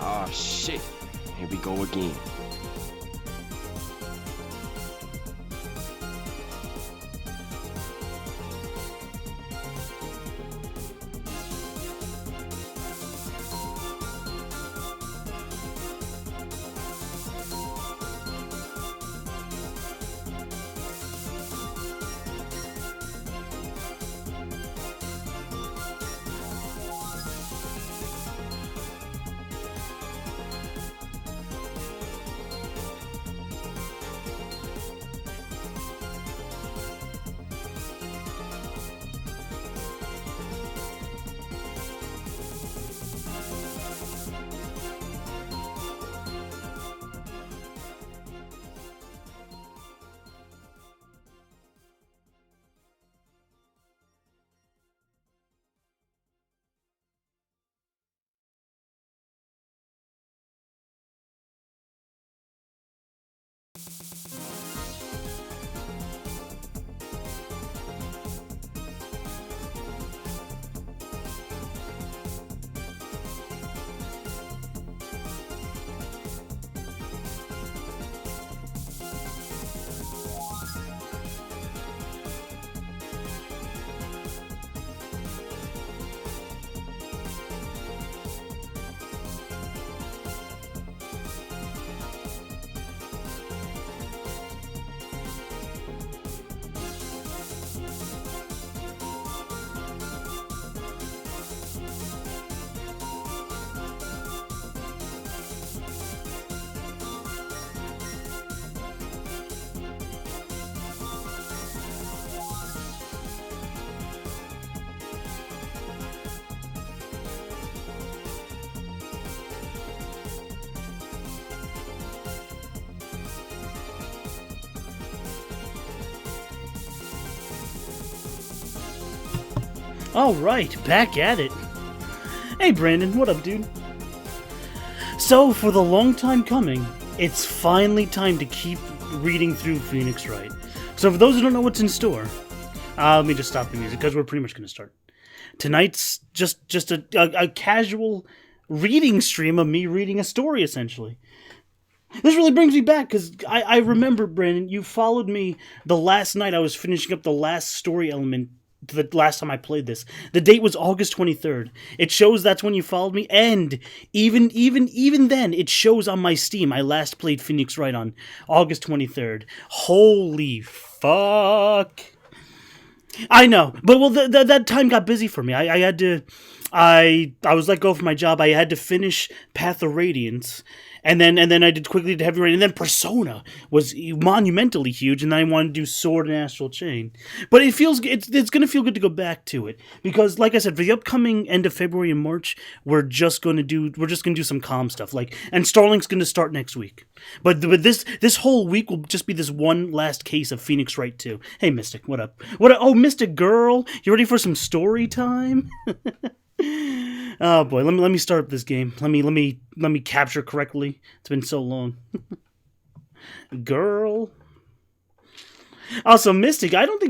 Ah, shit. Here we go again. Alright, back at it. Hey Brandon, what up, dude? So, for the long time coming, it's finally time to keep reading through Phoenix Wright. So for those who don't know what's in store, let me just stop the music, because we're pretty much going to start. Tonight's just a casual reading stream of me reading a story, essentially. This really brings me back, because I remember, Brandon, you followed me the last night I was finishing up the last story element to the last time I played this. The date was August 23rd. It shows that's when you followed me, and even then, it shows on my Steam I last played Phoenix Wright on August 23rd. Holy fuck. I know, but well, that time got busy for me. I had to... I was let go from my job. I had to finish Path of Radiance, and then I did quickly to Heavy Rain, and then Persona was monumentally huge, and then I wanted to do Sword and Astral Chain. But it's gonna feel good to go back to it, because like I said, for the upcoming end of February and March, we're just gonna do some calm stuff, and Starlink's gonna start next week. But this whole week will just be this one last case of Phoenix Wright 2. Hey Mystic, what up? Oh, Mystic girl, you ready for some story time? Oh boy, let me start up this game. Let me capture correctly. It's been so long. Girl. Also, Mystic, I don't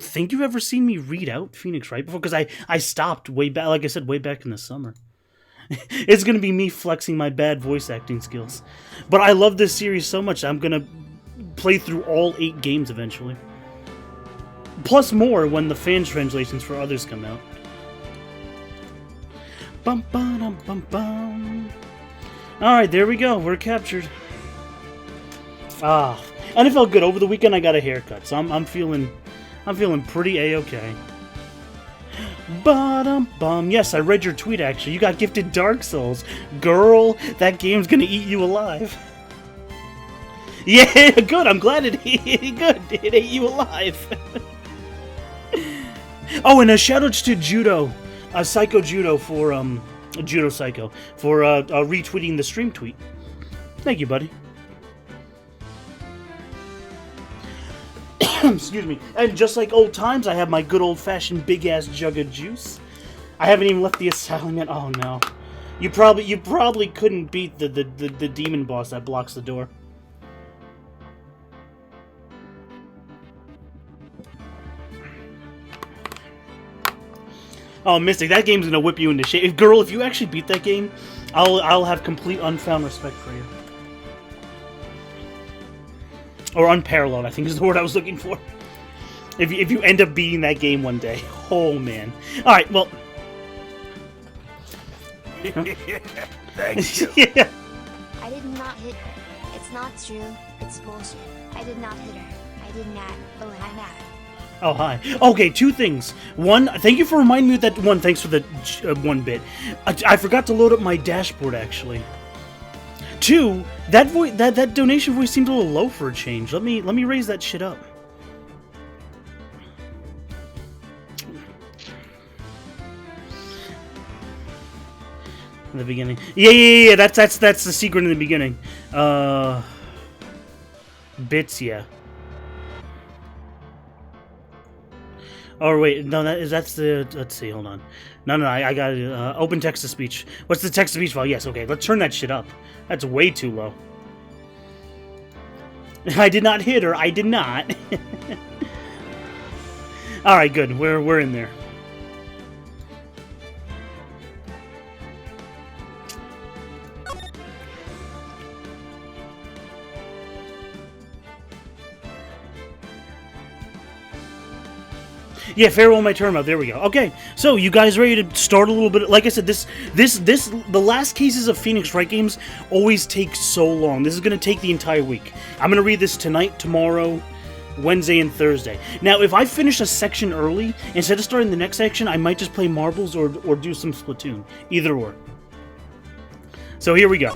think you've ever seen me read out Phoenix Wright before, because I stopped way back, like I said, way back in the summer. It's gonna be me flexing my bad voice acting skills. But I love this series so much, I'm gonna play through all 8 games eventually. Plus more when the fan translations for others come out. Bum, ba-dum, bum, bum. Alright, there we go. We're captured. And it felt good. Over the weekend I got a haircut, so I'm feeling pretty A-okay. Ba-dum, bum. Yes, I read your tweet actually. You got gifted Dark Souls. Girl, that game's gonna eat you alive. Yeah, good. I'm glad it ate you alive. Oh, and a shout out to Judo. Psycho Judo for, Judo Psycho, for, retweeting the stream tweet. Thank you, buddy. Excuse me. And just like old times, I have my good old-fashioned big-ass jug of juice. I haven't even left the asylum yet. Oh, no. You probably couldn't beat the demon boss that blocks the door. Oh, Mystic, that game's gonna whip you into shape. Girl, if you actually beat that game, I'll have complete unfound respect for you. Or unparalleled, I think is the word I was looking for. If you end up beating that game one day. Oh, man. Alright, well... Thank you. Yeah. I did not hit her. It's not true. It's bullshit. I did not hit her. I did not. Oh, I'm mad. Oh, hi. Okay, 2 things. 1, thank you for reminding me of that one. Thanks for the 1 bit. I forgot to load up my dashboard, actually. 2, that donation voice seemed a little low for a change. Let me raise that shit up. In the beginning. Yeah. That's the secret in the beginning. Bits, yeah. Oh wait, no, that's the. Let's see, hold on. No, I got it. Open text to speech. What's the text to speech file? Yes, okay. Let's turn that shit up. That's way too low. I did not hit her. I did not. All right, good. We're in there. Yeah, farewell my turn out. There we go. Okay, so you guys ready to start a little bit? Like I said, the last cases of Phoenix Wright games always take so long. This is going to take the entire week. I'm going to read this tonight, tomorrow, Wednesday, and Thursday. Now, if I finish a section early, instead of starting the next section, I might just play marbles or do some Splatoon. Either or. So here we go.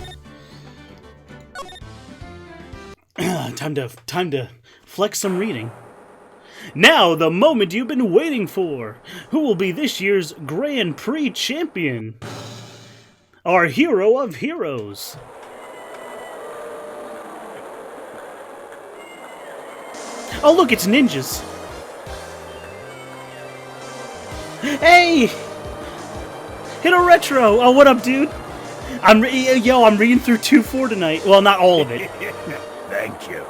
Time to flex some reading. Now, the moment you've been waiting for. Who will be this year's Grand Prix champion? Our hero of heroes. Oh, look, it's ninjas. Hey! Hit a retro. Oh, what up, dude? I'm reading through 2-4 tonight. Well, not all of it. Thank you.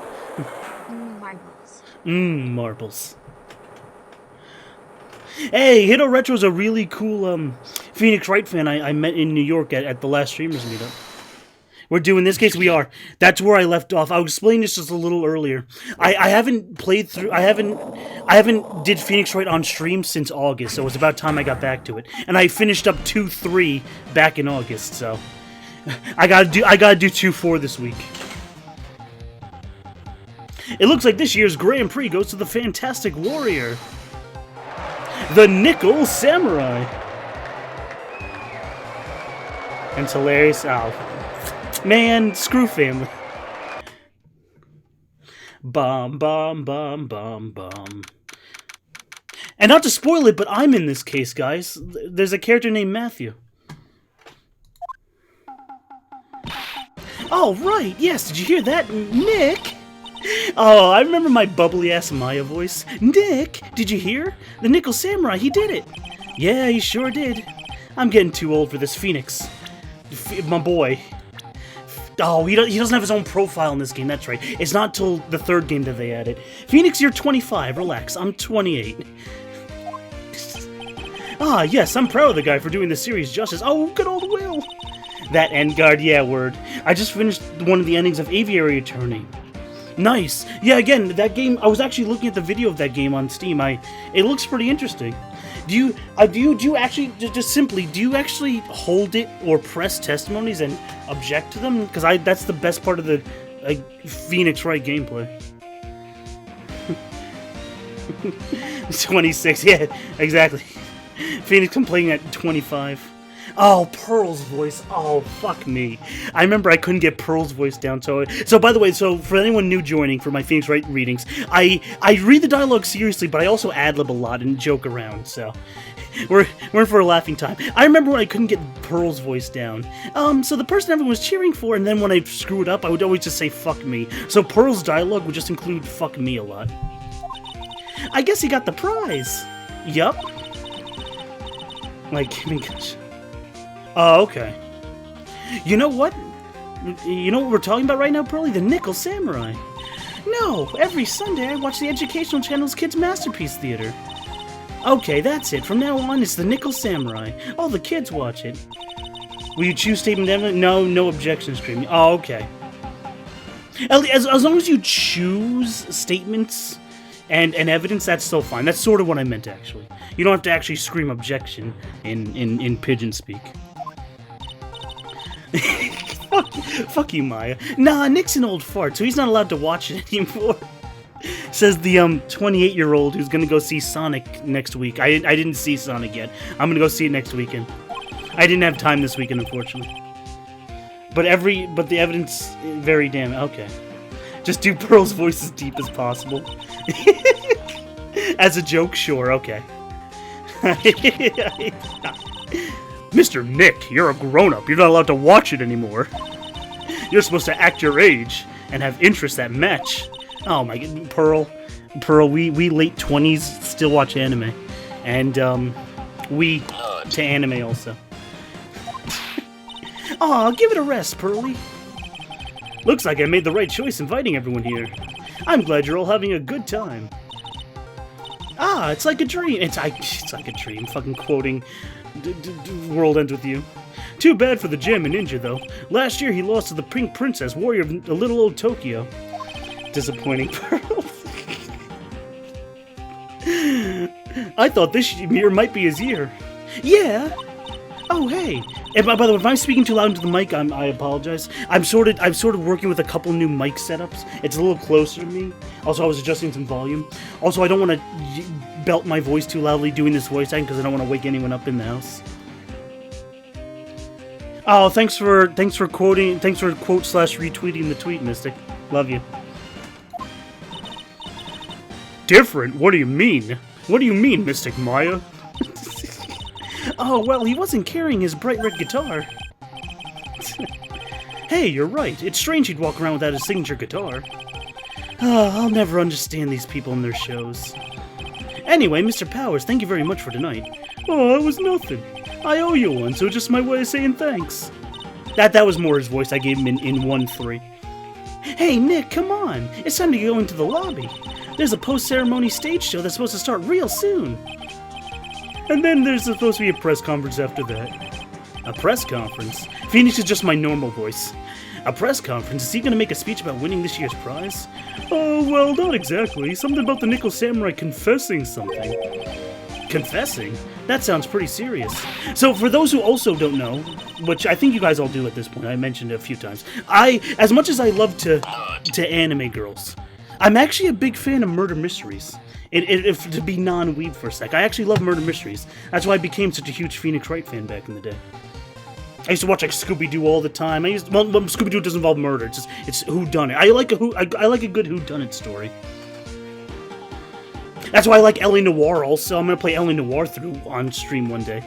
Marbles. Hey, Hito Retro's a really cool Phoenix Wright fan I met in New York at the last streamers meetup. We're doing this case. We are. That's where I left off. I'll explain this just a little earlier. I haven't played through. I haven't did Phoenix Wright on stream since August, so it's about time I got back to it. And I finished up 2-3 back in August, so I gotta do 2-4 this week. It looks like this year's Grand Prix goes to the Fantastic Warrior, the Nickel Samurai. And it's hilarious. Oh, man, screw family. Bum, bum, bum, bum, bum. And not to spoil it, but I'm in this case, guys. There's a character named Matthew. Oh, right. Yes, did you hear that, Nick? Oh, I remember my bubbly-ass Maya voice. Nick, did you hear? The Nickel Samurai, he did it. Yeah, he sure did. I'm getting too old for this Phoenix. My boy. Oh, he doesn't have his own profile in this game, that's right. It's not till the 3rd game that they added. Phoenix, you're 25, relax, I'm 28. Ah, yes, I'm proud of the guy for doing the series justice. Oh, good old Will. That end guard, yeah, word. I just finished one of the endings of Aviary Attorney. Nice. Yeah, again, that game, I was actually looking at the video of that game on Steam. It looks pretty interesting. Do you actually, just simply, do you actually hold it or press testimonies and object to them? Because that's the best part of the Phoenix Wright gameplay. 26, yeah, exactly. Phoenix complaining at 25. Oh, Pearl's voice. Oh, fuck me. I remember I couldn't get Pearl's voice down. So by the way, so for anyone new joining for my Phoenix Wright readings, I read the dialogue seriously, but I also ad-lib a lot and joke around, so we're in for a laughing time. I remember when I couldn't get Pearl's voice down. So the person everyone was cheering for, and then when I screw it up, I would always just say fuck me. So Pearl's dialogue would just include fuck me a lot. I guess he got the prize. Yup. Like, gosh. Oh, okay. You know what? You know what we're talking about right now, Pearly? The Nickel Samurai. No, every Sunday I watch the educational channel's Kids Masterpiece Theater. Okay, that's it. From now on, it's the Nickel Samurai. All the kids watch it. Will you choose statement evidence? No, no objection streaming. Oh, okay. As long as you choose statements and evidence, that's still fine. That's sort of what I meant, actually. You don't have to actually scream objection in pigeon speak. Fuck you, Maya. Nah, Nick's an old fart, so he's not allowed to watch it anymore. Says the 28-year-old who's gonna go see Sonic next week. I didn't see Sonic yet. I'm gonna go see it next weekend. I didn't have time this weekend, unfortunately. But the evidence, very damn okay. Just do Pearl's voice as deep as possible. As a joke, sure, okay. Mr. Nick, you're a grown-up. You're not allowed to watch it anymore. You're supposed to act your age and have interests that match. Oh my god, Pearl, we late 20s still watch anime. And, we to anime also. Aw, give it a rest, Pearly. Looks like I made the right choice inviting everyone here. I'm glad you're all having a good time. Ah, it's like a dream. It's like a dream. Fucking quoting World Ends With You. Too bad for the Jammin' Ninja, though. Last year he lost to the Pink Princess, warrior of a little old Tokyo. Disappointing, Pearl. I thought this year might be his year. Yeah. Oh, hey. And by the way, if I'm speaking too loud into the mic, I apologize. I'm sort of working with a couple new mic setups. It's a little closer to me. Also, I was adjusting some volume. Also, I don't want to belt my voice too loudly doing this voice acting because I don't want to wake anyone up in the house. Oh, thanks for quoting, thanks for quote/retweeting the tweet, Mystic. Love you. Different? What do you mean? What do you mean, Mystic Maya? Oh, well, he wasn't carrying his bright red guitar. Hey, you're right. It's strange he'd walk around without his signature guitar. I'll never understand these people and their shows. Anyway, Mr. Powers, thank you very much for tonight. Oh, it was nothing. I owe you one, so just my way of saying thanks. That was more his voice I gave him in 1-3. Hey, Nick, come on. It's time to go into the lobby. There's a post-ceremony stage show that's supposed to start real soon. And then there's supposed to be a press conference after that. A press conference? Phoenix is just my normal voice. A press conference? Is he going to make a speech about winning this year's prize? Oh, well, not exactly. Something about the Nickel Samurai confessing something. Confessing? That sounds pretty serious. So, for those who also don't know, which I think you guys all do at this point, I mentioned it a few times, as much as I love to anime girls, I'm actually a big fan of murder mysteries. If to be non-weeb for a sec, I actually love murder mysteries. That's why I became such a huge Phoenix Wright fan back in the day. I used to watch like Scooby-Doo all the time. Well, Scooby-Doo doesn't involve murder. It's whodunit. I like a good whodunit story. That's why I like L.A. Noire also. I'm gonna play L.A. Noire through on stream one day.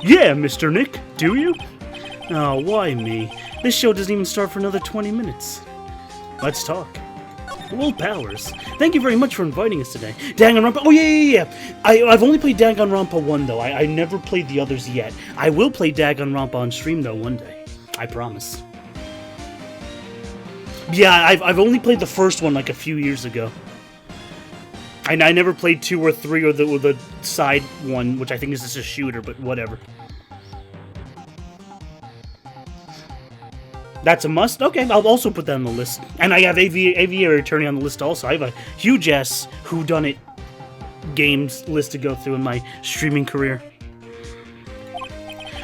Yeah, Mr. Nick, do you? Oh, why me? This show doesn't even start for another 20 minutes. Let's talk. Will Powers, thank you very much for inviting us today. Danganronpa, oh yeah. I've only played Danganronpa 1 though. I never played the others yet. I will play Danganronpa on stream though one day. I promise. Yeah, I've only played the first one like a few years ago. I never played 2 or 3 or the side one, which I think is just a shooter, but whatever. That's a must? Okay, I'll also put that on the list. And I have Aviary Attorney on the list also. I have a huge-ass whodunit games list to go through in my streaming career.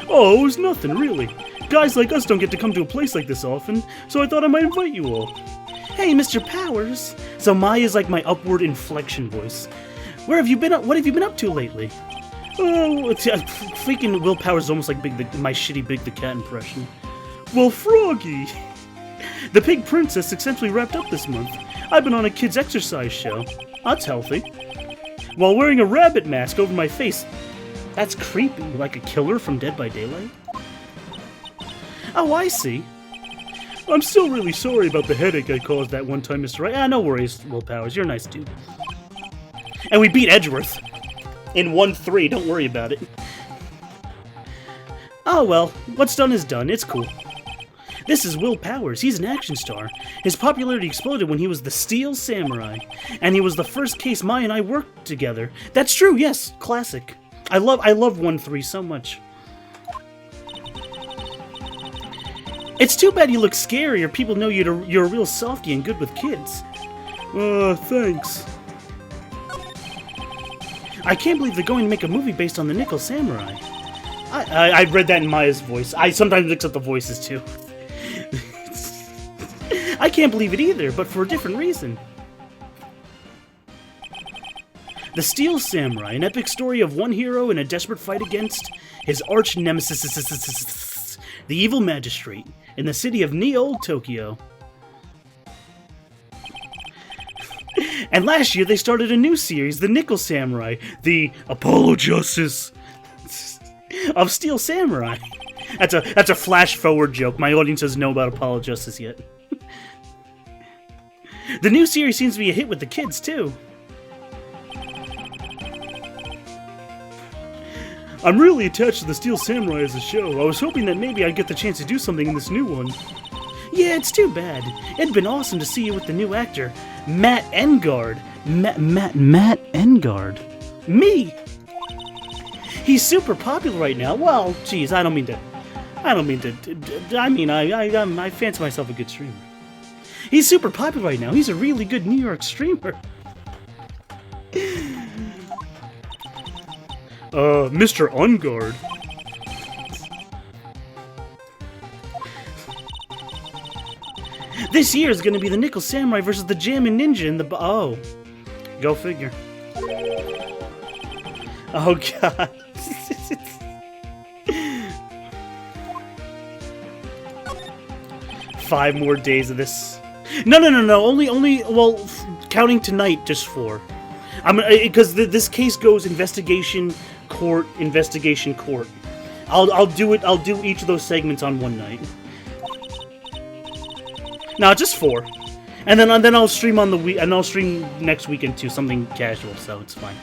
Oh, it was nothing, really. Guys like us don't get to come to a place like this often, so I thought I might invite you all. Hey, Mr. Powers. So Maya's like my upward inflection voice. What have you been up to lately? Oh, freaking Will Powers is almost like my shitty Big the Cat impression. Well, Froggy! The Pig Princess essentially wrapped up this month. I've been on a kid's exercise show. That's healthy. While wearing a rabbit mask over my face. That's creepy, like a killer from Dead by Daylight. Oh, I see. I'm still really sorry about the headache I caused that one time, Mr. Wright. No worries, Will Powers. You're a nice dude. And we beat Edgeworth. In 1-3, don't worry about it. Oh well, what's done is done. It's cool. This is Will Powers. He's an action star. His popularity exploded when he was the Steel Samurai, and he was the first case Maya and I worked together. That's true, yes. Classic. I love 1-3 so much. It's too bad you look scary or people know you're a real softie and good with kids. Thanks. I can't believe they're going to make a movie based on the Nickel Samurai. I read that in Maya's voice. I sometimes mix up the voices too. I can't believe it either, but for a different reason. The Steel Samurai, an epic story of one hero in a desperate fight against his arch nemesis, the evil magistrate, in the city of Neo, Tokyo. And last year they started a new series, the Nickel Samurai, the PWAA Justice of Steel Samurai. That's a flash forward joke. My audience doesn't know about PWAA Justice yet. The new series seems to be a hit with the kids too. I'm really attached to the Steel Samurai as a show. I was hoping that maybe I'd get the chance to do something in this new one. Yeah, it's too bad. It'd been awesome to see you with the new actor, Matt Engard. Matt Engard. Me! He's super popular right now. Well, geez, I mean, I fancy myself a good streamer. He's super popular right now. He's a really good New York streamer. Mr. Ungard. This year is gonna be the Nickel Samurai versus the Jammin' Ninja in the oh. Go figure. Oh god. 5 more days of this. No. Only. Well, counting tonight, just 4. I'm because this case goes investigation court. I'll do each of those segments on one night. No, just 4, and then I'll stream on the week, and I'll stream next weekend too, something casual, so it's fine.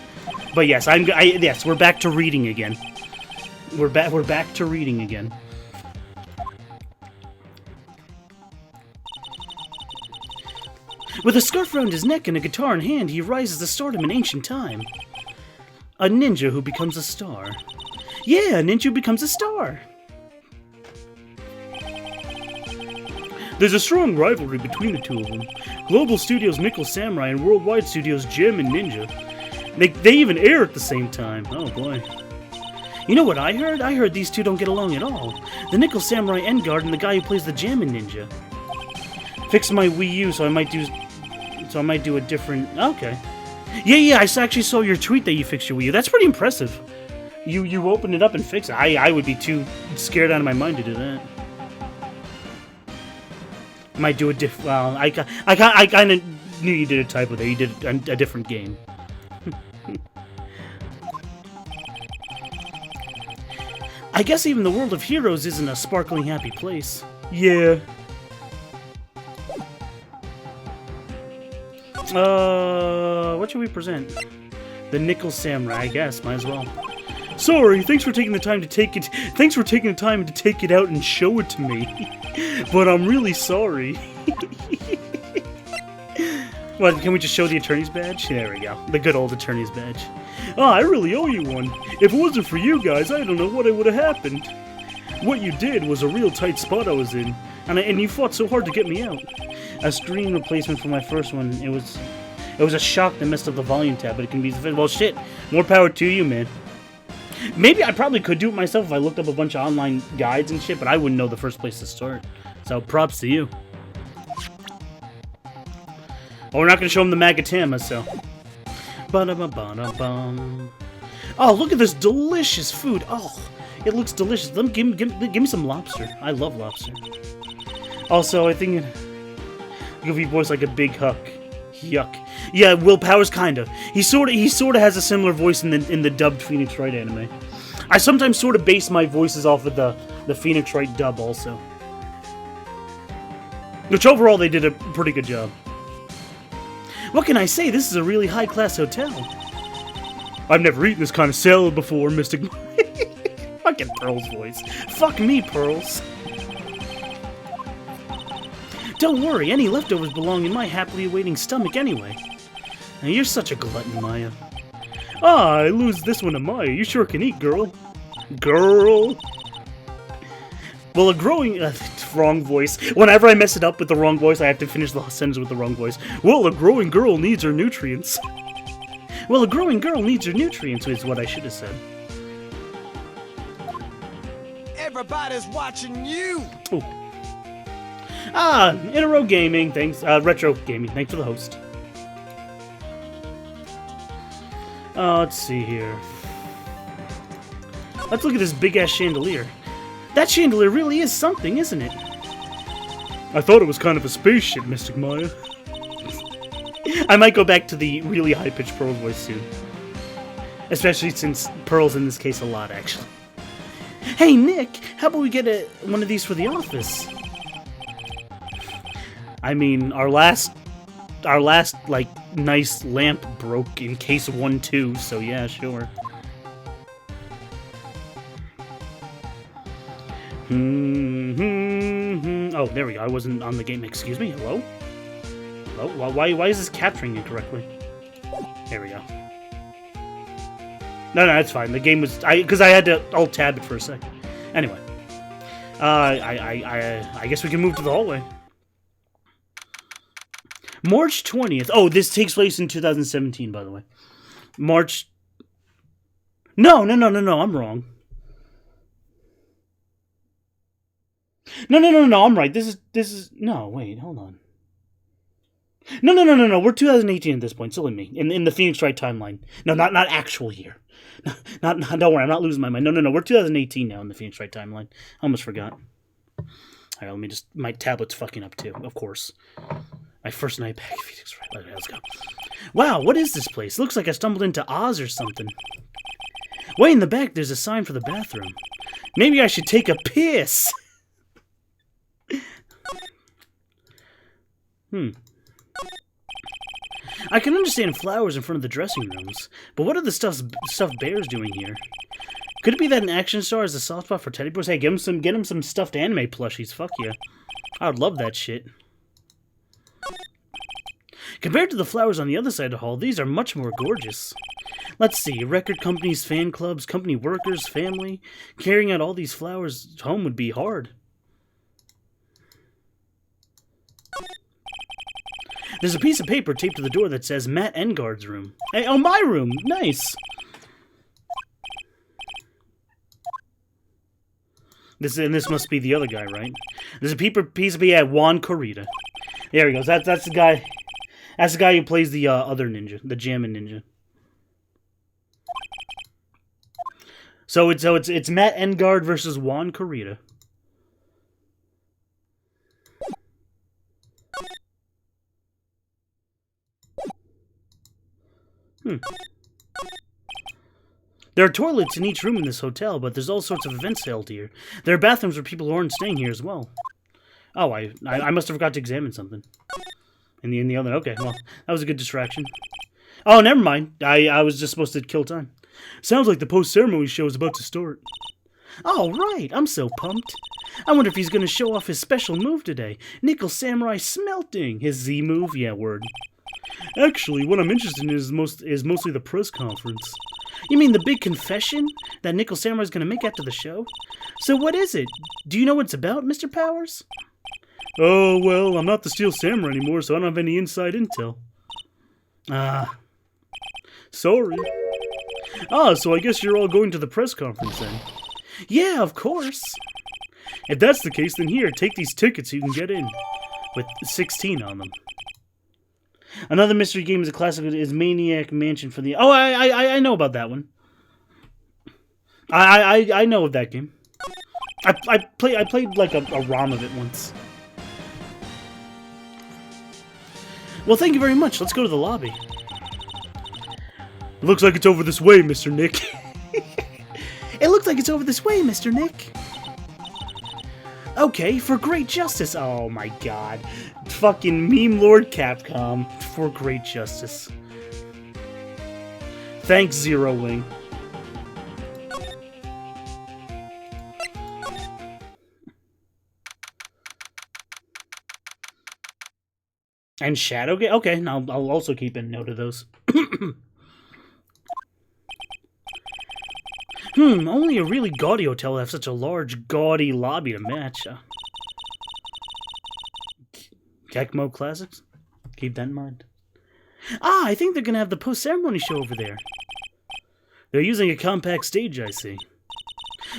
But yes, yes, we're back to reading again. We're back to reading again. With a scarf around his neck and a guitar in hand, he rises to stardom in ancient time. A ninja who becomes a star. Yeah, a ninja who becomes a star. There's a strong rivalry between the two of them. Global Studios' Nickel Samurai and Worldwide Studios' Jammin' Ninja. They even air at the same time. Oh boy. You know what I heard? I heard these two don't get along at all. The Nickel Samurai Engard and the guy who plays the Jammin' Ninja. Fixed my Wii U, so I might do a different... Okay. Yeah, I actually saw your tweet that you fixed your Wii U. That's pretty impressive. You opened it up and fixed it. I would be too scared out of my mind to do that. Might do a diff... Well, I kind of knew you did a typo there. You did a different game. I guess even the world of heroes isn't a sparkling happy place. Yeah. What should we present? The Nickel Samurai, I guess. Might as well. Sorry, thanks for taking the time to take it. Thanks for taking the time to take it out and show it to me. But I'm really sorry. What? Can we just show the attorney's badge? There we go. The good old attorney's badge. Oh, I really owe you one. If it wasn't for you guys, I don't know what would have happened. What you did was a real tight spot I was in, and you fought so hard to get me out. A screen replacement for my first one. It was a shock that messed up the volume tab, but it can be... Well, shit. More power to you, man. Maybe I probably could do it myself if I looked up a bunch of online guides and shit, but I wouldn't know the first place to start. So, props to you. Oh, we're not going to show him the Magatama, so... Ba-da-ba-ba-da-bum. Oh, look at this delicious food. Oh, it looks delicious. Give me some lobster. I love lobster. Also, I think... Goofy voice like a big huck. Yuck. Yeah, Will Powers kinda. He sorta has a similar voice in the dubbed Phoenix Wright anime. I sometimes sort of base my voices off of the Phoenix Wright dub also. Which overall they did a pretty good job. What can I say? This is a really high-class hotel. I've never eaten this kind of salad before, Mystic. Fucking Pearl's voice. Fuck me, Pearls. Don't worry, any leftovers belong in my happily awaiting stomach anyway. Now, you're such a glutton, Maya. Ah, I lose this one to Maya. You sure can eat, girl. Girl. Well, a growing... wrong voice. Whenever I mess it up with the wrong voice, I have to finish the sentence with the wrong voice. Well, a growing girl needs her nutrients. Well, a growing girl needs her nutrients is what I should have said. Everybody's watching you! Ooh. Ah, Interro Gaming, thanks. Retro Gaming, thanks for the host. Let's see here. Let's look at this big-ass chandelier. That chandelier really is something, isn't it? I thought it was kind of a spaceship, Mystic Maya. I might go back to the really high-pitched Pearl voice soon. Especially since Pearl's in this case a lot, actually. Hey, Nick, how about we get one of these for the office? I mean, our last, like, nice lamp broke in case 1-2, so yeah, sure. Oh, there we go. I wasn't on the game. Excuse me. Hello? Hello? Why is this capturing incorrectly? There we go. No, that's fine. The game was... Because I had to alt-tab it for a second. Anyway. I guess we can move to the hallway. March 20th. Oh, this takes place in 2017, by the way. March... No, I'm wrong. No, I'm right. This is... No, wait, hold on. No. We're 2018 at this point. Silly me. In the Phoenix Wright timeline. No, not actual year. Don't worry, I'm not losing my mind. No. We're 2018 now in the Phoenix Wright timeline. I almost forgot. Alright, let me just... My tablet's fucking up too, of course. My first night back at Phoenix Wright. Okay, let's go. Wow, what is this place? Looks like I stumbled into Oz or something. Way in the back, there's a sign for the bathroom. Maybe I should take a piss. I can understand flowers in front of the dressing rooms, but what are the stuffed bears doing here? Could it be that an action star is a soft spot for teddy bears? Hey, get him some stuffed anime plushies. Fuck yeah. I would love that shit. Compared to the flowers on the other side of the hall, these are much more gorgeous. Let's see, record companies, fan clubs, company workers, family. Carrying out all these flowers home would be hard. There's a piece of paper taped to the door that says Matt Engard's room. Hey, oh, my room! Nice! This must be the other guy, right? There's a piece of paper, yeah, Juan Corrida. There he goes. That's the guy. That's the guy who plays the other ninja, the Jammin' Ninja. So it's Matt Engard versus Juan Corrida. There are toilets in each room in this hotel, but there's all sorts of events held here. There are bathrooms for people who aren't staying here as well. Oh, I must have forgot to examine something. In the other... Okay, well, that was a good distraction. Oh, never mind. I was just supposed to kill time. Sounds like the post-ceremony show is about to start. Oh, right. I'm so pumped. I wonder if he's going to show off his special move today. Nickel Samurai Smelting. His Z move? Yeah, word. Actually, what I'm interested in is mostly the press conference. You mean the big confession that Nickel Samurai's going to make after the show? So what is it? Do you know what it's about, Mr. Powers? Oh, well, I'm not the Steel Samurai anymore, so I don't have any inside intel. Sorry. So I guess you're all going to the press conference then. Yeah, of course. If that's the case, then here, take these tickets so you can get in. With 16 on them. Another mystery game is a classic is Maniac Mansion for the... Oh, I know about that one. I know of that game. I played like a ROM of it once. Well, thank you very much. Let's go to the lobby. It looks like it's over this way, Mr. Nick. It looks like it's over this way, Mr. Nick. Okay, for great justice. Oh my god. Fucking meme lord Capcom. For great justice. Thanks, Zero Wing. And Shadowgate? Okay, I'll also keep a note of those. Only a really gaudy hotel would have such a large, gaudy lobby to match. Tecmo Classics? Keep that in mind. Ah, I think they're gonna have the post-ceremony show over there. They're using a compact stage, I see.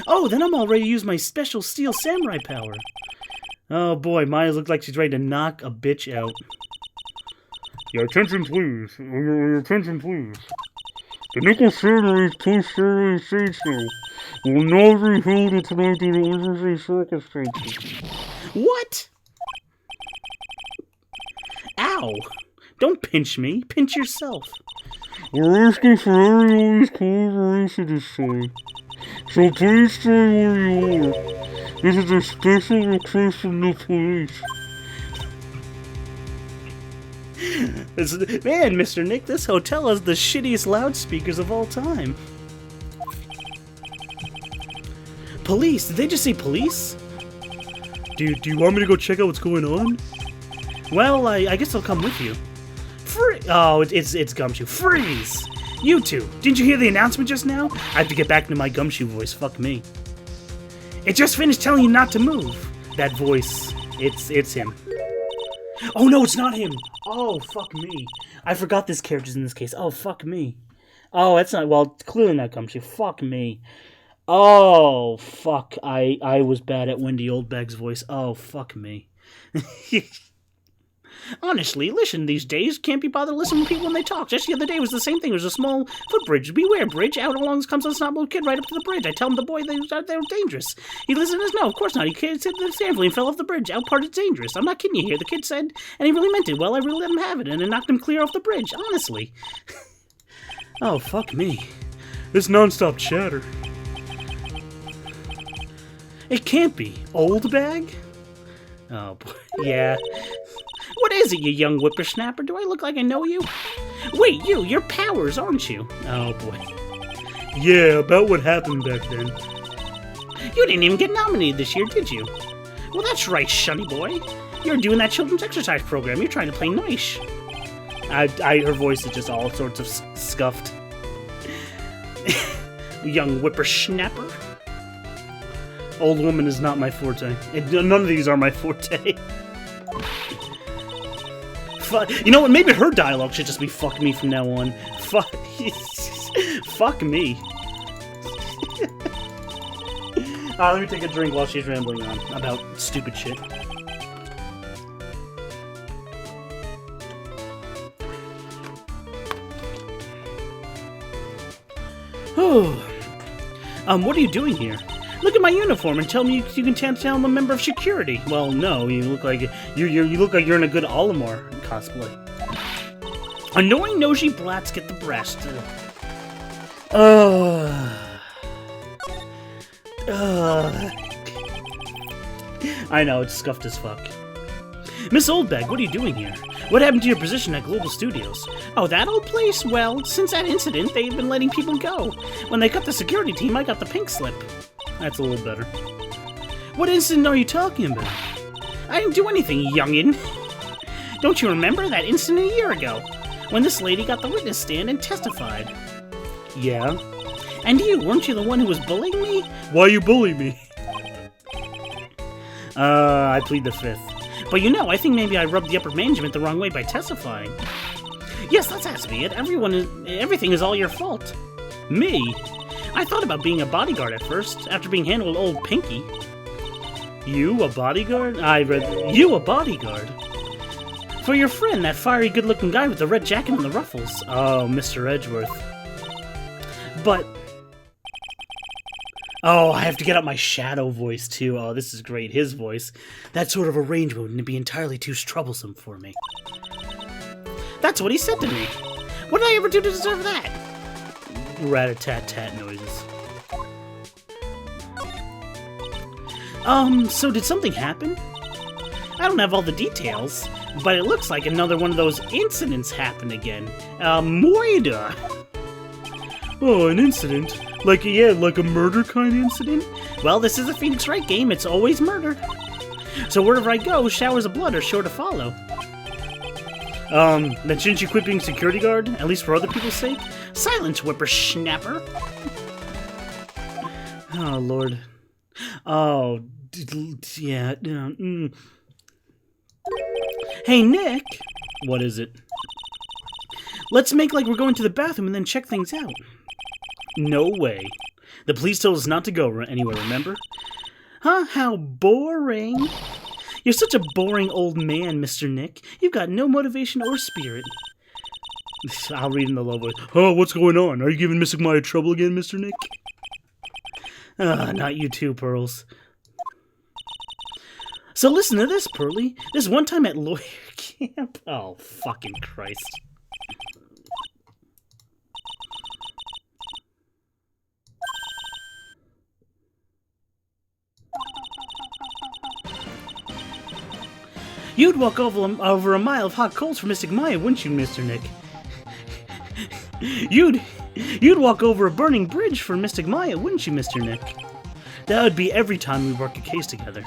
Oh, then I'm all ready to use my special steel samurai power. Oh boy, Maya looks like she's ready to knock a bitch out. Your attention, please. Your attention, please. The Nickel Ceremony's post-ceremony stage show will not be held at tonight due to emergency circumstances. What? Ow! Don't pinch me. Pinch yourself. We're asking for everyone's cooperation this time, so please stay where you are. This is a special request from the police. Man, Mr. Nick, this hotel has the shittiest loudspeakers of all time. Police? Did they just say police? Do you want me to go check out what's going on? Well, I guess I'll come with you. Oh, it's Gumshoe. Freeze! You two, didn't you hear the announcement just now? I have to get back into my Gumshoe voice. Fuck me. It just finished telling you not to move. That voice, it's him. Oh no, it's not him. Oh, fuck me. I forgot this character's in this case. Oh, fuck me. Oh, that's not, well, clearly not Gumshoe. Fuck me. Oh, fuck. I was bad at Wendy Oldbag's voice. Oh, fuck me. Honestly, listen, these days can't be bothered listening to people when they talk. Just the other day was the same thing. It was a small footbridge. Beware, bridge. Out along comes a snot little kid right up to the bridge. I tell him the boy they were dangerous. He listened and says, no, of course not. He said the sandful and fell off the bridge. Out part it's dangerous. I'm not kidding you here. The kid said, and he really meant it. Well, I really let him have it, and it knocked him clear off the bridge. Honestly. Oh, fuck me. This non-stop chatter. It can't be. Old bag? Oh, boy. Yeah. What is it, you young whippersnapper? Do I look like I know you? Wait, you're Powers, aren't you? Oh, boy. Yeah, about what happened back then. You didn't even get nominated this year, did you? Well, that's right, shunny boy. You're doing that children's exercise program. You're trying to play nice. Her voice is just all sorts of scuffed. Young whippersnapper. Old woman is not my forte. None of these are my forte. You know what? Maybe her dialogue should just be "fuck me" from now on. Fuck me. Let me take a drink while she's rambling on about stupid shit. What are you doing here? Look at my uniform and tell me you can tell I'm a member of security. Well, no, you look like you look like you're in a good Olimar cosplay. Annoying nosy brats get the breast. I know, it's scuffed as fuck. Miss Oldbag, what are you doing here? What happened to your position at Global Studios? Oh, that old place? Well, since that incident, they've been letting people go. When they cut the security team, I got the pink slip. That's a little better. What incident are you talking about? I didn't do anything, youngin'. Don't you remember that incident a year ago? When this lady got the witness stand and testified. Yeah? And weren't you the one who was bullying me? Why you bully me? I plead the fifth. But I think maybe I rubbed the upper management the wrong way by testifying. Yes, that has to be it. Everything is all your fault. Me? I thought about being a bodyguard at first, after being handled old Pinky. You, a bodyguard? I read, you, a bodyguard? For your friend, that fiery, good-looking guy with the red jacket and the ruffles. Oh, Mr. Edgeworth. But... oh, I have to get up my shadow voice, too. Oh, this is great. His voice. That sort of arrangement wouldn't be entirely too troublesome for me. That's what he said to me. What did I ever do to deserve that? Rat-a-tat-tat noises. So did something happen? I don't have all the details, but it looks like another one of those incidents happened again. Moida! Oh, an incident? Like a murder kind of incident? Well, this is a Phoenix Wright game, it's always murder. So wherever I go, showers of blood are sure to follow. Then shouldn't you quit being security guard? At least for other people's sake? Silence, whippersnapper! Oh, Lord. Oh, yeah. Hey, Nick! What is it? Let's make like we're going to the bathroom and then check things out. No way. The police told us not to go anywhere, remember? Huh? How boring. You're such a boring old man, Mr. Nick. You've got no motivation or spirit. I'll read in the low voice. Oh, what's going on? Are you giving Miss Maya trouble again, Mr. Nick? Not you too, Pearls. So listen to this, Pearly. This one time at lawyer camp. Oh, fucking Christ. You'd walk over a mile of hot coals for Mystic Maya, wouldn't you, Mr. Nick? You'd walk over a burning bridge for Mystic Maya, wouldn't you, Mr. Nick? That would be every time we work a case together.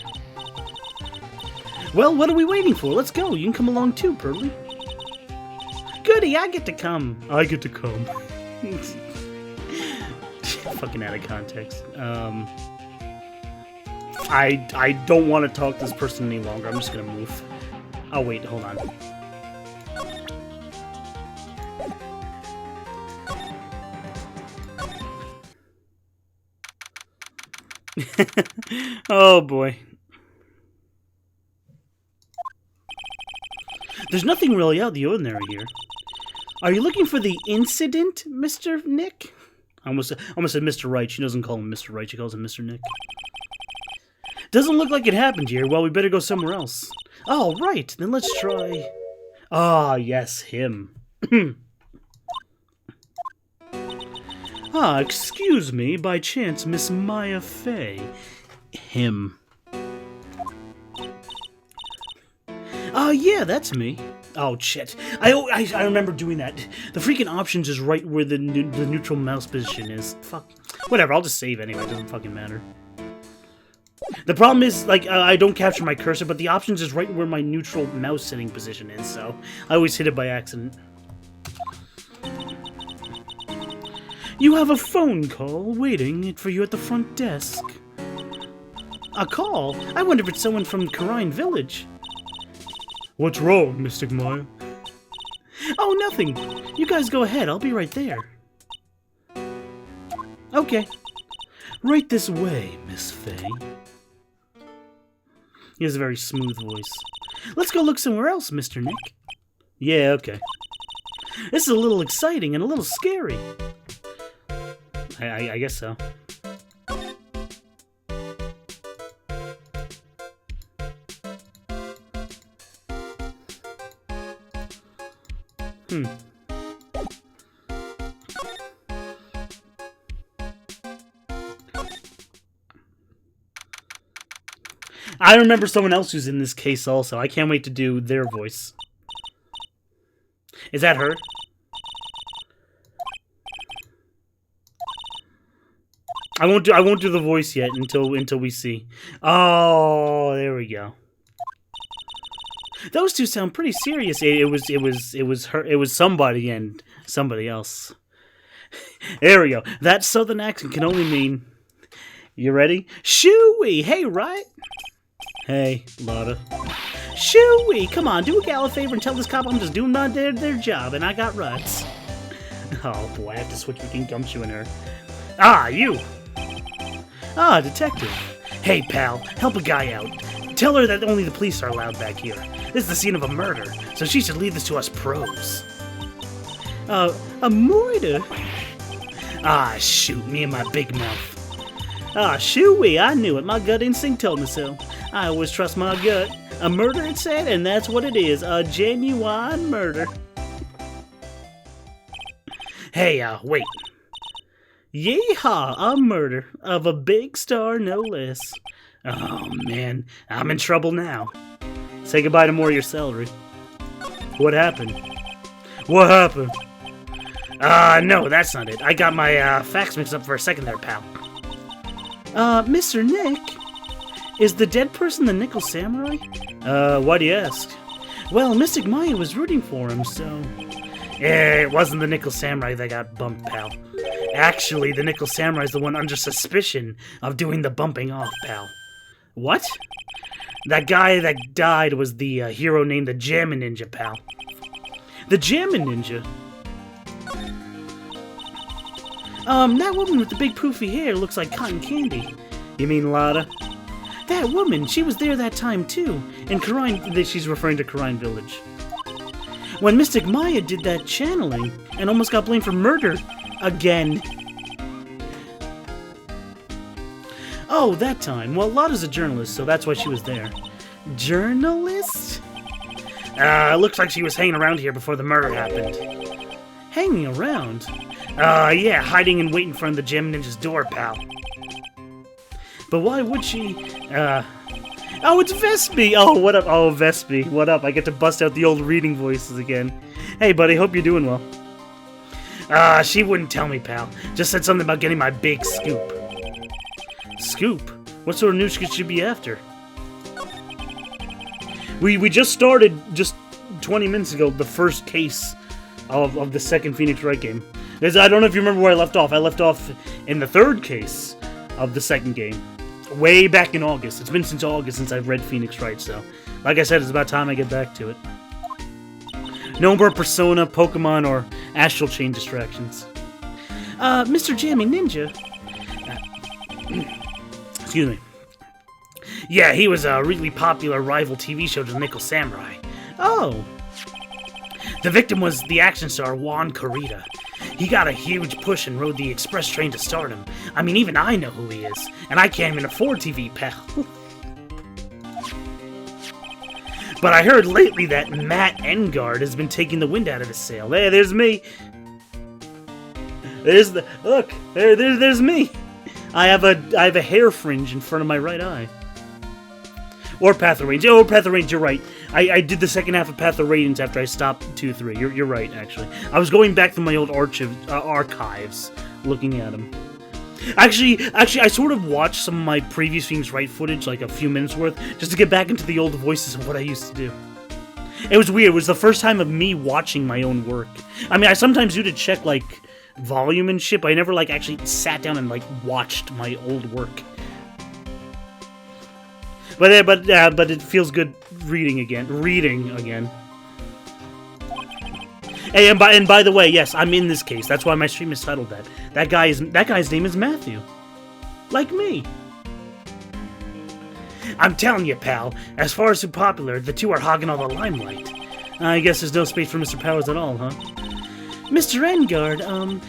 Well, what are we waiting for? Let's go. You can come along too, Pearly. Goody, I get to come. I get to come. Fucking out of context. I don't want to talk to this person any longer. I'm just gonna move. Oh wait, hold on. Oh boy. There's nothing really out of the ordinary here. Are you looking for the incident, Mr. Nick? I almost said Mr. Right. She doesn't call him Mr. Right. She calls him Mr. Nick. Doesn't look like it happened here. Well, we better go somewhere else. Oh, right. Then let's try... Ah, yes, him. Ah, excuse me. By chance, Miss Maya Fey. Him. Oh, yeah, that's me. Oh, shit. I remember doing that. The freaking options is right where the neutral mouse position is. Fuck. Whatever, I'll just save anyway. It doesn't fucking matter. The problem is, like, I don't capture my cursor, but the options is right where my neutral mouse sitting position is, so I always hit it by accident. You have a phone call waiting for you at the front desk. A call? I wonder if it's someone from Karine Village. What's wrong, Mystic Maya? Oh, nothing. You guys go ahead. I'll be right there. Okay. Right this way, Miss Fey. He has a very smooth voice. Let's go look somewhere else, Mr. Nick. Yeah, okay. This is a little exciting and a little scary. I guess so. I remember someone else who's in this case also. I can't wait to do their voice. Is that her? I won't do the voice yet until we see. Oh, there we go. Those two sound pretty serious. It was her. It was somebody and somebody else. There we go. That southern accent can only mean. You ready? Shooey! Hey, right? Hey, Lotta. Shooey! Come on, do a gal a favor and tell this cop I'm just doing their job and I got ruts. Oh boy, I have to switch between Gumshoe and her. Ah, you! Ah, detective. Hey, pal, help a guy out. Tell her that only the police are allowed back here. This is the scene of a murder, so she should leave this to us pros. A murder? Ah, shoot, me and my big mouth. Ah, shooey, I knew it. My gut instinct told me so. I always trust my gut. A murder, it said, and that's what it is. A genuine murder. Hey, wait. Yeehaw, a murder of a big star, no less. Oh, man, I'm in trouble now. Say goodbye to more of your celery. What happened? What happened? No, that's not it. I got my facts mixed up for a second there, pal. Mr. Nick? Is the dead person the Nickel Samurai? Why do you ask? Well, Mystic Maya was rooting for him, so... It wasn't the Nickel Samurai that got bumped, pal. Actually, the Nickel Samurai's the one under suspicion of doing the bumping off, pal. What? That guy that died was the hero named the Jammin' Ninja, pal. The Jammin' Ninja? That woman with the big poofy hair looks like cotton candy. You mean Lada? That woman, she was there that time too, in Karine, she's referring to Karine Village. When Mystic Maya did that channeling, and almost got blamed for murder, again. Oh, that time. Well, Lada's a journalist, so that's why she was there. Journalist? Looks like she was hanging around here before the murder happened. Hanging around? Yeah, hiding and waiting in front of the Gem Ninja's door, pal. But why would she, Oh, it's Vespi! Oh, what up? Oh, Vespi, what up? I get to bust out the old reading voices again. Hey, buddy, hope you're doing well. She wouldn't tell me, pal. Just said something about getting my big scoop. Scoop? What sort of news could she be after? We just started, just 20 minutes ago, the first case of the second Phoenix Wright game. Because I don't know if you remember where I left off. I left off in the third case of the second game. Way back in August. It's been since August since I've read Phoenix Wright, so... Like I said, it's about time I get back to it. No more Persona, Pokemon, or Astral Chain distractions. Mr. Jammy Ninja... Excuse me. Yeah, he was a really popular rival TV show to the Nickel Samurai. Oh! The victim was the action star Juan Carita. He got a huge push and rode the express train to stardom. I mean, even I know who he is, and I can't even afford TV, pal. But I heard lately that Matt Engard has been taking the wind out of his sail. Hey, there's me. There's the look. There's me. I have a hair fringe in front of my right eye. Or Path of Radiance. Oh, Path of Radiance, you're right. I did the second half of Path of Radiance after I stopped 2-3. You're right, actually. I was going back through my old archives, looking at them. Actually, I sort of watched some of my previous Phoenix Wright footage, like a few minutes worth, just to get back into the old voices of what I used to do. It was weird. It was the first time of me watching my own work. I mean, I sometimes do to check, like, volume and shit, but I never, like, actually sat down and, like, watched my old work. But it feels good reading again. Hey, and by the way, yes, I'm in this case. That's why my stream is titled that. That guy's name is Matthew. Like me. I'm telling you, pal, as far as who's popular, the two are hogging all the limelight. I guess there's no space for Mr. Powers at all, huh? Mr. Engard,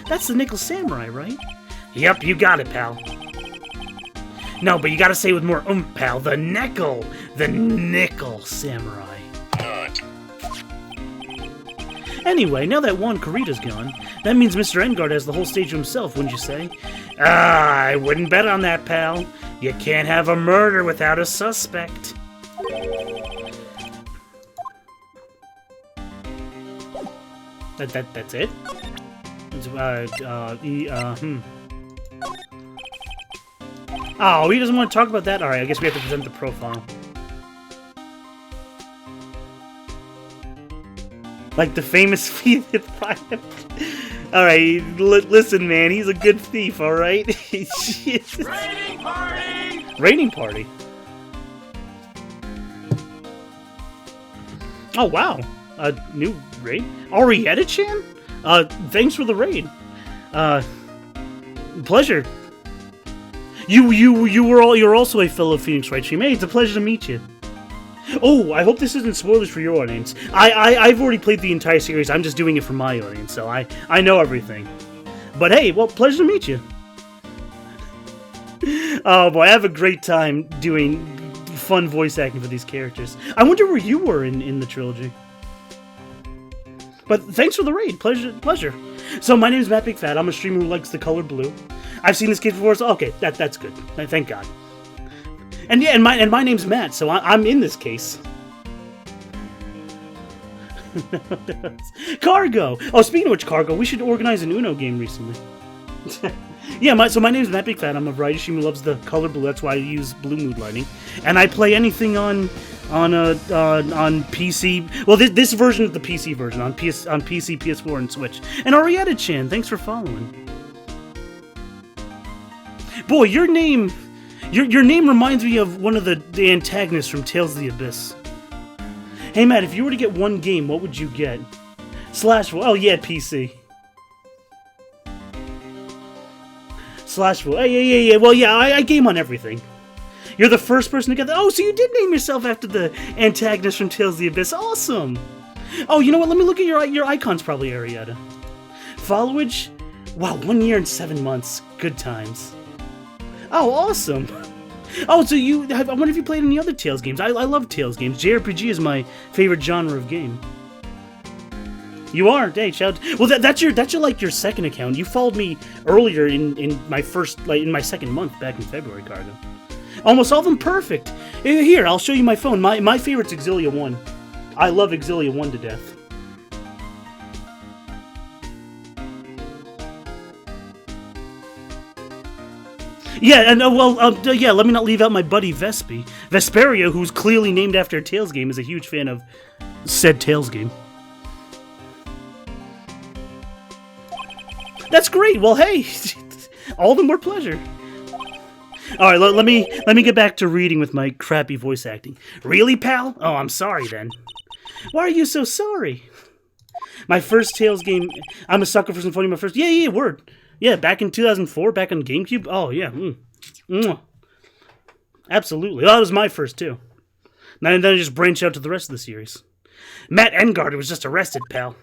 that's the Nickel Samurai, right? Yep, you got it, pal. No, but you gotta say with more pal. The Nickel Samurai. Anyway, now that Juan Carita's gone, that means Mr. Engard has the whole stage to himself, wouldn't you say? I wouldn't bet on that, pal. You can't have a murder without a suspect. That's it? Oh, he doesn't want to talk about that? Alright, I guess we have to present the profile. Like the famous thief. Alright, listen, man, he's a good thief, alright? Raiding party! Raiding party? Oh, wow. A new raid? Arietta-chan? Thanks for the raid. Pleasure. You're also a fellow Phoenix Wright streamer. Hey, it's a pleasure to meet you. Oh, I hope this isn't spoilers for your audience. I've already played the entire series. I'm just doing it for my audience, so I know everything. But hey, well, pleasure to meet you. Oh boy, I have a great time doing fun voice acting for these characters. I wonder where you were in the trilogy. But thanks for the raid. Pleasure. So my name is Matt Big Fat. I'm a streamer who likes the color blue. I've seen this kid before, so okay, that's good. Thank God. And yeah, and my name's Matt, so I'm in this case. Cargo! Oh, speaking of which, Cargo, we should organize an Uno game recently. Yeah, so my name's Matt Big Fat. I'm a variety streamer who loves the color blue. That's why I use blue mood lighting. And I play anything on on PC. Well, this version is the PC version on PC, PS4, and Switch. And Arietta-chan, thanks for following. Boy, your name reminds me of one of the antagonists from Tales of the Abyss. Hey Matt, if you were to get one game, what would you get? Oh yeah, PC. Yeah. Well, yeah, I game on everything. You're the first person to get that. Oh, so you did name yourself after the antagonist from Tales of the Abyss. Awesome. Oh, you know what? Let me look at your icons, probably, Arietta. Followage? Wow, 1 year and 7 months. Good times. Oh, awesome. Oh, so I wonder if you played any other Tales games. I love Tales games. JRPG is my favorite genre of game. You are? Hey, shout. Well, that's your like your second account. You followed me earlier in my second month back in February, Cargo. Almost all of them perfect. Here, I'll show you my phone. My favorite's Exilia 1. I love Exilia 1 to death. Yeah, and yeah, let me not leave out my buddy Vespi. Vesperia, who's clearly named after a Tales game, is a huge fan of said Tales game. That's great. Well, hey, all the more pleasure. All right, let me get back to reading with my crappy voice acting. Really, pal? Oh, I'm sorry then. Why are you so sorry? My first Tales game. I'm a sucker for Symphonia. My first. Yeah, word. Yeah, back in 2004, back on GameCube. Oh yeah, absolutely. Well, that was my first too. And then I just branched out to the rest of the series. Matt Engard was just arrested, pal.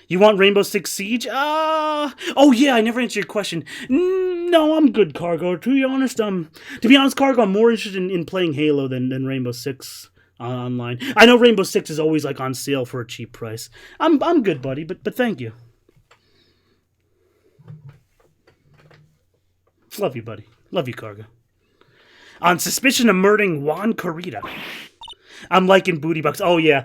You want Rainbow Six Siege? Oh yeah, I never answered your question. No, I'm good, Cargo. To be honest, Cargo, I'm more interested in playing Halo than Rainbow Six online. I know Rainbow Six is always like on sale for a cheap price. I'm good, buddy, but thank you. Love you, buddy. Love you, Cargo. On suspicion of murdering Juan Corrida. I'm liking booty bucks. Oh yeah.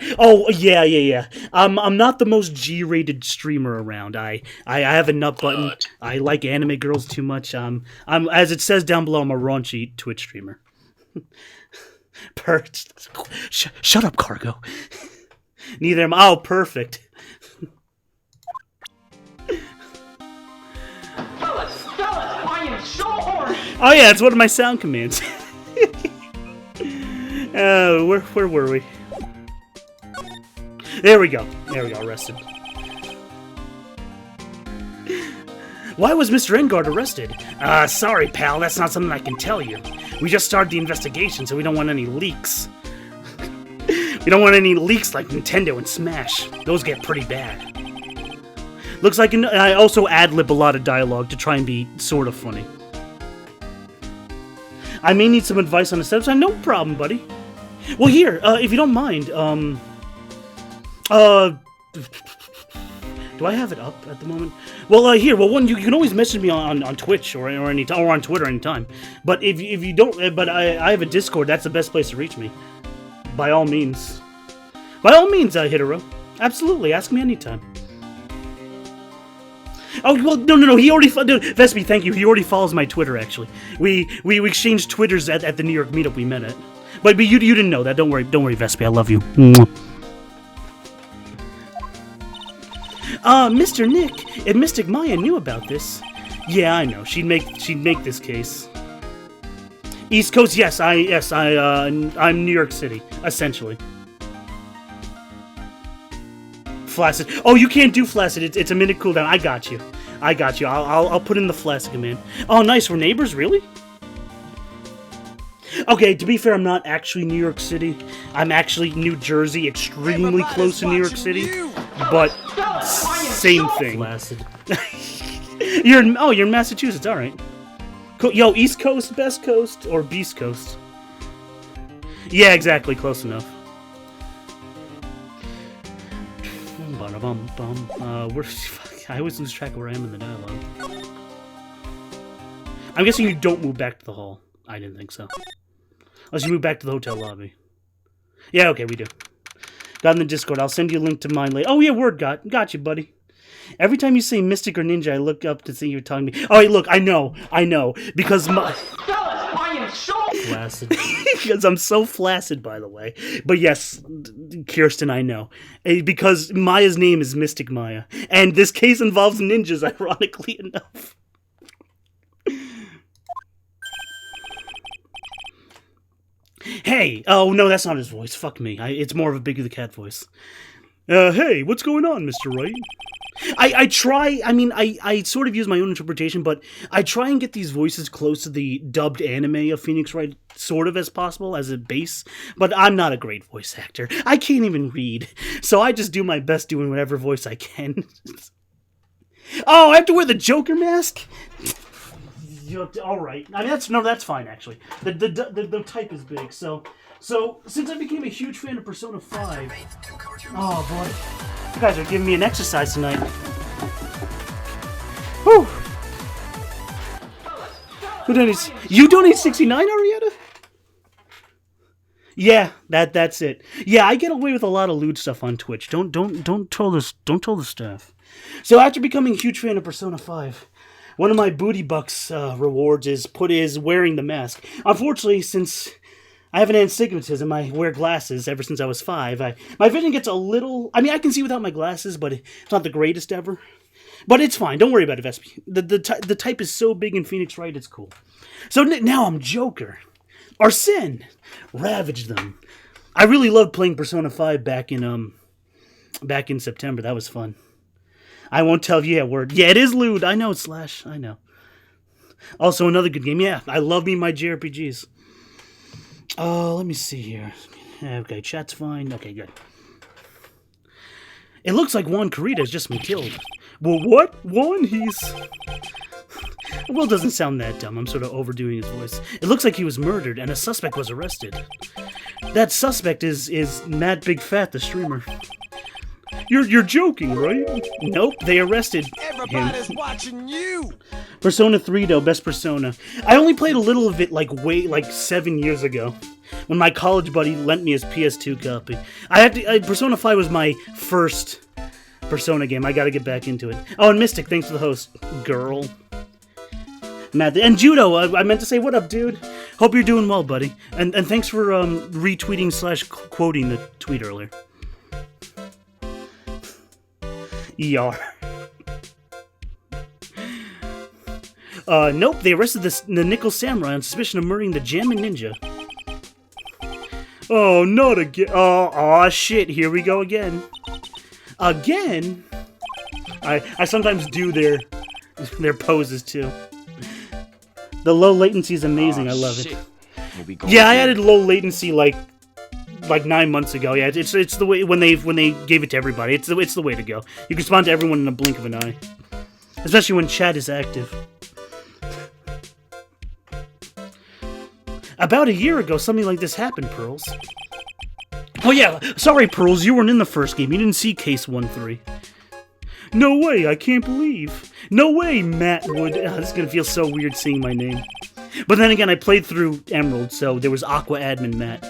I'm not the most G-rated streamer around. I have a nut button. I like anime girls too much. I'm as it says down below, I'm a raunchy Twitch streamer. Shut up, Cargo. Neither am I. Oh, perfect. Fellas, I am so horny! Oh yeah, it's one of my sound commands. Where were we? There we go, arrested. Why was Mr. Engard arrested? Sorry, pal, that's not something I can tell you. We just started the investigation, so we don't want any leaks. We don't want any leaks like Nintendo and Smash. Those get pretty bad. Looks like I also ad-lib a lot of dialogue to try and be sort of funny. I may need some advice on the setup. No problem, buddy. Well, here, if you don't mind, do I have it up at the moment? Well, here, you can always message me on Twitch or on Twitter anytime. But if you don't, but I have a Discord. That's the best place to reach me. By all means, Hitaro. Absolutely, ask me anytime. Oh, well, no, he already... Vespi, thank you. He already follows my Twitter, actually. We exchanged Twitters at the New York meetup we met at. But you didn't know that. Don't worry, Vespi. I love you. Mr. Nick, and Mystic Maya knew about this. Yeah, I know. She'd make this case. East Coast, yes, I'm New York City, essentially. Flaccid. Oh, you can't do Flaccid. It's a minute cooldown. I got you. I'll put in the Flaccid command. Oh, nice. We're neighbors, really? Okay, to be fair, I'm not actually New York City. I'm actually New Jersey, extremely close to New York City. But same thing. Flaccid. You're in Massachusetts. All right. Cool. Yo, East Coast, Best Coast, or Beast Coast? Yeah, exactly. Close enough. I always lose track of where I am in the dialogue. I'm guessing you don't move back to the hall. I didn't think so. Unless you move back to the hotel lobby. Yeah, okay, we do. Got in the Discord. I'll send you a link to mine later. Oh, yeah, word got you, buddy. Every time you say Mystic or Ninja, I look up to see you're telling me. Oh, hey, look, I know. Because my... Fellas, I am so flaccid. Because I'm so flaccid, by the way. But yes, Kirsten, I know. Because Maya's name is Mystic Maya. And this case involves ninjas, ironically enough. Hey! Oh, no, that's not his voice. Fuck me. It's more of a Biggie the Cat voice. Hey, what's going on, Mr. Wright? I try, I mean, I sort of use my own interpretation, but I try and get these voices close to the dubbed anime of Phoenix Wright, sort of as possible, as a base, but I'm not a great voice actor. I can't even read, so I just do my best doing whatever voice I can. Oh, I have to wear the Joker mask? Alright, I mean, that's fine, actually. The type is big, so since I became a huge fan of Persona 5... Oh, boy. You guys are giving me an exercise tonight. Whew. You donate 69, Arietta? Yeah, that's it. Yeah, I get away with a lot of lewd stuff on Twitch. Don't tell the staff. So after becoming a huge fan of Persona 5, one of my booty bucks rewards is wearing the mask. Unfortunately, since I have an astigmatism, I wear glasses ever since I was 5. My vision gets a little... I mean, I can see without my glasses, but it's not the greatest ever. But it's fine. Don't worry about it, Vespi. The type is so big in Phoenix Wright, it's cool. So now I'm Joker. Arsene ravaged them. I really loved playing Persona 5 back in September. That was fun. I won't tell you a word. Yeah, it is lewd. I know, Slash. I know. Also, another good game. Yeah, I love me my JRPGs. Let me see here. Okay, chat's fine. Okay, good. It looks like Juan Carita has just been killed. Well, what? Juan? Well, doesn't sound that dumb. I'm sort of overdoing his voice. It looks like he was murdered, and a suspect was arrested. That suspect is Matt Big Fat, the streamer. You're joking, right? Nope, they arrested Everybody's him. watching you. Persona 3, though, best Persona. I only played a little of it like 7 years ago, when my college buddy lent me his PS2 copy. Persona 5 was my first Persona game. I gotta get back into it. Oh, and Mystic, thanks for the host, girl. Matt, and Judo, I meant to say, what up, dude? Hope you're doing well, buddy. And thanks for retweeting / quoting the tweet earlier. ER. Nope, they arrested the Nickel Samurai on suspicion of murdering the Jammin' Ninja. Oh, not again. Oh, shit, here we go again. Again? I sometimes do their poses, too. The low latency is amazing, I love it. Yeah, I added low latency like 9 months ago. Yeah, it's the way when they gave it to everybody. It's the way to go. You can respond to everyone in a blink of an eye, especially when chat is active. About a year ago, something like this happened, Pearls. Oh yeah, sorry, Pearls, you weren't in the first game. You didn't see Case 1-3. No way, I can't believe. No way, Matt Wood. This is gonna feel so weird seeing my name. But then again, I played through Emerald, so there was Aqua Admin Matt.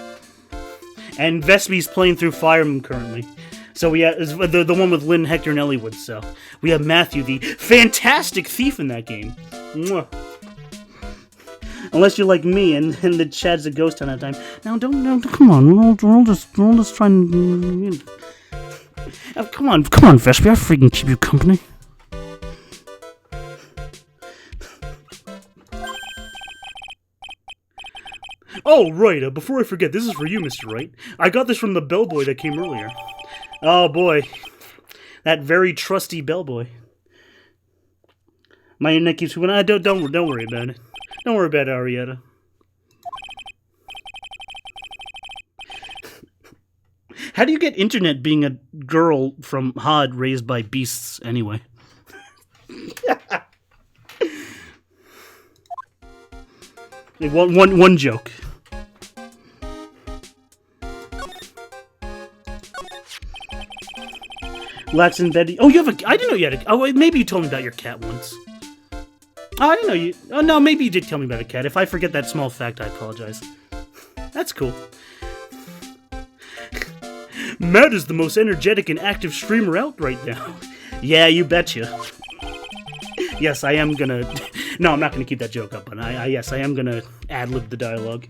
And Vespi's playing through Fire Emblem currently. So we have the one with Lynn, Hector, and Elliewood. So we have Matthew, the fantastic thief in that game. Mwah. Unless you're like me and the chat's a ghost on that time. Now don't come on, we're all just trying. Come on, Vespi, I freaking keep you company. Oh, right, before I forget, this is for you, Mr. Wright. I got this from the bellboy that came earlier. Oh, boy. That very trusty bellboy. My internet keeps going. Don't worry about it. Don't worry about it, Arietta. How do you get internet being a girl from Hod raised by beasts, anyway? One joke. Lax and Betty. Oh, you have a... I didn't know you had a... Oh, maybe you told me about your cat once. Oh, I didn't know you... Oh, no, maybe you did tell me about a cat. If I forget that small fact, I apologize. That's cool. Matt is the most energetic and active streamer out right now. Yeah, you betcha. Yes, I am gonna... No, I'm not going to keep that joke up, but yes, I am going to ad-lib the dialogue.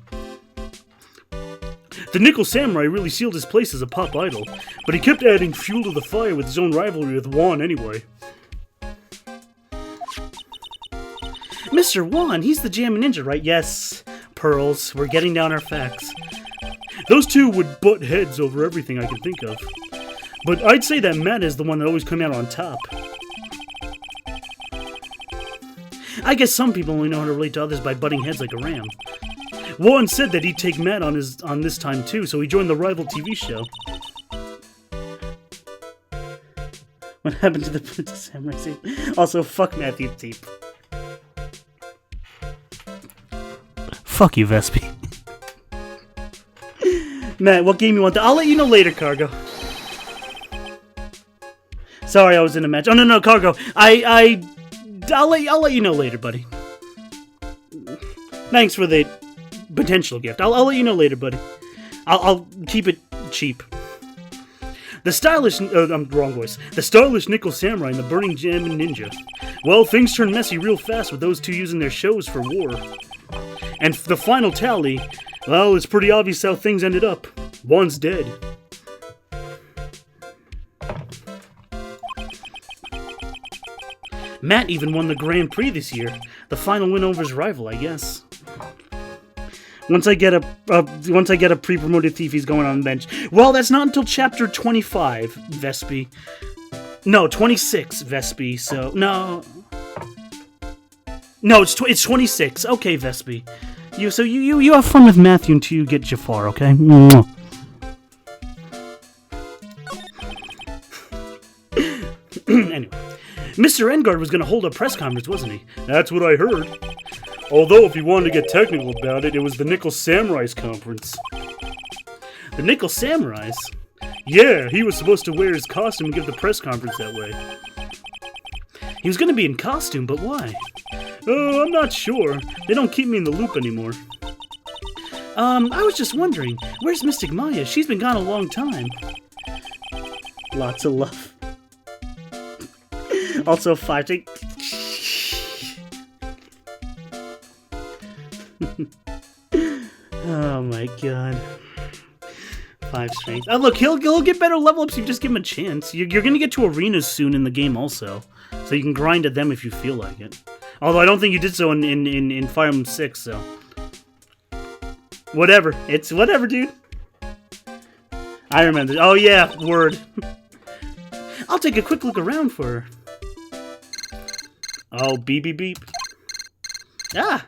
The Nickel Samurai really sealed his place as a pop idol, but he kept adding fuel to the fire with his own rivalry with Juan anyway. Mr. Juan, he's the Jammin' Ninja, right? Yes, Pearls, we're getting down our facts. Those two would butt heads over everything I can think of. But I'd say that Matt is the one that always come out on top. I guess some people only know how to relate to others by butting heads like a ram. Juan said that he'd take Matt on this time too, so he joined the rival TV show. What happened to the Princess Samurai scene? Also, fuck Matthew Teep. Fuck you, Vespi. Matt, what game you want? I'll let you know later, Cargo. Sorry, I was in a match. Oh no, Cargo. I'll let you know later, buddy. Thanks for the potential gift. I'll let you know later, buddy. I'll keep it cheap. The stylish, wrong voice. The stylish Nickel Samurai and the burning Jammin' Ninja. Well, things turned messy real fast with those two using their shows for war. And the final tally, well, it's pretty obvious how things ended up. One's dead. Matt even won the Grand Prix this year. The final win over his rival, I guess. Once I get a pre-promoted thief, he's going on the bench. Well, that's not until chapter 25, Vespi. No, 26, Vespi. So no, it's 26. Okay, Vespi. You have fun with Matthew until you get Jafar. Okay. Anyway, Mr. Engard was going to hold a press conference, wasn't he? That's what I heard. Although, if you wanted to get technical about it, it was the Nickel Samurai's conference. The Nickel Samurai's? Yeah, he was supposed to wear his costume and give the press conference that way. He was going to be in costume, but why? Oh, I'm not sure. They don't keep me in the loop anymore. I was just wondering, where's Mystic Maya? She's been gone a long time. Lots of love. Also, 5 take. Oh my god. 5 strength. Oh, look, he'll get better level ups if you just give him a chance. You're gonna get to arenas soon in the game also, so you can grind at them if you feel like it. Although I don't think you did so in Fire Emblem 6, so. Whatever. It's whatever, dude. I remember. Oh yeah, word. I'll take a quick look around for her. Oh, beep beep beep. Ah!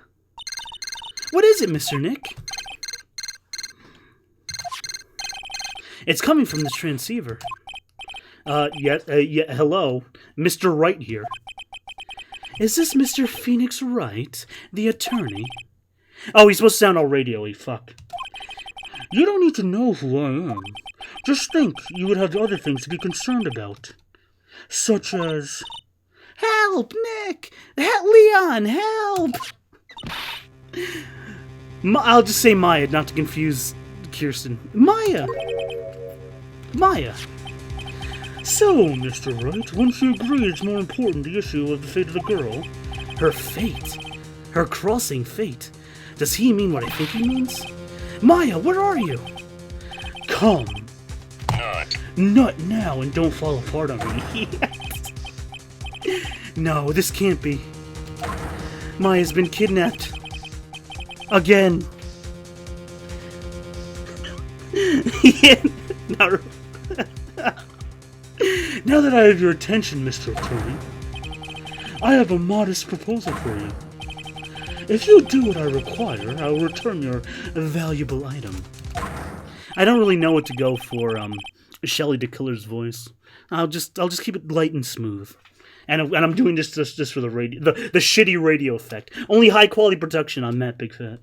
What is it, Mr. Nick? It's coming from this transceiver. Yeah, hello. Mr. Wright here. Is this Mr. Phoenix Wright, the attorney? Oh, he's supposed to sound all radio-y, fuck. You don't need to know who I am. Just think you would have other things to be concerned about. Such as... Help, Nick! Leon, help! I'll just say Maya, not to confuse Kirsten. Maya! So, Mr. Wright, wouldn't you agree it's more important the issue of the fate of the girl? Her fate? Her crossing fate? Does he mean what I think he means? Maya, where are you? Come. Nut now and don't fall apart on me. No, this can't be. Maya's been kidnapped. Again. Yeah, no. Now that I have your attention, Mr. Attorney, I have a modest proposal for you. If you do what I require, I will return your valuable item. I don't really know what to go for Shelley DeKiller's voice. I'll just keep it light and smooth. And I'm doing this just for the radio, the shitty radio effect. Only high quality production on Matt Big Fat.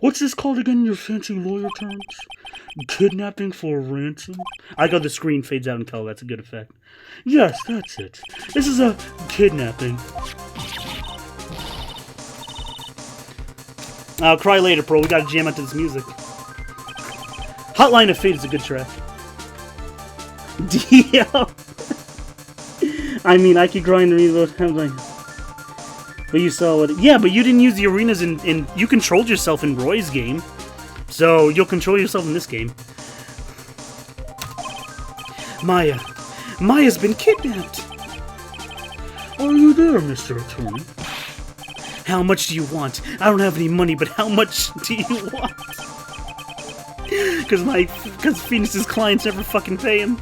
What's this called again in your fancy lawyer terms? Kidnapping for a ransom? I got the screen fades out in color. That's a good effect. Yes, that's it. This is a kidnapping. I'll cry later, bro. We gotta jam out to this music. Hotline of Fate is a good track. Dio. I mean, I could grind and reload. I'm like, But you saw what... Yeah, but you didn't use the arenas in... You controlled yourself in Roy's game. So, you'll control yourself in this game. Maya. Maya's been kidnapped. Are you there, Mr. Attorney? How much do you want? I don't have any money, but how much do you want? Because Phoenix's clients never fucking pay him.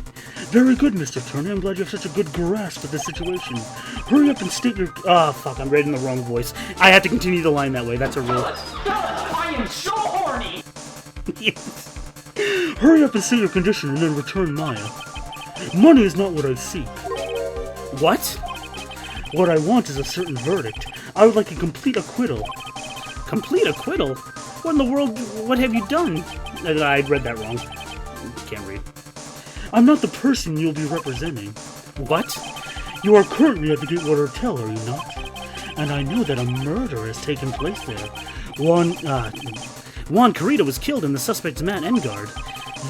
Very good, Mr. Attorney. I'm glad you have such a good grasp of the situation. Hurry up and state your... Ah, fuck, I'm reading the wrong voice. I have to continue the line that way. That's a rule. Fellas, I am so horny! Yes. Hurry up and state your condition and then return Maya. Money is not what I seek. What? What I want is a certain verdict. I would like a complete acquittal. Complete acquittal? What in the world... What have you done? I read that wrong. Can't read. I'm not the person you'll be representing. What? You are currently at the Gatewater Hotel, are you not? And I know that a murder has taken place there. Juan Carrito was killed and the suspect's Matt Engard.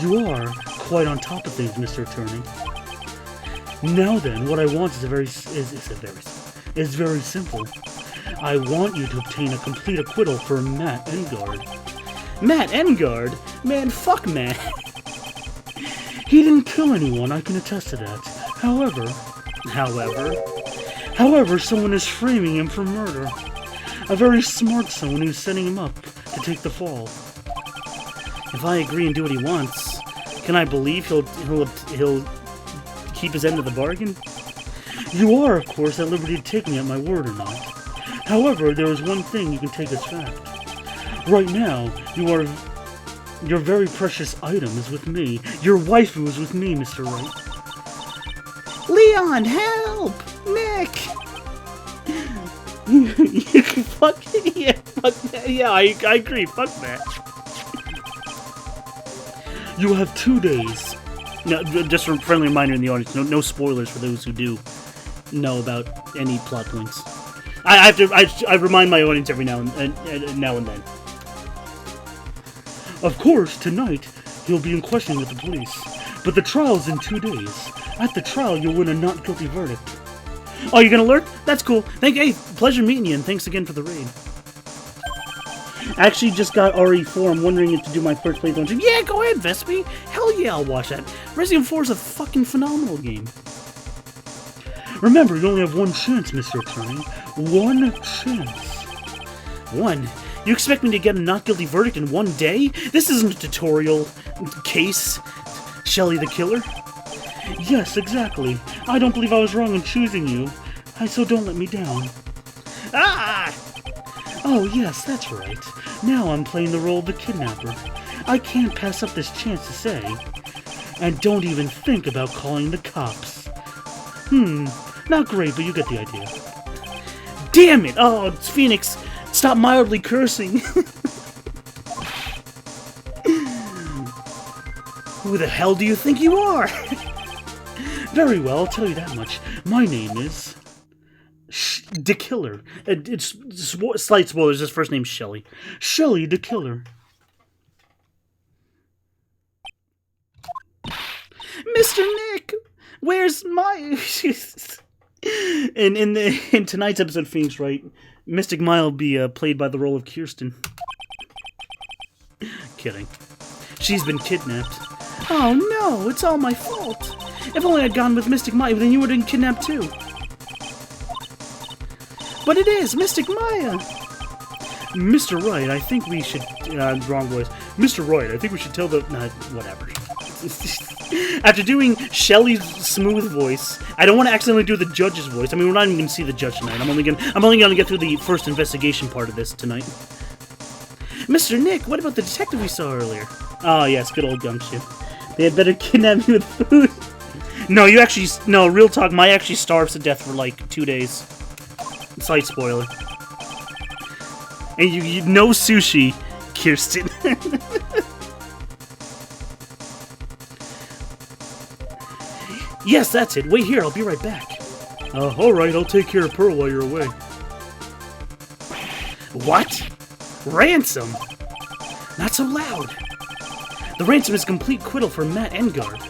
You are quite on top of things, Mr. Attorney. Now then, what I want is very simple. I want you to obtain a complete acquittal for Matt Engard. Matt Engard? Man, fuck Matt. He didn't kill anyone, I can attest to that. However, someone is framing him for murder. A very smart someone who's setting him up to take the fall. If I agree and do what he wants, can I believe he'll keep his end of the bargain? You are, of course, at liberty to take me at my word or not. However, there is one thing you can take as fact. Right now, your very precious item is with me. Your waifu is with me, Mr. Wright. Leon, help! Nick! Fuck that. Yeah, I agree. Fuck that. You have 2 days. No, just a friendly reminder in the audience. No spoilers for those who do know about any plot points. I remind my audience every now and then. Of course, tonight, he'll be in questioning with the police. But the trial's in 2 days. At the trial, you'll win a not guilty verdict. Oh, you're gonna learn? That's cool. Hey, pleasure meeting you, and thanks again for the raid. I actually just got RE4. I'm wondering if to do my first playthrough. Yeah, go ahead, Vespi. Hell yeah, I'll watch that. Resident 4 is a fucking phenomenal game. Remember, you only have one chance, Mr. Attorney. One chance. One? You expect me to get a not guilty verdict in 1 day? This isn't a tutorial case, Shelly the Killer. Yes, exactly. I don't believe I was wrong in choosing you. So don't let me down. Ah! Oh, yes, that's right. Now I'm playing the role of the kidnapper. I can't pass up this chance to say. And don't even think about calling the cops. Not great, but you get the idea. Damn it! Oh, it's Phoenix. Stop mildly cursing. Who the hell do you think you are? Very well, I'll tell you that much. My name is... the Killer. It's slight spoilers, his first name's Shelly. Shelly the Killer. Mr. Nick! Where's my... In tonight's episode of Phoenix Wright, Mystic Mile will be played by the role of Kirsten. Kidding. She's been kidnapped. Oh no, it's all my fault. If only I'd gone with Mystic Maya, then you would have been kidnapped too. But it is Mystic Maya! Mr. Wright, I think we should... wrong voice. Mr. Wright, I think we should tell the... whatever. After doing Shelly's smooth voice, I don't want to accidentally do the judge's voice. I mean, we're not even going to see the judge tonight. I'm only going to get through the first investigation part of this tonight. Mr. Nick, what about the detective we saw earlier? Oh, yes, good old Gumshoe. They had better kidnap you with food. No, real talk, Maya actually starves to death for like 2 days. Slight spoiler. And you no sushi, Kirsten. Yes, that's it. Wait here, I'll be right back. Alright, I'll take care of Pearl while you're away. What? Ransom? Not so loud. The ransom is complete acquittal for Matt Engard.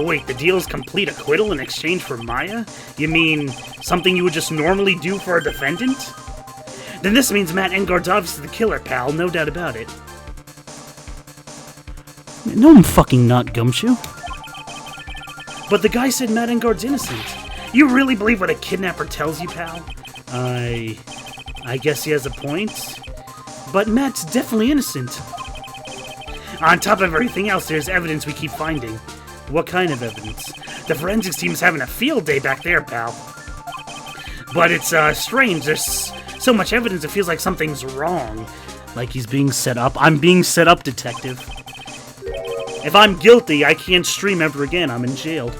Wait, the deal is complete acquittal in exchange for Maya? You mean something you would just normally do for a defendant? Then this means Matt Engard's obviously the killer, pal, no doubt about it. No, I'm fucking not, Gumshoe. But the guy said Matt Engard's innocent. You really believe what a kidnapper tells you, pal? I guess he has a point. But Matt's definitely innocent. On top of everything else, there's evidence we keep finding. What kind of evidence? The forensics team's having a field day back there, pal. But it's, strange. There's so much evidence it feels like something's wrong. Like he's being set up. I'm being set up, detective. If I'm guilty, I can't stream ever again. I'm in jail.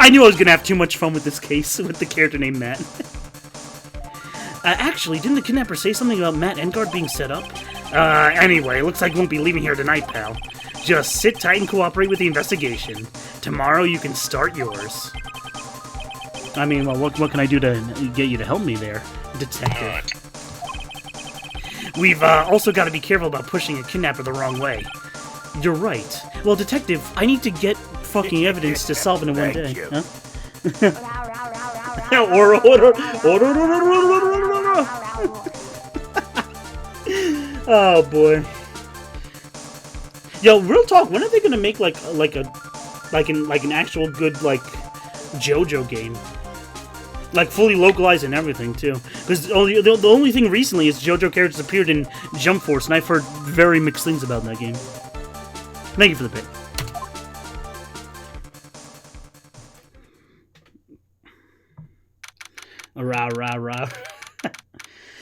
I knew I was gonna have too much fun with this case, with the character named Matt. Actually, didn't the kidnapper say something about Matt Engard being set up? Anyway, looks like you won't be leaving here tonight, pal. Just sit tight and cooperate with the investigation. Tomorrow you can start yours. I mean, well, what can I do to get you to help me there, detective? We've also got to be careful about pushing a kidnapper the wrong way. You're right. Well, detective, I need to get fucking evidence to solve it in one day. Huh? Oh boy. Yo, real talk. When are they gonna make like an actual good like JoJo game? Like fully localized and everything too. Because the only thing recently is JoJo characters appeared in Jump Force, and I've heard very mixed things about that game. Thank you for the bit. Rah rah rah.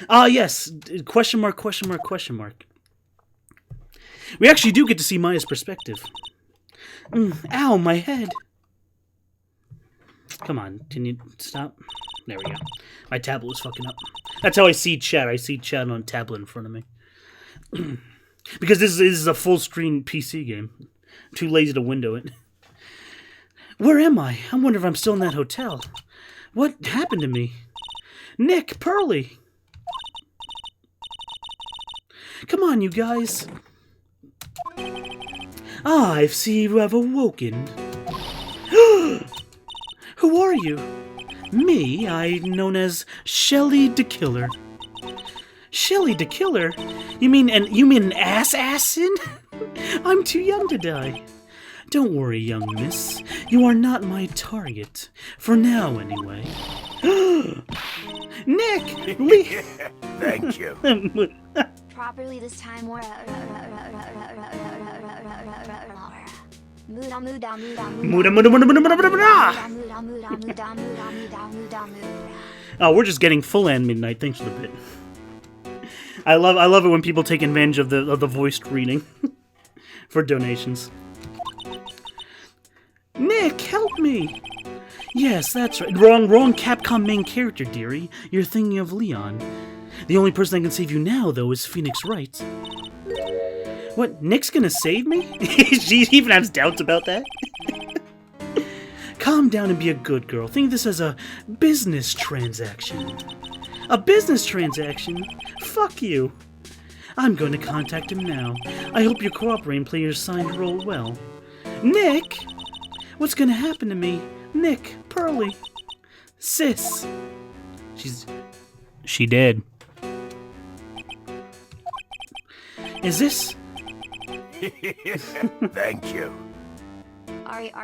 Ah yes. Question mark. Question mark. Question mark. We actually do get to see Maya's perspective. Ow, my head. Come on, can you stop? There we go. My tablet was fucking up. That's how I see chat. I see chat on a tablet in front of me. Because this is a full-screen PC game. I'm too lazy to window it. Where am I? I wonder if I'm still in that hotel. What happened to me? Nick, Pearly! Come on, you guys. Ah, I see you have awoken. Who are you? Me, I'm known as Shelly the Killer. Shelly the Killer? You mean an assassin? I'm too young to die. Don't worry, young miss. You are not my target. For now, anyway. Nick! Thank you. Properly this time or Oh, we're just getting full and midnight. Thanks for the bit. I love it when people take advantage of the voiced reading for donations. Nick, help me! Yes, that's right. Wrong Capcom main character, dearie. You're thinking of Leon. The only person that can save you now, though, is Phoenix Wright. What, Nick's gonna save me? She even has doubts about that? Calm down and be a good girl. Think of this as a business transaction. A business transaction? Fuck you. I'm going to contact him now. I hope you cooperate and play your assigned role well. Nick! What's gonna happen to me? Nick, Pearly, Sis. She dead. Is this? Thank you. Ari.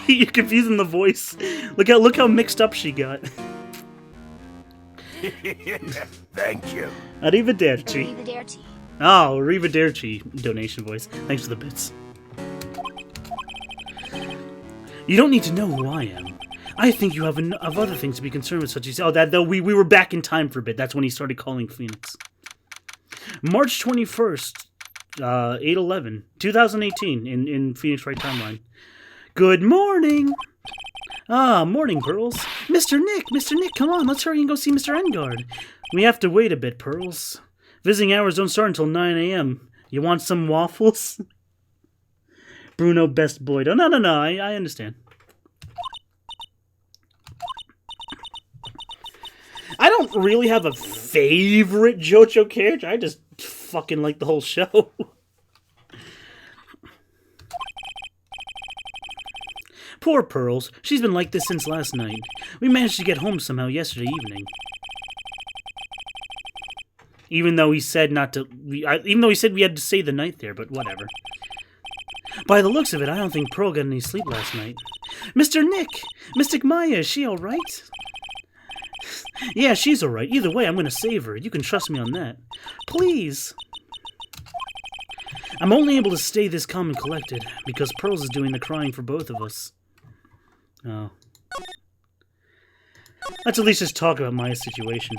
You're confusing the voice. Look how mixed up she got. Thank you. Arrivederci. Oh, arrivederci donation voice. Thanks for the bits. You don't need to know who I am. I think you have enough other things to be concerned with, such as... Oh, that though we were back in time for a bit. That's when he started calling Phoenix. March 21st, 8/11, 2018, in Phoenix Wright timeline. Good morning! Ah, morning, Pearls. Mr. Nick, come on, let's hurry and go see Mr. Engard. We have to wait a bit, Pearls. Visiting hours don't start until 9 a.m. You want some waffles? Bruno, best boy. Oh, no, I understand. I don't really have a favorite JoJo character. I just fucking like the whole show. Poor Pearls. She's been like this since last night. We managed to get home somehow yesterday evening. Even though he said not to... even though he said we had to stay the night there, but whatever. By the looks of it, I don't think Pearl got any sleep last night. Mr. Nick! Mystic Maya, is she alright? Yeah, she's alright. Either way, I'm gonna save her. You can trust me on that. Please! I'm only able to stay this calm and collected because Pearls is doing the crying for both of us. Oh. Let's at least just talk about Maya's situation.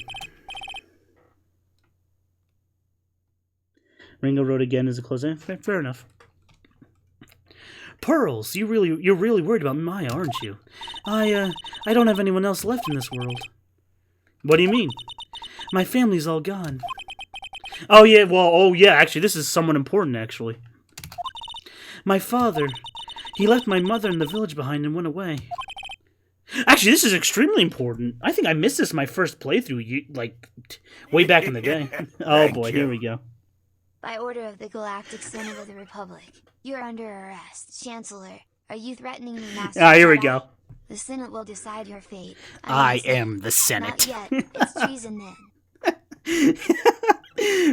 Ringo wrote again as a closing. Fair enough. Pearls, you're really worried about Maya, aren't you? I don't have anyone else left in this world. What do you mean? My family's all gone. Oh yeah, actually, this is somewhat important, actually. My father, he left my mother in the village behind and went away. Actually, this is extremely important. I think I missed this my first playthrough, like, way back in the day. Oh boy, here we go. By order of the Galactic Senate of the Republic, you're under arrest. Chancellor, are you threatening the Master? Ah, here we go. The Senate will decide your fate. I am the Senate. Not yet. It's treason then.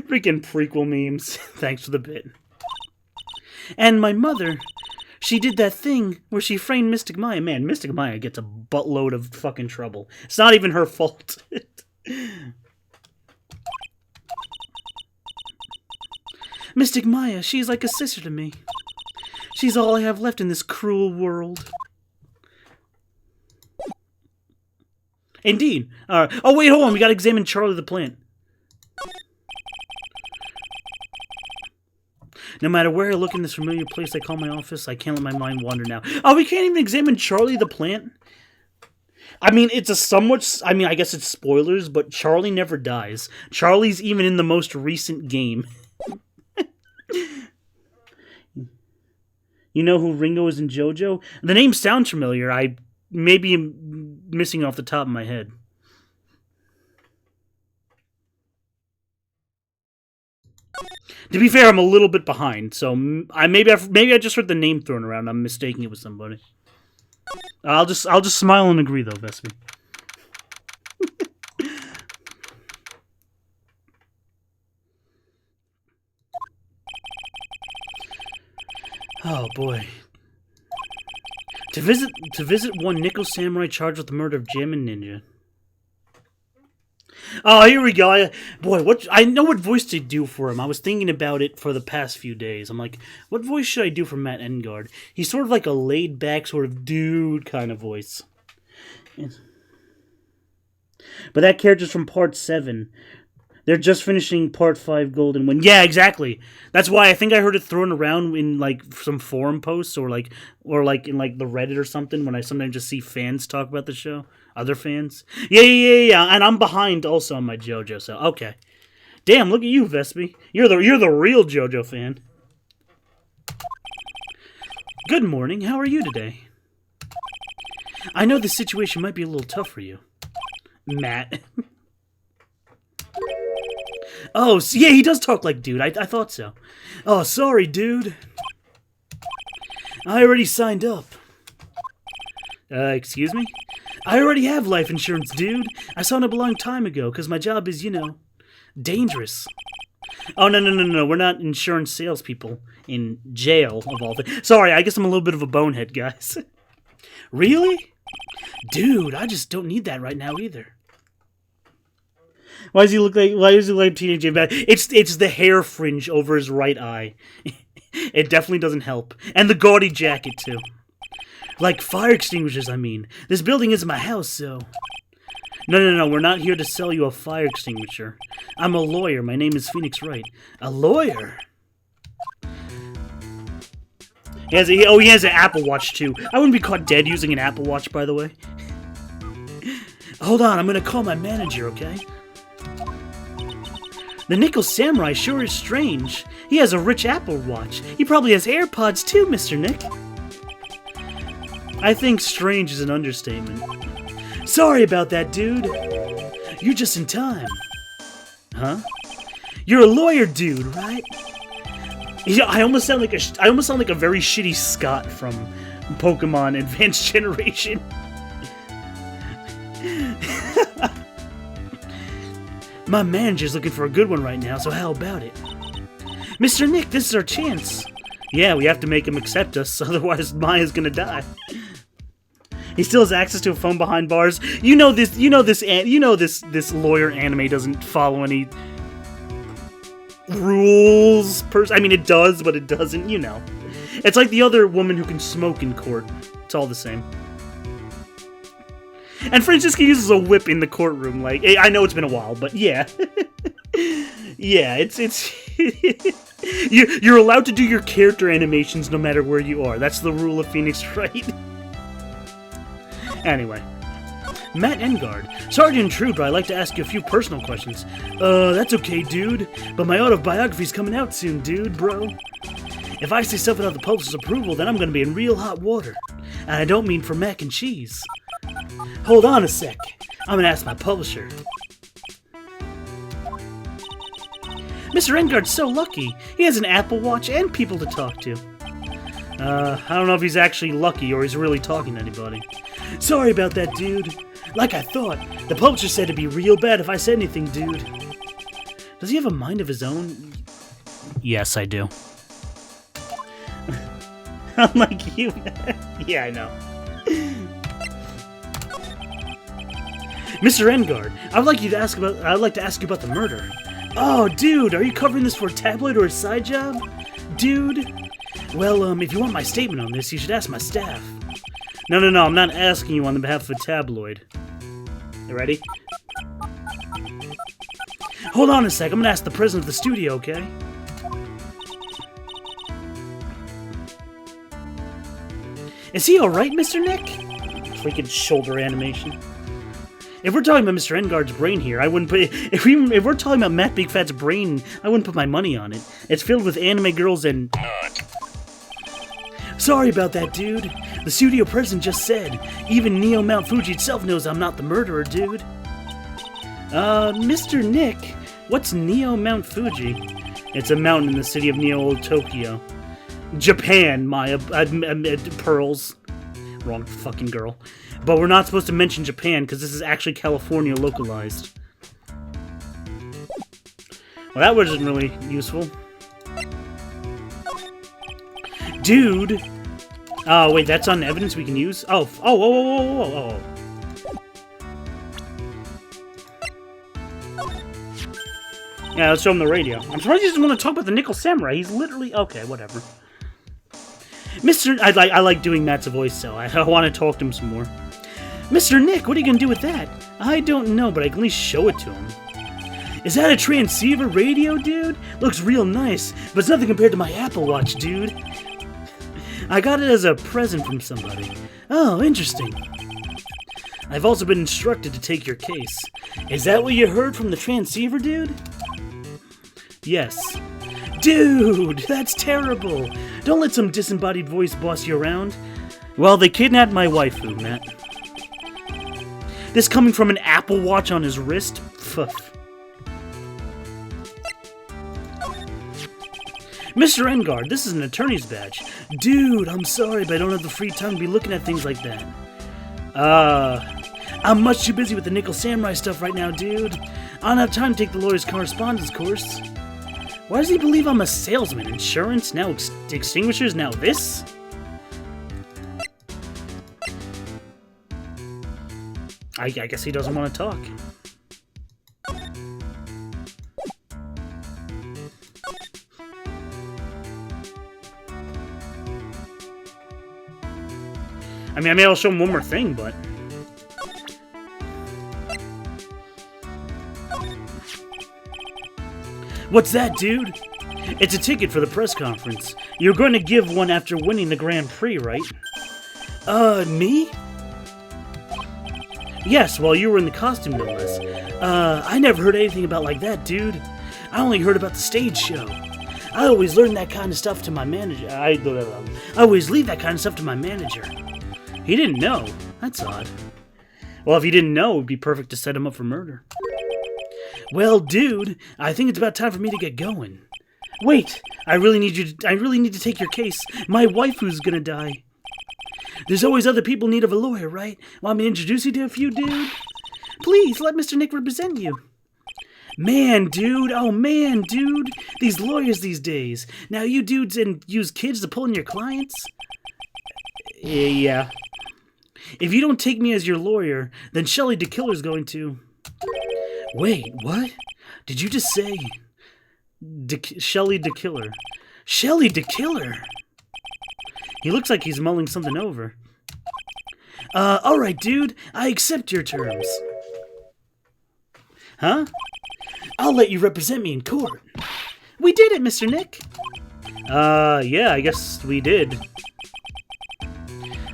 Freaking prequel memes. Thanks for the bit. And my mother, she did that thing where she framed Mystic Maya. Man, Mystic Maya gets a buttload of fucking trouble. It's not even her fault. Mystic Maya, she's like a sister to me. She's all I have left in this cruel world. Indeed. Oh, wait, hold on. We gotta examine Charlie the plant. No matter where I look in this familiar place I call my office, I can't let my mind wander now. Oh, we can't even examine Charlie the plant? I mean, it's a somewhat... I mean, I guess it's spoilers, but Charlie never dies. Charlie's even in the most recent game. You know who Ringo is in JoJo? The name sounds familiar. I maybe am missing off the top of my head. To be fair, I'm a little bit behind, so maybe I just heard the name thrown around. I'm mistaking it with somebody. I'll just smile and agree though, Vespi. Oh boy. To visit one Nickel Samurai charged with the murder of Jim and Ninja. Oh, here we go. I know what voice to do for him. I was thinking about it for the past few days. I'm like, what voice should I do for Matt Engard? He's sort of like a laid-back sort of dude kind of voice. But that character's from Part 7. They're just finishing Part 5 Golden Wind. Yeah, exactly. That's why I think I heard it thrown around in like some forum posts or like in like the Reddit or something when I sometimes just see fans talk about the show. Other fans. Yeah. And I'm behind also on my JoJo, so okay. Damn, look at you, Vespi. You're the real JoJo fan. Good morning. How are you today? I know the situation might be a little tough for you. Matt. Oh, yeah, he does talk like dude. I thought so. Oh, sorry, dude. I already signed up. Excuse me? I already have life insurance, dude. I signed up a long time ago, because my job is, you know, dangerous. Oh, no. We're not insurance salespeople in jail, of all things. Sorry, I guess I'm a little bit of a bonehead, guys. Really? Dude, I just don't need that right now, either. Why does he look like teenage Bad? It's the hair fringe over his right eye. It definitely doesn't help. And the gaudy jacket, too. Like fire extinguishers, I mean. This building isn't my house, so... No, we're not here to sell you a fire extinguisher. I'm a lawyer. My name is Phoenix Wright. A lawyer? He has an Apple Watch, too. I wouldn't be caught dead using an Apple Watch, by the way. Hold on, I'm gonna call my manager, okay? The Nickel Samurai sure is strange. He has a rich Apple Watch. He probably has AirPods too, Mr. Nick. I think strange is an understatement. Sorry about that, dude. You're just in time. Huh? You're a lawyer dude, right? Yeah, I almost sound like a very shitty Scott from Pokemon Advanced Generation. My manager's looking for a good one right now, so how about it? Mr. Nick, this is our chance. Yeah, we have to make him accept us, otherwise Maya's gonna die. He still has access to a phone behind bars. This lawyer anime doesn't follow any rules. I mean, it does, but it doesn't. It's like the other woman who can smoke in court. It's all the same. And Francisca uses a whip in the courtroom. Like, I know it's been a while, but yeah, yeah, it's you're allowed to do your character animations no matter where you are. That's the rule of Phoenix Wright. Anyway, Matt Engard. Sorry to intrude, but I'd like to ask you a few personal questions. That's okay, dude. But my autobiography's coming out soon, dude, bro. If I say something without the publisher's approval, then I'm gonna be in real hot water. And I don't mean for mac and cheese. Hold on a sec. I'm gonna ask my publisher. Mr. Engard's so lucky. He has an Apple Watch and people to talk to. I don't know if he's actually lucky or he's really talking to anybody. Sorry about that, dude. Like I thought, the publisher said it'd be real bad if I said anything, dude. Does he have a mind of his own? Yes, I do. Unlike you. Yeah, I know. Mr. Engard, I'd like to ask you about the murder. Oh, dude, are you covering this for a tabloid or a side job? Dude? Well, if you want my statement on this, you should ask my staff. No, I'm not asking you on behalf of a tabloid. You ready? Hold on a sec, I'm gonna ask the president of the studio, okay? Is he alright, Mr. Nick? Freaking shoulder animation. If we're talking about Mr. Engard's brain here, I wouldn't put... If we're talking about Matt Big Fat's brain, I wouldn't put my money on it. It's filled with anime girls and... Sorry about that, dude. The studio president just said, even Neo Mount Fuji itself knows I'm not the murderer, dude. Mr. Nick, what's Neo Mount Fuji? It's a mountain in the city of Neo Tokyo. Japan, Maya, Pearls. Wrong fucking girl. But we're not supposed to mention Japan, because this is actually California localized. Well, that wasn't really useful. Dude! Oh, wait, that's on evidence we can use? Oh. Yeah, let's show him the radio. I'm surprised he doesn't want to talk about the Nickel Samurai. He's literally... Okay, whatever. I like doing Matt's voice, so I want to talk to him some more. Mr. Nick, what are you going to do with that? I don't know, but I can at least show it to him. Is that a transceiver radio, dude? Looks real nice, but it's nothing compared to my Apple Watch, dude. I got it as a present from somebody. Oh, interesting. I've also been instructed to take your case. Is that what you heard from the transceiver, dude? Yes. Dude, that's terrible. Don't let some disembodied voice boss you around. Well, they kidnapped my waifu, Matt. This coming from an Apple Watch on his wrist? Pff. Mr. Engard, this is an attorney's badge. Dude, I'm sorry, but I don't have the free time to be looking at things like that. I'm much too busy with the Nickel Samurai stuff right now, dude. I don't have time to take the lawyer's correspondence course. Why does he believe I'm a salesman? Insurance, now extinguishers, now this? I guess he doesn't want to talk. I mean, I'll show him one more thing, but... What's that, dude? It's a ticket for the press conference. You're going to give one after winning the Grand Prix, right? Me? Yes, while you were in the costume business. I never heard anything about like that, dude. I only heard about the stage show. I always learn that kind of stuff to my manager. I always leave that kind of stuff to my manager. He didn't know. That's odd. Well, if he didn't know, it would be perfect to set him up for murder. Well, dude, I think it's about time for me to get going. Wait, I really need to take your case. My waifu's gonna die. There's always other people in need of a lawyer, right? Want me to introduce you to a few, dude? Please, let Mr. Nick represent you. Man, dude, oh man, dude. These lawyers these days. Now you dudes use kids to pull in your clients? Yeah. If you don't take me as your lawyer, then Shelly the Killer's going to... Wait, what? Did you just say... Shelly the Killer? Shelly the Killer? He looks like he's mulling something over. Alright, dude. I accept your terms. Huh? I'll let you represent me in court. We did it, Mr. Nick. Yeah, I guess we did.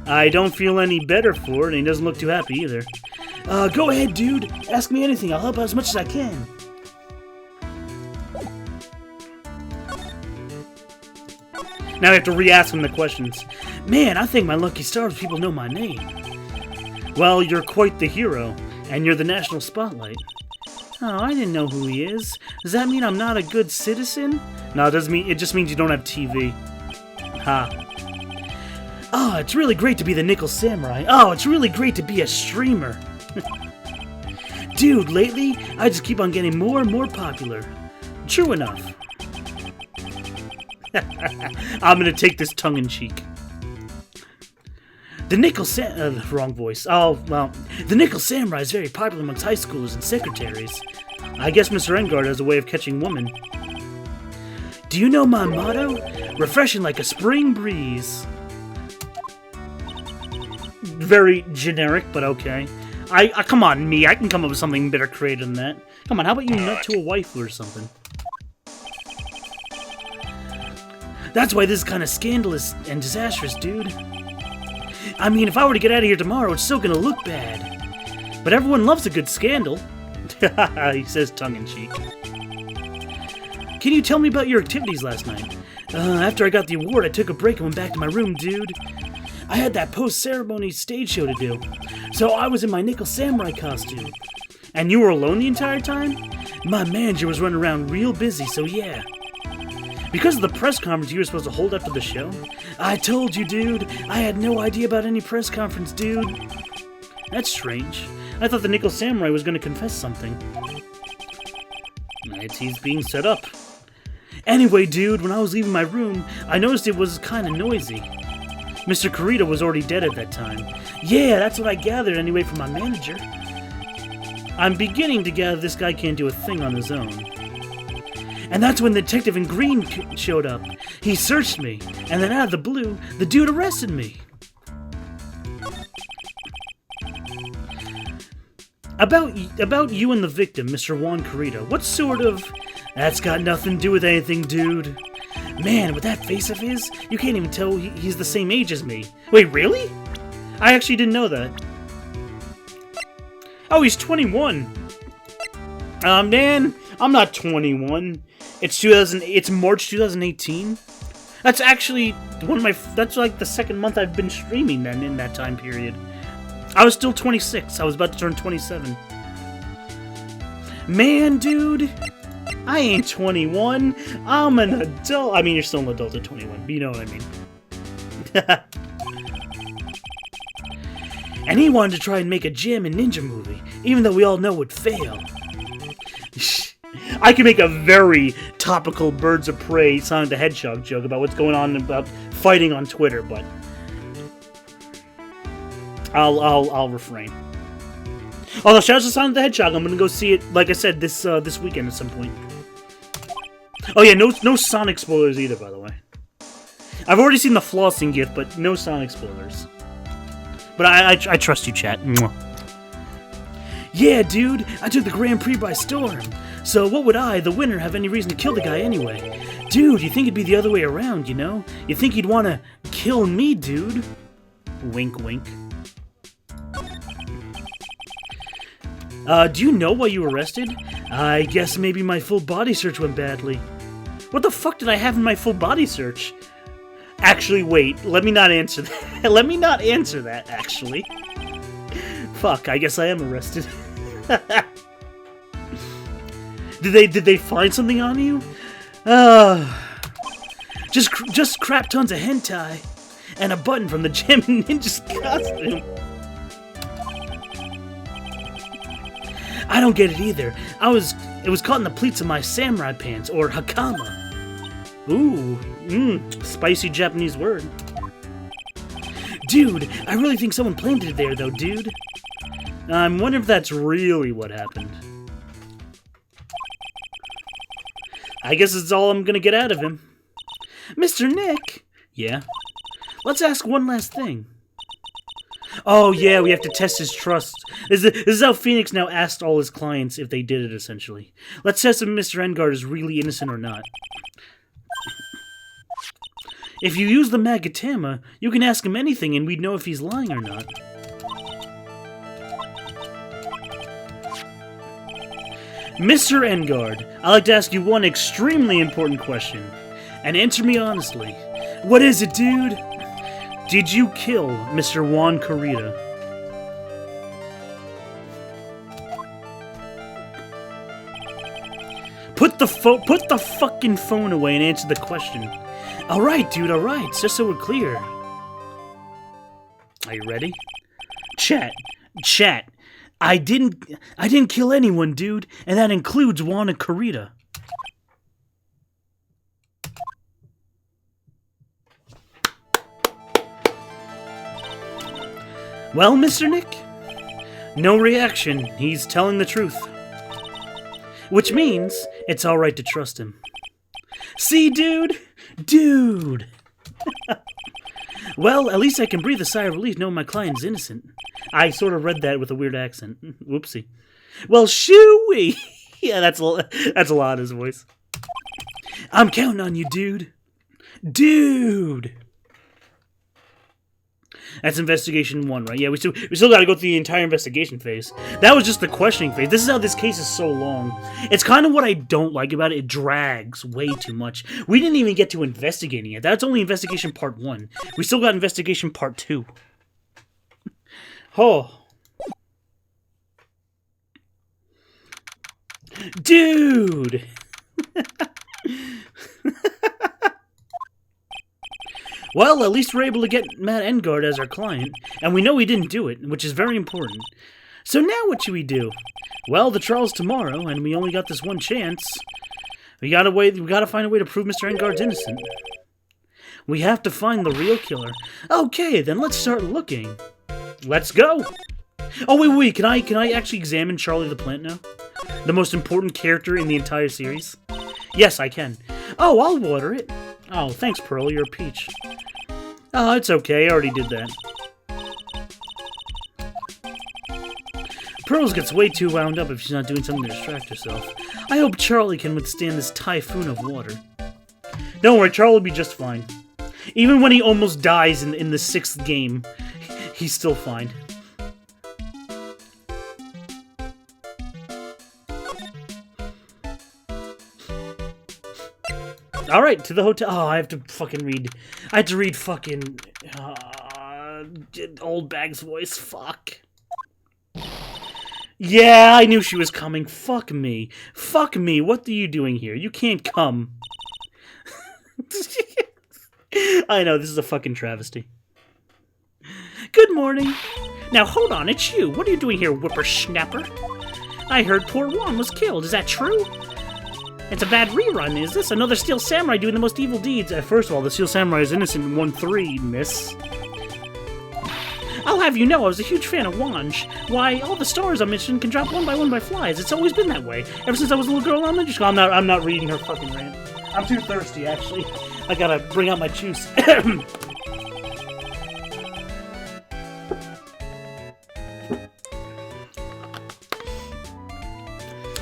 I don't feel any better for it, and he doesn't look too happy either. Go ahead, dude. Ask me anything. I'll help out as much as I can. Now I have to re-ask him the questions. Man, I think my lucky stars people know my name. Well, you're quite the hero, and you're the national spotlight. Oh, I didn't know who he is. Does that mean I'm not a good citizen? No, it just means you don't have TV. Ha. Oh, it's really great to be the Nickel Samurai. Oh, it's really great to be a streamer. Dude, lately, I just keep on getting more and more popular. True enough. I'm gonna take this tongue-in-cheek. The Nickel wrong voice. Oh, well, the Nickel Samurai is very popular amongst high schoolers and secretaries. I guess Mr. Engard has a way of catching women. Do you know my motto? Refreshing like a spring breeze. Very generic, but okay. Come on, me. I can come up with something better creative than that. Come on, how about you nut to a waifu or something? That's why this is kind of scandalous and disastrous, dude. I mean, if I were to get out of here tomorrow, it's still gonna look bad. But everyone loves a good scandal. He says tongue-in-cheek. Can you tell me about your activities last night? After I got the award, I took a break and went back to my room, dude. I had that post-ceremony stage show to do, so I was in my Nickel Samurai costume. And you were alone the entire time? My manager was running around real busy, so yeah. Because of the press conference you were supposed to hold after the show? I told you, dude. I had no idea about any press conference, dude. That's strange. I thought the Nickel Samurai was going to confess something. He's being set up. Anyway, dude, when I was leaving my room, I noticed it was kind of noisy. Mr. Kurita was already dead at that time. Yeah, that's what I gathered anyway from my manager. I'm beginning to gather this guy can't do a thing on his own. And that's when the detective in green showed up. He searched me, and then out of the blue, the dude arrested me. About you and the victim, Mr. Juan Kurita, what sort of... That's got nothing to do with anything, dude. Man, with that face of his, you can't even tell he's the same age as me. Wait, really? I actually didn't know that. Oh, he's 21. Man, I'm not 21. It's March 2018. That's actually that's like the second month I've been streaming then in that time period. I was still 26. I was about to turn 27. Man, dude, I ain't 21. I'm an adult. I mean, you're still an adult at 21, but you know what I mean. And he wanted to try and make a Jam and Ninja movie, even though we all know it would fail. I can make a very topical Birds of Prey Sonic the Hedgehog joke about what's going on about fighting on Twitter, but I'll refrain. Although, shout out to Sonic the Hedgehog, I'm gonna go see it, like I said, this weekend at some point. Oh yeah, no Sonic spoilers either, by the way. I've already seen the flossing gift, but no Sonic spoilers. But I trust you, chat. Mwah. Yeah, dude, I took the Grand Prix by storm. So what would I, the winner, have any reason to kill the guy anyway? Dude, you think it'd be the other way around, you know? You think he'd want to kill me, dude? Wink, wink. Do you know why you were arrested? I guess maybe my full body search went badly. What the fuck did I have in my full body search? Actually, wait, let me not answer that. Let me not answer that, actually. Fuck, I guess I am arrested. Did they find something on you? Just crap tons of hentai and a button from the Gem Ninja's costume. I don't get it either. It was caught in the pleats of my samurai pants, or hakama. Ooh, spicy Japanese word. Dude, I really think someone planted it there, though, dude. I'm wondering if that's really what happened. I guess it's all I'm gonna get out of him. Mr. Nick? Yeah? Let's ask one last thing. Oh, yeah, we have to test his trust. This is how Phoenix now asked all his clients if they did it, essentially. Let's test if Mr. Engard is really innocent or not. If you use the Magatama, you can ask him anything and we'd know if he's lying or not. Mr. Engard, I'd like to ask you one extremely important question. And answer me honestly. What is it, dude? Did you kill Mr. Juan Carita? Put the fucking phone away and answer the question. Alright, dude, alright. Just so we're clear. Are you ready? Chat. I didn't kill anyone, dude, and that includes Juan Carita. Well, Mr. Nick? No reaction. He's telling the truth. Which means it's alright to trust him. See, dude? Dude! Well, at least I can breathe a sigh of relief knowing my client's innocent. I sort of read that with a weird accent. Whoopsie. Well, shoo-wee! Yeah, that's a lot of his voice. I'm counting on you, dude. Dude! That's investigation 1, right? Yeah, we still got to go through the entire investigation phase. That was just the questioning phase. This is how this case is so long. It's kind of what I don't like about it. It drags way too much. We didn't even get to investigating it. That's only investigation part 1. We still got investigation part 2. Oh. Dude! Well, at least we're able to get Matt Engard as our client, and we know he didn't do it, which is very important. So now what should we do? Well, the trial's tomorrow, and we only got this one chance. We gotta find a way to prove Mr. Engard's innocent. We have to find the real killer. Okay, then let's start looking. Let's go! Oh, wait, can I actually examine Charlie the Plant now? The most important character in the entire series? Yes, I can. Oh, I'll water it. Oh, thanks, Pearl, you're a peach. Oh, it's okay, I already did that. Pearls gets way too wound up if she's not doing something to distract herself. I hope Charlie can withstand this typhoon of water. Don't worry, Charlie will be just fine. Even when he almost dies in the 6th game, he's still fine. Alright, to the hotel. Oh, I have to fucking read. I have to read fucking Old Bag's voice. Fuck. Yeah, I knew she was coming. Fuck me. Fuck me. What are you doing here? You can't come. I know, this is a fucking travesty. Good morning. Now, hold on, it's you. What are you doing here, whippersnapper? I heard poor Juan was killed. Is that true? It's a bad rerun, is this? Another Steel Samurai doing the most evil deeds. First of all, the Steel Samurai is innocent in 1-3, miss. I'll have you know I was a huge fan of Wanj. Why, all the stars I mentioned can drop one by one by flies. It's always been that way. Ever since I was a little girl in elementary school. I'm not reading her fucking rant. I'm too thirsty, actually. I gotta bring out my juice.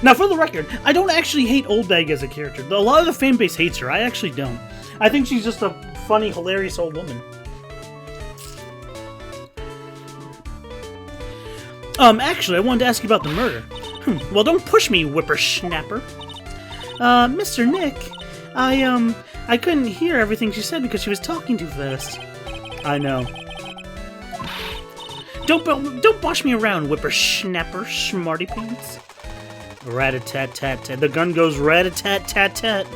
Now, for the record, I don't actually hate Old Bag as a character. A lot of the fan base hates her. I actually don't. I think she's just a funny, hilarious old woman. Actually, I wanted to ask you about the murder. Well, don't push me, whippersnapper. Mr. Nick, I couldn't hear everything she said because she was talking too fast. I know. Don't bosh me around, whippersnapper, smarty pants. Rat-a-tat-tat-tat. The gun goes rat-a-tat-tat-tat.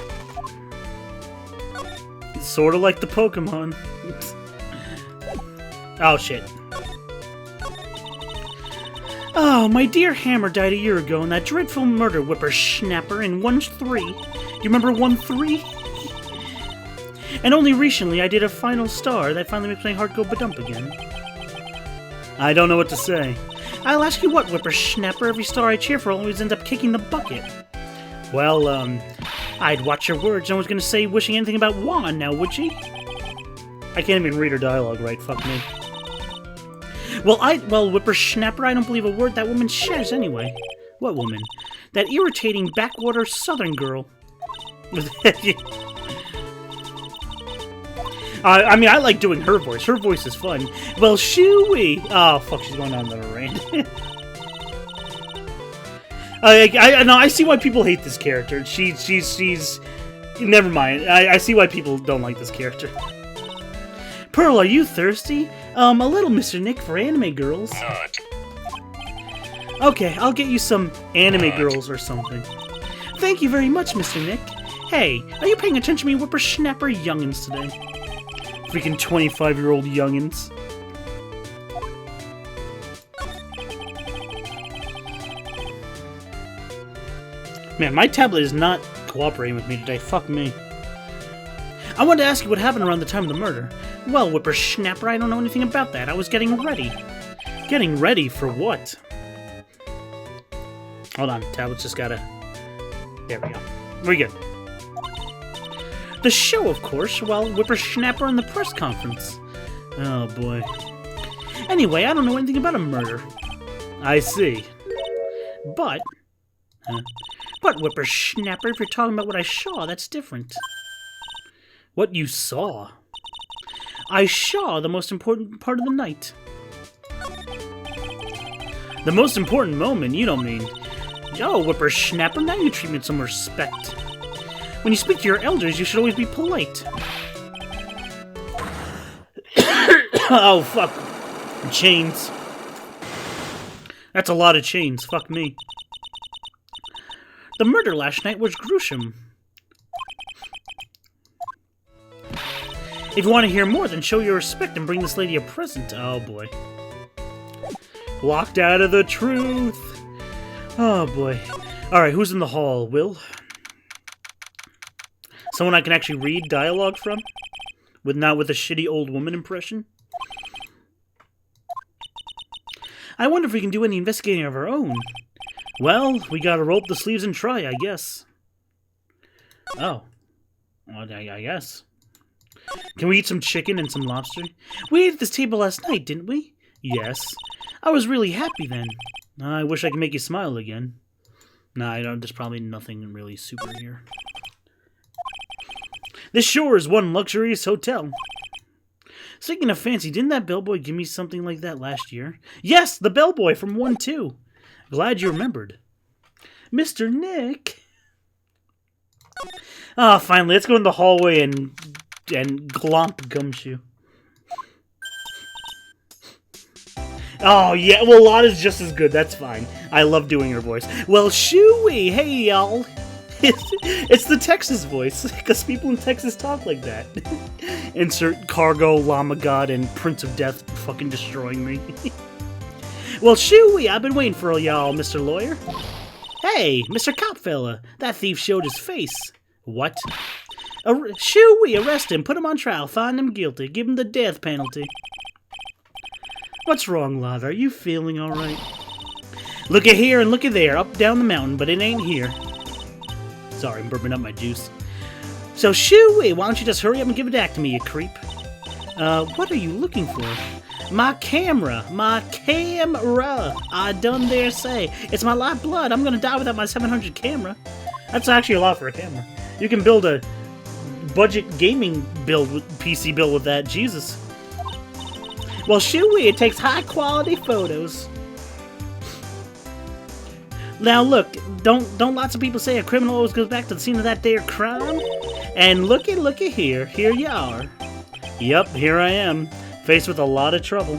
Sort of like the Pokemon. Oh, shit. Oh, my dear Hammer died a year ago in that dreadful murder whippersnapper in 1-3. You remember 1-3? And only recently I did a final star that finally makes my heart go ba-dump again. I don't know what to say. I'll ask you what, whippersnapper, every star I cheer for always ends up kicking the bucket. Well, I'd watch your words. No one's gonna say wishing anything about Juan now, would she? I can't even read her dialogue right, fuck me. Well, whippersnapper, I don't believe a word that woman says anyway. What woman? That irritating backwater southern girl. I mean, I like doing her voice. Her voice is fun. Well, shoo-wee! Oh, fuck, she's going on the rain. I see why people hate this character. She's... Never mind. I see why people don't like this character. Pearl, are you thirsty? A little, Mr. Nick, for anime girls. Okay, I'll get you some anime girls or something. Thank you very much, Mr. Nick. Hey, are you paying attention to me whippersnapper youngins today? Freaking 25-year-old youngins. Man, my tablet is not cooperating with me today. Fuck me. I wanted to ask you what happened around the time of the murder. Well, whippersnapper, I don't know anything about that. I was getting ready. Getting ready for what? Hold on, tablet's just gotta... There we go. We're good. The show, of course, while whippersnapper in the press conference. Oh, boy. Anyway, I don't know anything about a murder. I see. But whippersnapper, if you're talking about what I saw, that's different. What you saw? I saw the most important part of the night. The most important moment? You don't mean... Oh, whippersnapper, now you treat me with some respect. When you speak to your elders, you should always be polite. Oh, fuck. Chains. That's a lot of chains. Fuck me. The murder last night was gruesome. If you want to hear more, then show your respect and bring this lady a present. Oh, boy. Locked out of the truth. Oh, boy. Alright, who's in the hall? Will? Someone I can actually read dialogue from? Not with a shitty old woman impression? I wonder if we can do any investigating of our own. Well, we gotta roll up the sleeves and try, I guess. Oh. Well, I guess. Can we eat some chicken and some lobster? We ate at this table last night, didn't we? Yes. I was really happy then. I wish I could make you smile again. Nah, I don't. There's probably nothing really super here. This sure is one luxurious hotel. Speaking of fancy, didn't that bellboy give me something like that last year? Yes, the bellboy from 1-2. Glad you remembered. Mr. Nick. Ah, finally, let's go in the hallway and glomp Gumshoe. Oh, yeah, well, Lana's just as good. That's fine. I love doing her voice. Well, shooey, hey, y'all. It's the Texas voice, because people in Texas talk like that. Insert Cargo, Llama God, and Prince of Death fucking destroying me. Well, shooey, I've been waiting for all y'all, Mr. Lawyer. Hey, Mr. Cop fella, that thief showed his face. What? Shooey, arrest him, put him on trial, find him guilty, give him the death penalty. What's wrong, Lava? Are you feeling alright? Look at here and look at there, up down the mountain, but it ain't here. Sorry, I'm burping up my juice. So, shooey, why don't you just hurry up and give it back to me, you creep? What are you looking for? My camera! My camera! I done dare say. It's my lifeblood. I'm gonna die without my 700 camera. That's actually a lot for a camera. You can build a budget gaming build with PC build with that. Jesus. Well, shooey, it takes high quality photos. Now look, don't lots of people say a criminal always goes back to the scene of that there crime? And looky here you are. Yep, here I am, faced with a lot of trouble.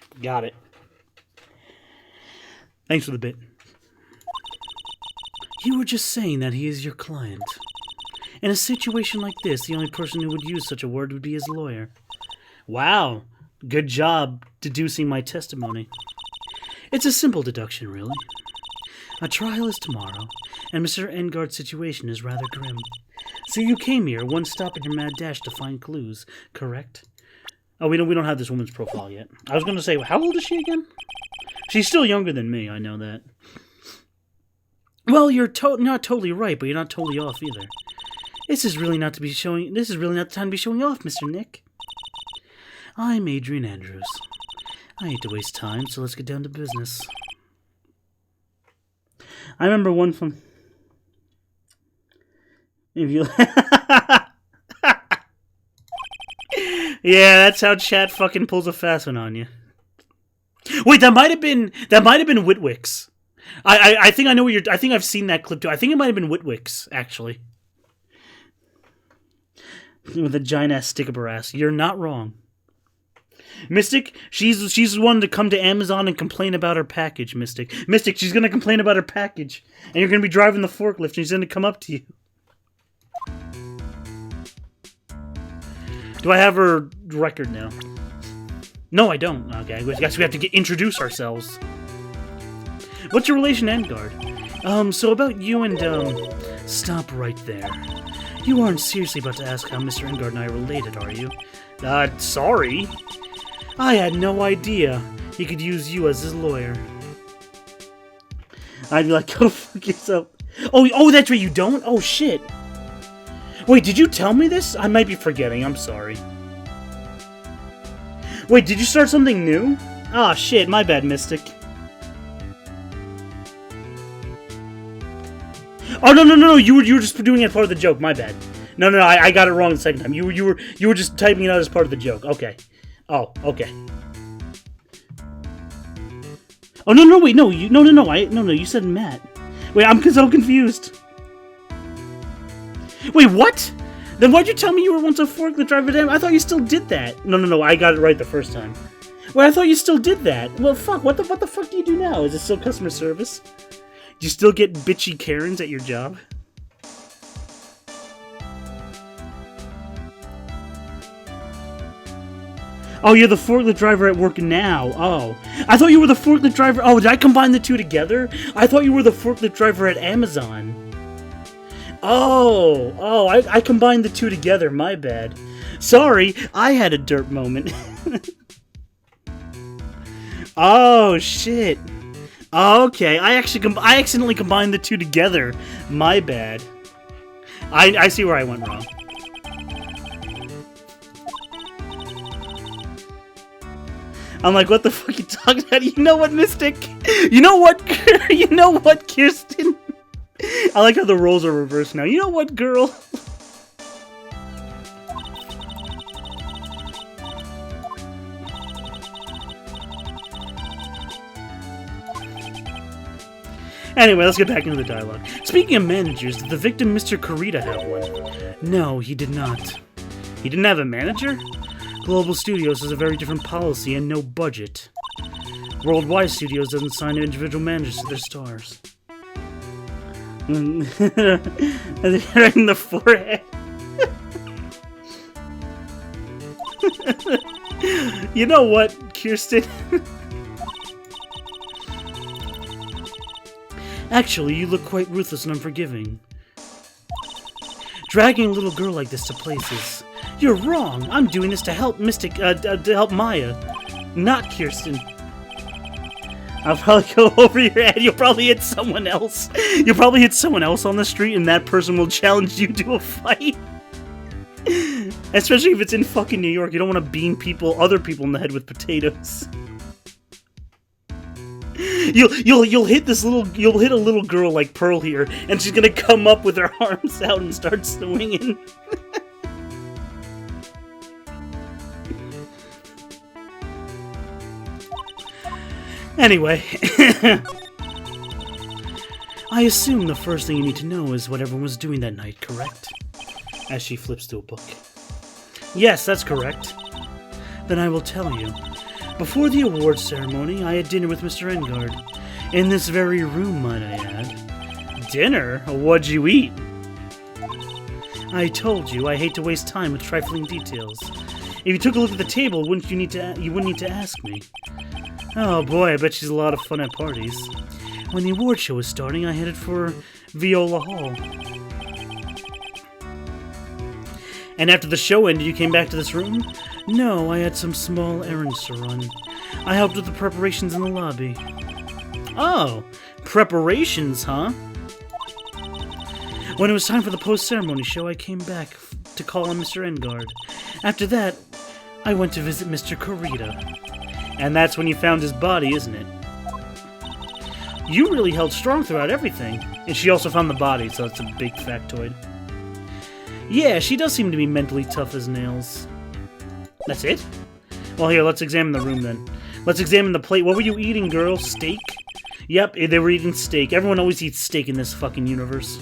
Got it. Thanks for the bit. You were just saying that he is your client. In a situation like this, the only person who would use such a word would be his lawyer. Wow. Good job deducing my testimony. It's a simple deduction, really. A trial is tomorrow, and Mr. Engard's situation is rather grim. So you came here, one stop in your mad dash to find clues, correct? Oh, we don't have this woman's profile yet. I was going to say, how old is she again? She's still younger than me, I know that. Well, you're not totally right, but you're not totally off either. This is really not the time to be showing off, Mr. Nick. I'm Adrian Andrews. I hate to waste time, so let's get down to business. I remember one from... If you... Yeah, that's how chat fucking pulls a fast one on you. Wait, that might have been Whitwick's. I think I know what you're... I think I've seen that clip too. I think it might have been Whitwick's, actually. With a giant-ass stick up her ass. You're not wrong. Mystic, she's wanted to come to Amazon and complain about her package, Mystic. Mystic, she's going to complain about her package. And you're going to be driving the forklift and she's going to come up to you. Do I have her record now? No, I don't. Okay, I guess we have to introduce ourselves. What's your relation to Engard? So about you and, stop right there. You aren't seriously about to ask how Mr. Engard and I are related, are you? Sorry. I had no idea he could use you as his lawyer. I'd be like, go fuck yourself. Oh, that's right, you don't? Oh, shit. Wait, did you tell me this? I might be forgetting, I'm sorry. Wait, did you start something new? Ah, shit, my bad, Mystic. Oh, no, you were just doing it as part of the joke, my bad. No, I got it wrong the second time. You were just typing it out as part of the joke. Okay. Oh, okay. Oh, no, wait, no, you said Matt. Wait, I'm so confused. Wait, what? Then why'd you tell me you were once a forklift driver? Damn, I thought you still did that. No, I got it right the first time. Wait, I thought you still did that. Well, fuck, what the fuck do you do now? Is it still customer service? Do you still get bitchy Karens at your job? Oh, you're the forklift driver at work now. Oh. I thought you were the forklift driver... Oh, did I combine the two together? I thought you were the forklift driver at Amazon. Oh, I combined the two together. My bad. Sorry, I had a derp moment. Oh, shit. Okay, I accidentally combined the two together. My bad. I see where I went wrong. I'm like, what the fuck are you talking about? You know what, Mystic? You know what? You know what, Kirsten? I like how the roles are reversed now. You know what, girl? Anyway, let's get back into the dialogue. Speaking of managers, did the victim, Mr. Kurita, have one? No, he did not. He didn't have a manager? Global Studios has a very different policy and no budget. Worldwide Studios doesn't assign individual managers to their stars. Right in the forehead. You know what, Kirsten? Actually, you look quite ruthless and unforgiving. Dragging a little girl like this to places. You're wrong. I'm doing this to help Mystic, to help Maya, not Kirsten. I'll probably go over your head. You'll probably hit someone else. You'll probably hit someone else on the street, and that person will challenge you to a fight. Especially if it's in fucking New York. You don't want to bean other people in the head with potatoes. You'll hit a little girl like Pearl here, and she's gonna come up with her arms out and start swinging. Anyway, I assume the first thing you need to know is what everyone was doing that night, correct? As she flips to a book. Yes, that's correct. Then I will tell you. Before the awards ceremony, I had dinner with Mr. Engard. In this very room, might I add. Dinner? What'd you eat? I told you, I hate to waste time with trifling details. If you took a look at the table, you wouldn't need to ask me. Oh boy, I bet she's a lot of fun at parties. When the award show was starting, I headed for Viola Hall. And after the show ended, you came back to this room? No, I had some small errands to run. I helped with the preparations in the lobby. Oh, preparations, huh? When it was time for the post-ceremony show, I came back to call on Mr. Engard. After that, I went to visit Mr. Kurita. And that's when you found his body, isn't it? You really held strong throughout everything. And she also found the body, so it's a big factoid. Yeah, she does seem to be mentally tough as nails. That's it? Well, here, let's examine the room then. Let's examine the plate. What were you eating, girl? Steak? Yep, they were eating steak. Everyone always eats steak in this fucking universe.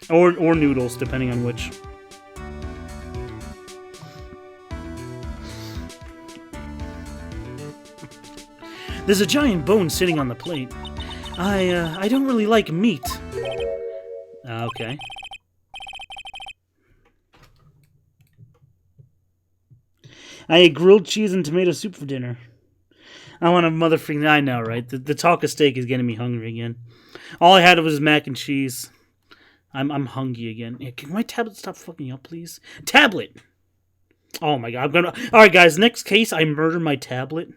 Or noodles, depending on which. There's a giant bone sitting on the plate. I don't really like meat. Okay. I ate grilled cheese and tomato soup for dinner. I want a motherfucking... I know, right? The talk of steak is getting me hungry again. All I had was mac and cheese. I'm hungry again. Yeah, can my tablet stop fucking up, please? Tablet! Oh my god, I'm gonna... Alright, guys, next case, I murder my tablet.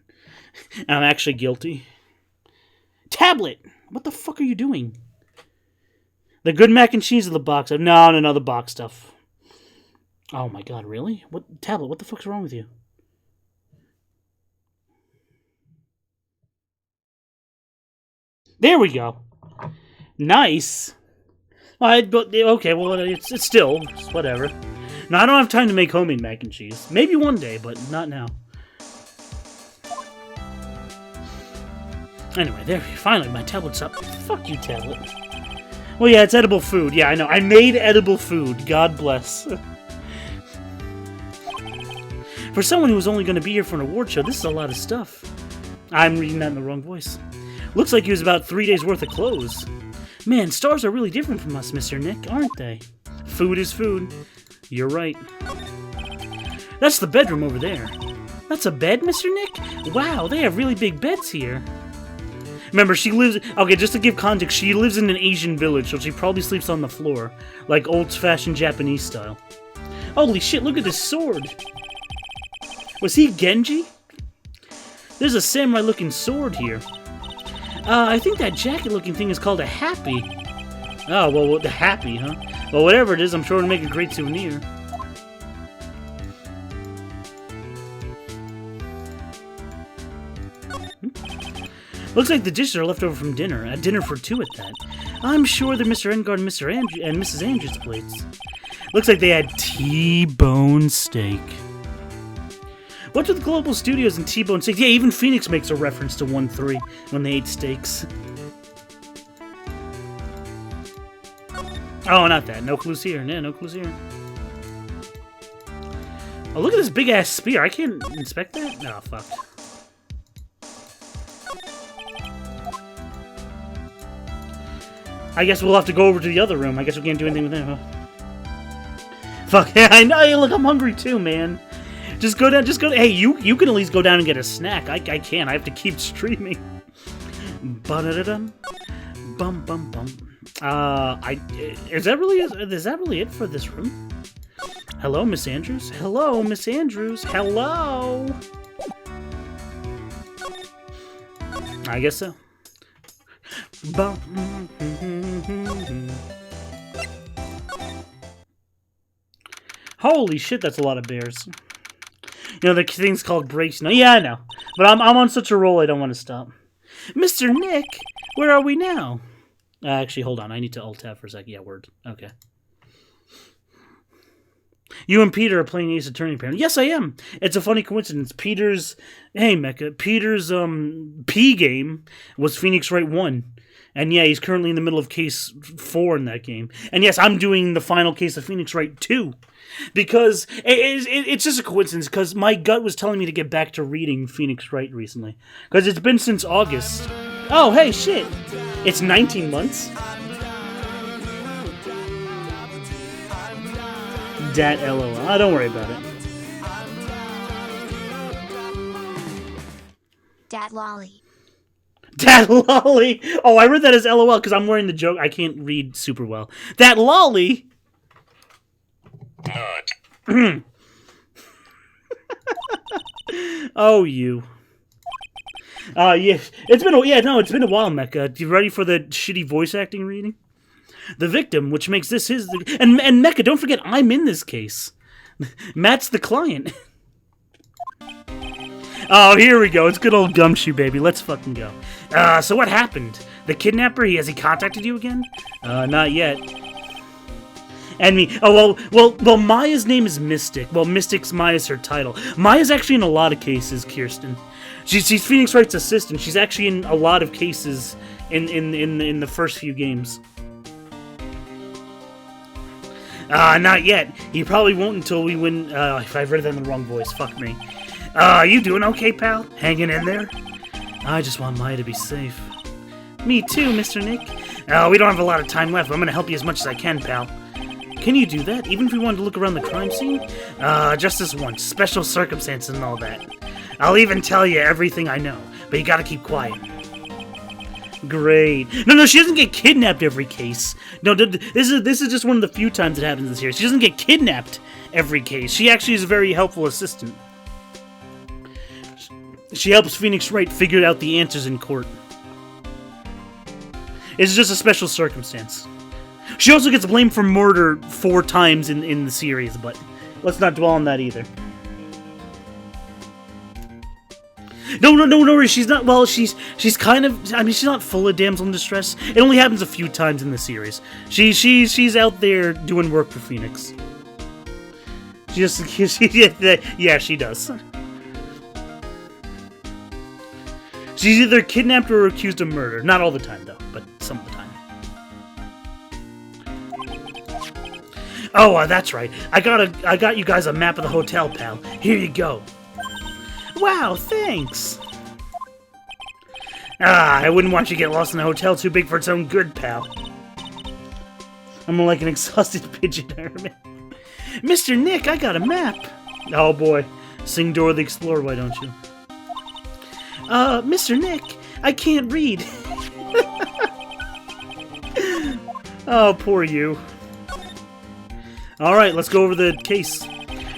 And I'm actually guilty. Tablet! What the fuck are you doing? The good mac and cheese in the box. No, the box stuff. Oh my god, really? What tablet? What the fuck's wrong with you? There we go. Nice. Okay, well, it's still whatever. No, I don't have time to make homemade mac and cheese. Maybe one day, but not now. Anyway, there. Finally, my tablet's up. Fuck you, tablet. Well, yeah, it's edible food. Yeah, I know. I made edible food. God bless. For someone who was only going to be here for an award show, this is a lot of stuff. I'm reading that in the wrong voice. Looks like he was about 3 days worth of clothes. Man, stars are really different from us, Mr. Nick, aren't they? Food is food. You're right. That's the bedroom over there. That's a bed, Mr. Nick? Wow, they have really big beds here. Remember, she lives... Okay, just to give context, she lives in an Asian village, so she probably sleeps on the floor. Like old-fashioned Japanese style. Holy shit, look at this sword. Was he Genji? There's a samurai-looking sword here. I think that jacket-looking thing is called a happy. Oh, well, the happy, huh? Well, whatever it is, I'm sure it'll make a great souvenir. Looks like the dishes are left over from dinner. A dinner for two at that. I'm sure they're Mr. Engard and Mrs. Andrews' plates. Looks like they had T-bone steak. What's with Global Studios and T-bone steak? Yeah, even Phoenix makes a reference to 1-3 when they ate steaks. Oh, not that. No clues here. Yeah, no clues here. Oh, look at this big-ass spear. I can't inspect that? No, fuck. I guess we'll have to go over to the other room. I guess we can't do anything with them, huh? Fuck, yeah, I know. Hey, look, I'm hungry too, man. Just go down, Hey, you can at least go down and get a snack. I can't. I have to keep streaming. Ba-da-da-dum. Bum, bum, bum. Is that really it for this room? Hello, Miss Andrews? Hello, Miss Andrews? Hello? I guess so. Holy shit, that's a lot of bears. You know, the thing's called breaks. No, yeah, I know. But I'm on such a roll, I don't want to stop. Mr. Nick, where are we now? Actually, hold on. I need to alt-tab for a second. Yeah, word. Okay. You and Peter are playing Ace Attorney, apparently. Yes, I am. It's a funny coincidence. Hey, Mecha. Peter's P game was Phoenix Wright 1. And yeah, he's currently in the middle of case 4 in that game. And yes, I'm doing the final case of Phoenix Wright 2. Because it's just a coincidence, because my gut was telling me to get back to reading Phoenix Wright recently. Because it's been since August. Oh, hey, shit. It's 19 months. Dat LOL. Don't worry about it. Dat lolly. Dat lolly. Oh, I read that as LOL because I'm wearing the joke. I can't read super well. Dat lolly. Oh, you. Yeah. It's been a while, Mecha. You ready for the shitty voice acting reading? The victim, which makes this his... And Mecha, don't forget, I'm in this case. Matt's the client. Oh, here we go. It's good old Gumshoe, baby. Let's fucking go. So what happened? The kidnapper, has he contacted you again? Not yet. And me. Oh, well, Maya's name is Mystic. Well, Mystic's Maya's her title. Maya's actually in a lot of cases, Kirsten. She's Phoenix Wright's assistant. She's actually in a lot of cases in the first few games. Not yet. He probably won't until we win. If I've read that in the wrong voice, fuck me. You doing okay, pal? Hanging in there? I just want Maya to be safe. Me too, Mr. Nick. We don't have a lot of time left. I'm gonna help you as much as I can, pal. Can you do that, even if we wanted to look around the crime scene? Just this once. Special circumstances and all that. I'll even tell you everything I know, but you gotta keep quiet. Great. No, she doesn't get kidnapped every case. No, this is just one of the few times it happens in the series. She doesn't get kidnapped every case. She actually is a very helpful assistant. She helps Phoenix Wright figure out the answers in court. It's just a special circumstance. She also gets blamed for murder 4 times in the series, but let's not dwell on that either. No, she's not. Well, she's kind of. I mean, she's not full of damsel in distress. It only happens a few times in the series. She's out there doing work for Phoenix. Yeah, she does. She's either kidnapped or accused of murder. Not all the time, though, but some of the time. Oh, that's right. I got you guys a map of the hotel, pal. Here you go. Wow, thanks. I wouldn't want you to get lost in a hotel too big for its own good, pal. I'm more like an exhausted pigeon, Herman. Mr. Nick, I got a map. Oh boy. Sing Dora the Explorer, why don't you? Mr. Nick, I can't read. Oh, poor you. Alright, let's go over the case.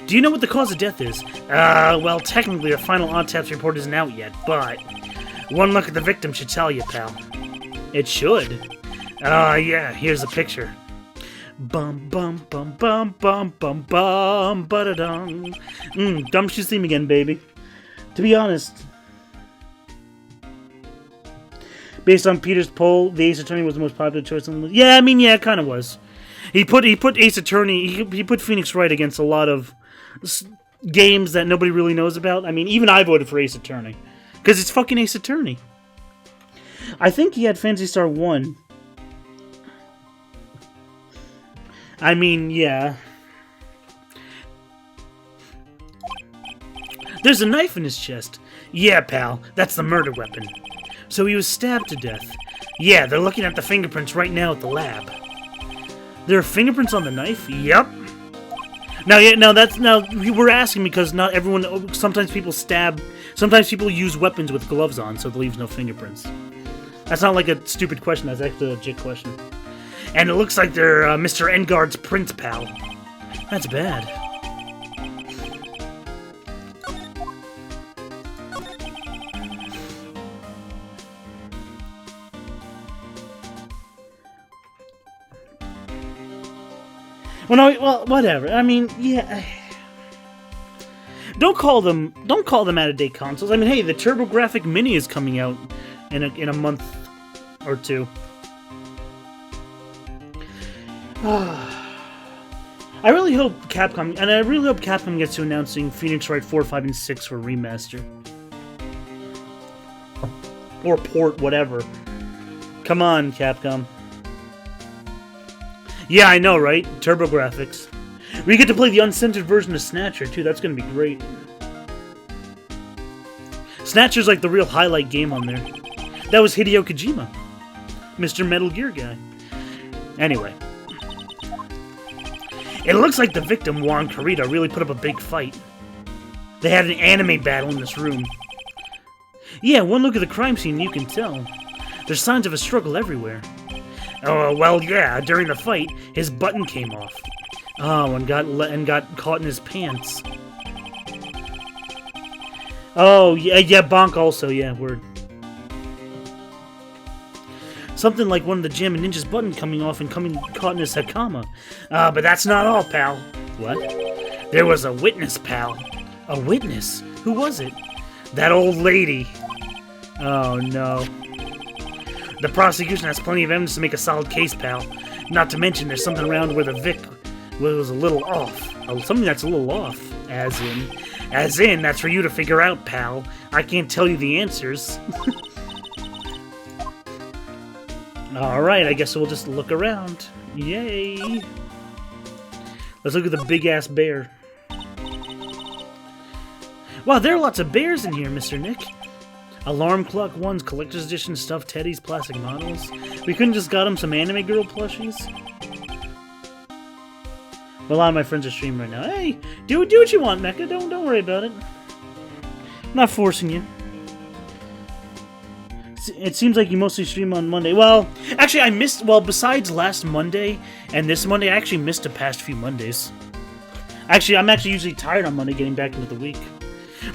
Do you know what the cause of death is? Well, technically, our final autopsy report isn't out yet, but one look at the victim should tell you, pal. It should. Yeah, here's the picture. Bum bum bum bum bum bum bum ba-da-dum. Gumshoe's theme again, baby. To be honest, based on Peter's poll, the Ace Attorney was the most popular choice on the list. Yeah, I mean, yeah, it kind of was. He put Ace Attorney, he put Phoenix Wright against a lot of games that nobody really knows about. I mean, even I voted for Ace Attorney. Because it's fucking Ace Attorney. I think he had Phantasy Star 1. I mean, yeah. There's a knife in his chest. Yeah, pal, that's the murder weapon. So he was stabbed to death. Yeah, they're looking at the fingerprints right now at the lab. There are fingerprints on the knife? Yep. Now, we're asking because not everyone, sometimes people use weapons with gloves on, so it leaves no fingerprints. That's not like a stupid question, that's actually a legit question. And it looks like they're Mr. Engard's prints, pal. That's bad. Well, whatever. I mean, yeah. Don't call them out-of-date consoles. I mean, hey, the TurboGrafx Mini is coming out in a month or two. I really hope Capcom gets to announcing Phoenix Wright 4, 5, and 6 for remaster. Or port, whatever. Come on, Capcom. Yeah, I know, right? Turbo graphics. We get to play the uncensored version of Snatcher, too. That's going to be great. Snatcher's like the real highlight game on there. That was Hideo Kojima. Mr. Metal Gear guy. Anyway. It looks like the victim, Juan Carita, really put up a big fight. They had an anime battle in this room. Yeah, one look at the crime scene, you can tell. There's signs of a struggle everywhere. Oh, well, yeah, during the fight, his button came off. Oh, and got caught in his pants. Oh, yeah, Bonk also, yeah, word. Something like one of the Jammin' Ninja's button coming off and caught in his hakama. But that's not all, pal. What? There was a witness, pal. A witness? Who was it? That old lady. Oh, no. The prosecution has plenty of evidence to make a solid case, pal. Not to mention there's something around where the Vic was a little off. Something that's a little off. As in, that's for you to figure out, pal. I can't tell you the answers. Alright, I guess we'll just look around. Yay! Let's look at the big-ass bear. Wow, there are lots of bears in here, Mr. Nick. Alarm clock ones, collector's edition stuffed teddies, plastic models. We couldn't just got him some anime girl plushies? Well, a lot of my friends are streaming right now. Hey, do what you want, Mecha. Don't worry about it. I'm not forcing you. It seems like you mostly stream on Monday. Well, actually, I missed... Well, besides last Monday and this Monday, I actually missed the past few Mondays. Actually, I'm actually usually tired on Monday getting back into the week.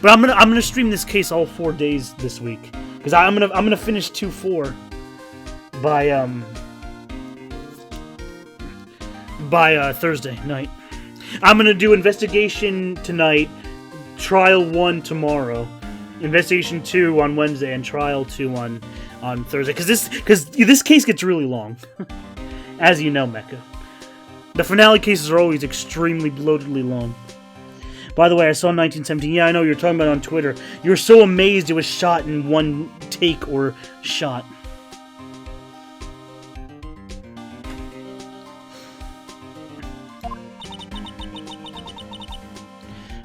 But I'm gonna stream this case all 4 days this week because I'm gonna finish 2-4 by Thursday night. I'm gonna do investigation tonight, trial 1 tomorrow, investigation 2 on Wednesday, and trial 2 on Thursday. Because this case gets really long, as you know, Mecha. The finale cases are always extremely bloatedly long. By the way, I saw 1917. Yeah, I know, you're talking about it on Twitter. You're so amazed it was shot in one take or shot.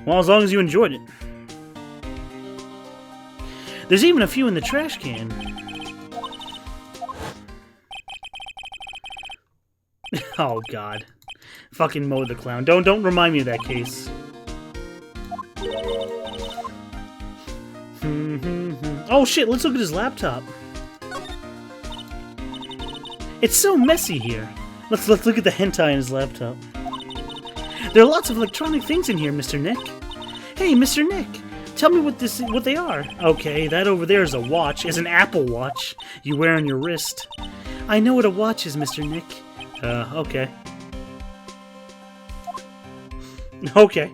Well, as long as you enjoyed it. There's even a few in the trash can. Oh, God. Fucking Mo the Clown. Don't remind me of that case. Oh shit, let's look at his laptop. It's so messy here. Let's look at the hentai in his laptop. There are lots of electronic things in here, Mr. Nick. Hey, Mr. Nick, tell me what they are. Okay, that over there is a watch. Is an Apple Watch you wear on your wrist. I know what a watch is, Mr. Nick. Okay. Okay.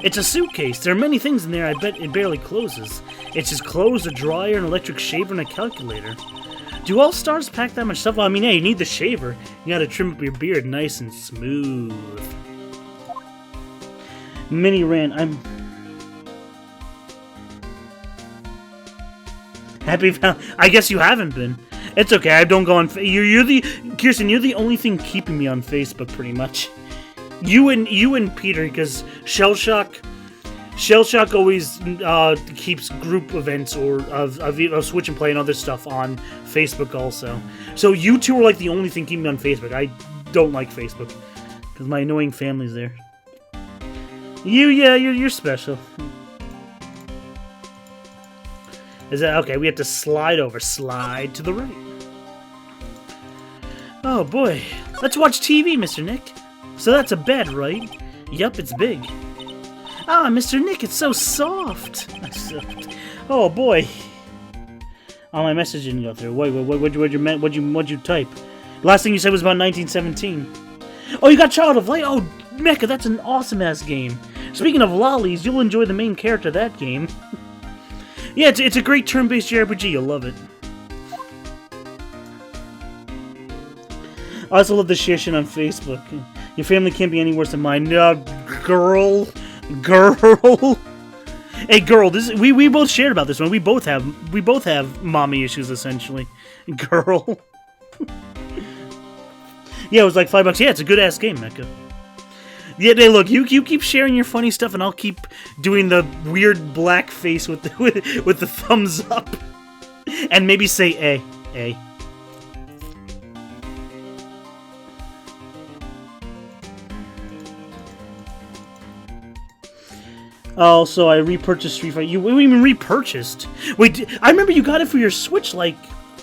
It's a suitcase. There are many things in there. I bet it barely closes. It's just clothes, a dryer, an electric shaver, and a calculator. Do all stars pack that much stuff? Well, I mean, hey, you need the shaver. You gotta trim up your beard nice and smooth. Mini rant. I'm happy. I guess you haven't been. It's okay. I don't go on. You're the Kirsten. You're the only thing keeping me on Facebook, pretty much. You and Peter, because Shellshock always keeps group events or of Switch and Play and other stuff on Facebook also. So you two are like the only thing keeping me on Facebook. I don't like Facebook because my annoying family's there. You're special. Is that okay? We have to slide to the right. Oh boy, let's watch TV, Mr. Nick. So that's a bed, right? Yup, it's big. Ah, Mr. Nick, it's so soft. Oh boy. Oh, my message didn't go through. Wait, what'd you type? The last thing you said was about 1917. Oh, you got Child of Light. Oh, Mecha, that's an awesome ass game. Speaking of lollies, you'll enjoy the main character of that game. Yeah, it's a great turn-based JRPG. You'll love it. I also love the shit on Facebook. Your family can't be any worse than mine. No, girl. Hey, girl, we both shared about this one. We both have mommy issues essentially. Girl. Yeah, it was like $5. Yeah, it's a good ass game, Mecha. Yeah, hey, look, you keep sharing your funny stuff, and I'll keep doing the weird black face with the thumbs up, and maybe say A. Oh, so I repurchased Street Fighter. You even repurchased? Wait, I remember you got it for your Switch like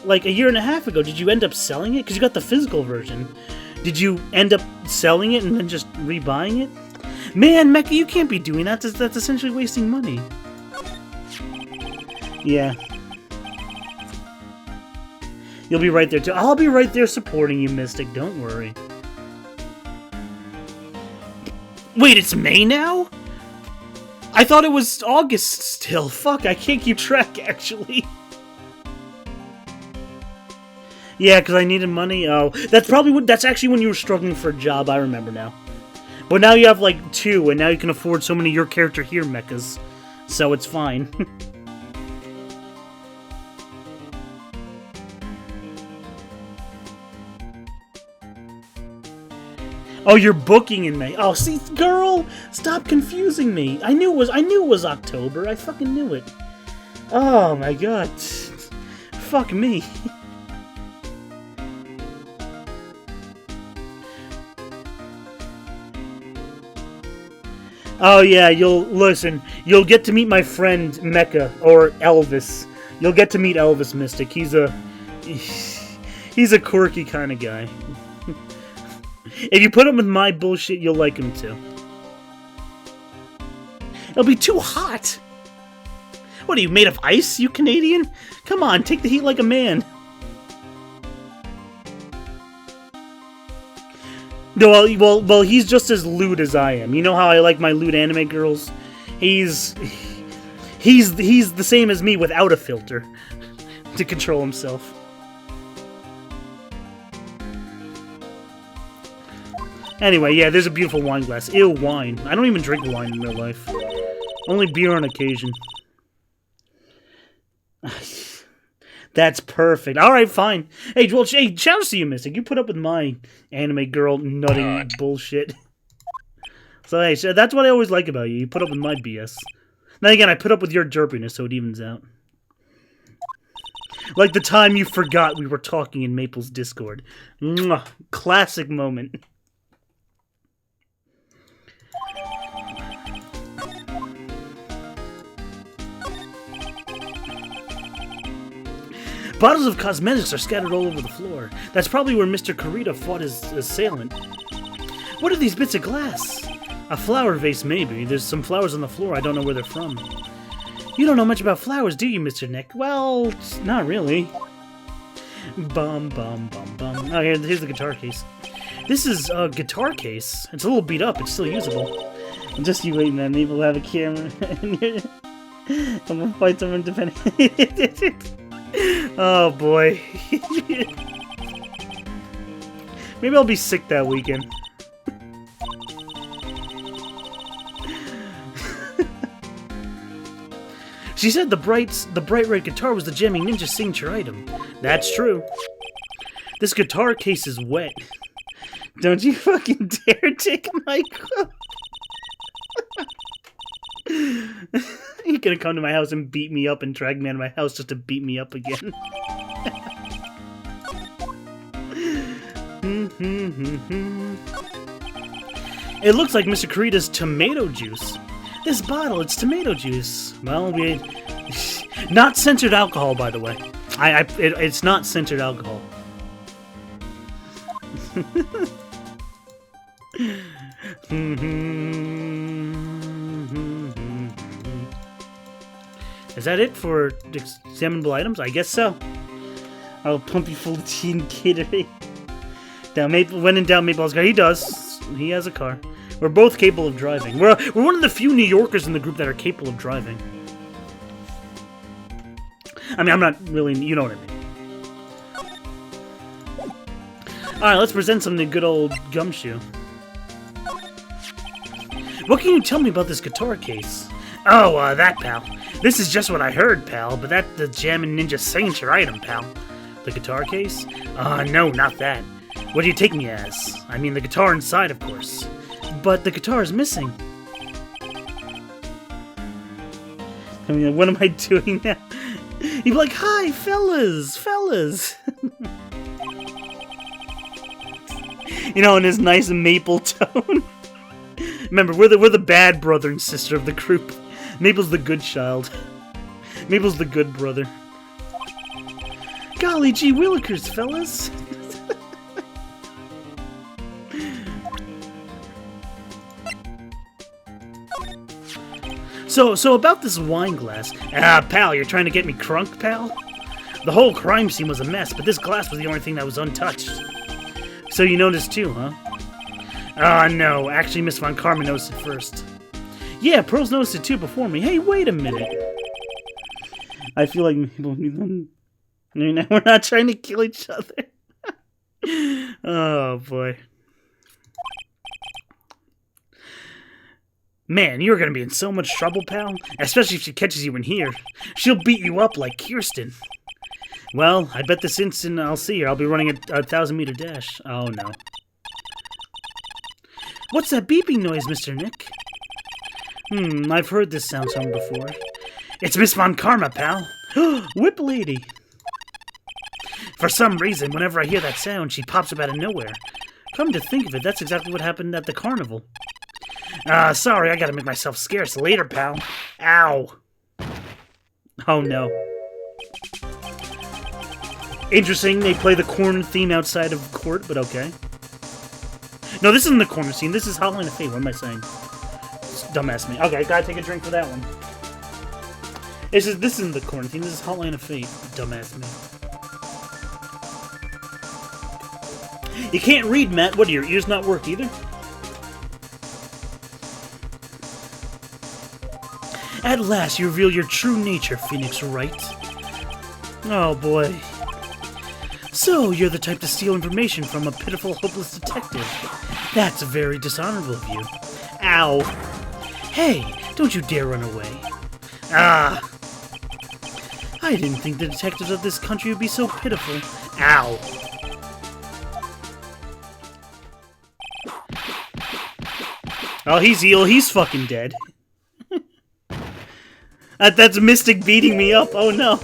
a year and a half ago. Did you end up selling it? Because you got the physical version. Did you end up selling it and then just rebuying it? Man, Mecha, you can't be doing that. That's essentially wasting money. Yeah. You'll be right there, too. I'll be right there supporting you, Mystic. Don't worry. Wait, it's May now? I thought it was August still. Fuck, I can't keep track, actually. Yeah, because I needed money. Oh, that's actually when you were struggling for a job. I remember now. But now you have like 2, and now you can afford so many Your Character Here mechas. So it's fine. Oh, you're booking in May. Oh, see, girl, stop confusing me. I knew it was October. I fucking knew it. Oh my god. Fuck me. Oh yeah, you'll get to meet my friend Mecha, or Elvis. You'll get to meet Elvis, Mystic. He's a quirky kind of guy. If you put him with my bullshit, you'll like him too. It'll be too hot. What are you, made of ice, you Canadian? Come on, take the heat like a man. No, well, he's just as lewd as I am. You know how I like my lewd anime girls? He's the same as me without a filter to control himself. Anyway, yeah, there's a beautiful wine glass. Ew, wine. I don't even drink wine in real life. Only beer on occasion. That's perfect. Alright, fine. Hey, well, hey, shout out to you, Mystic. You put up with my anime girl nutting bullshit. So, hey, that's what I always like about you. You put up with my BS. Then again, I put up with your derpiness, so it evens out. Like the time you forgot we were talking in Maple's Discord. Mwah. Classic moment. Bottles of cosmetics are scattered all over the floor. That's probably where Mr. Kurita fought his assailant. What are these bits of glass? A flower vase, maybe. There's some flowers on the floor. I don't know where they're from. You don't know much about flowers, do you, Mr. Nick? Well, not really. Bum, bum, bum, bum. Oh, here's the guitar case. This is a guitar case. It's a little beat up. It's still usable. Just you waiting on me. We'll have a camera. I'm gonna fight someone depending. Oh boy. Maybe I'll be sick that weekend. She said the bright red guitar was the Jamming Ninja signature item. That's true. This guitar case is wet. Don't you fucking dare take my quote. You're gonna come to my house and beat me up and drag me out of my house just to beat me up again. It looks like Mr. Kurita's tomato juice. This bottle, it's tomato juice. Well, not censored alcohol, by the way. It's not censored alcohol. Is that it for examinable items? I guess so. I'll pump you full of tea and Gatorade. When in doubt, Maple has a car. He does. He has a car. We're both capable of driving. We're one of the few New Yorkers in the group that are capable of driving. I mean, I'm not really... You know what I mean. Alright, let's present some to good old Gumshoe. What can you tell me about this guitar case? Oh, that, pal. This is just what I heard, pal, but that the Jammin' Ninja signature item, pal. The guitar case? No, not that. What do you take me as? I mean, the guitar inside, of course. But the guitar is missing. I mean, what am I doing now? You'd be like, hi, fellas. You know, in his nice maple tone. Remember, we're the bad brother and sister of the group. Maple's the good child. Maple's the good brother. Golly gee willikers, fellas. So about this wine glass. Pal, you're trying to get me crunk, pal? The whole crime scene was a mess, but this glass was the only thing that was untouched. So you noticed too, huh? No, actually Miss Von Karma noticed it first. Yeah, Pearl's noticed it too before me. Hey, wait a minute. I feel like we're not trying to kill each other. Oh, boy. Man, you're gonna be in so much trouble, pal. Especially if she catches you in here. She'll beat you up like Kirsten. Well, I bet this instant I'll see her, I'll be running a 1,000-meter dash. Oh, no. What's that beeping noise, Mr. Nick? I've heard this sound somewhere before. It's Miss Von Karma, pal. Whip lady. For some reason, whenever I hear that sound, she pops up out of nowhere. Come to think of it, that's exactly what happened at the carnival. Sorry, I gotta make myself scarce later, pal. Ow. Oh, no. Interesting, they play the corn theme outside of court, but okay. No, this isn't the corner scene. This is Hotline of Fate. What am I saying? Dumbass me. Okay, gotta take a drink for that one. This isn't the corner scene. This is Hotline of Fate. Dumbass me. You can't read, Matt. What, do your ears not work either? At last, you reveal your true nature, Phoenix Wright. Oh, boy. So, you're the type to steal information from a pitiful, hopeless detective. That's very dishonorable of you. Ow. Hey, don't you dare run away. I didn't think the detectives of this country would be so pitiful. Ow. Oh, he's ill. He's fucking dead. That's Mystic beating me up. Oh, no.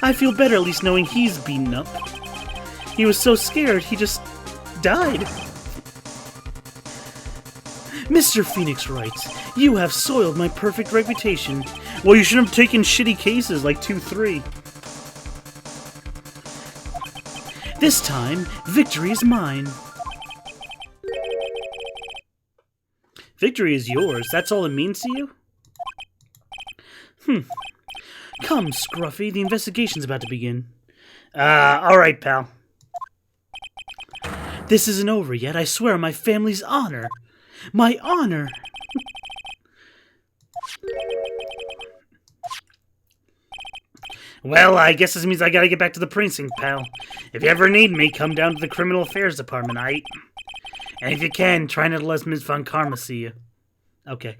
I feel better at least knowing he's beaten up. He was so scared, he just died. Mr. Phoenix Wright, you have soiled my perfect reputation. Well, you shouldn't have taken shitty cases like 2-3. This time, victory is mine. Victory is yours, that's all it means to you? Come, Scruffy, the investigation's about to begin. Alright, pal. This isn't over yet, I swear on my family's honor. My honor! Well, I guess this means I gotta get back to the precinct, pal. If you ever need me, come down to the Criminal Affairs Department, aight? And if you can, try not to let Ms. Von Karma see you. Okay.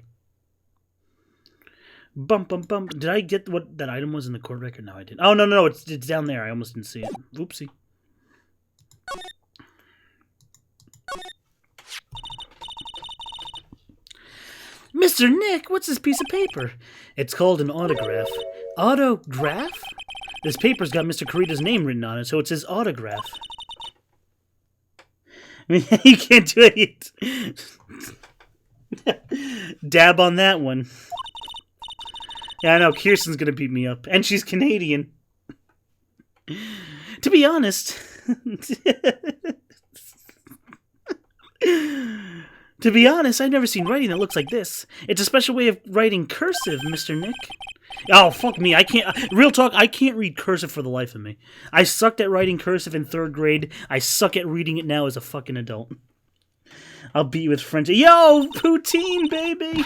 Bump, bump, bump. Did I get what that item was in the court record? No, I didn't. Oh, no, it's down there. I almost didn't see it. Oopsie. Mr. Nick, what's this piece of paper? It's called an autograph. Autograph? This paper's got Mr. Kurita's name written on it, so it says autograph. I mean, you can't do it. Dab on that one. Yeah, I know, Kirsten's gonna beat me up. And she's Canadian. To be honest... To be honest, I've never seen writing that looks like this. It's a special way of writing cursive, Mr. Nick. Oh, fuck me. I can't... Real talk, I can't read cursive for the life of me. I sucked at writing cursive in 3rd grade. I suck at reading it now as a fucking adult. I'll beat you with French. Yo, poutine, baby!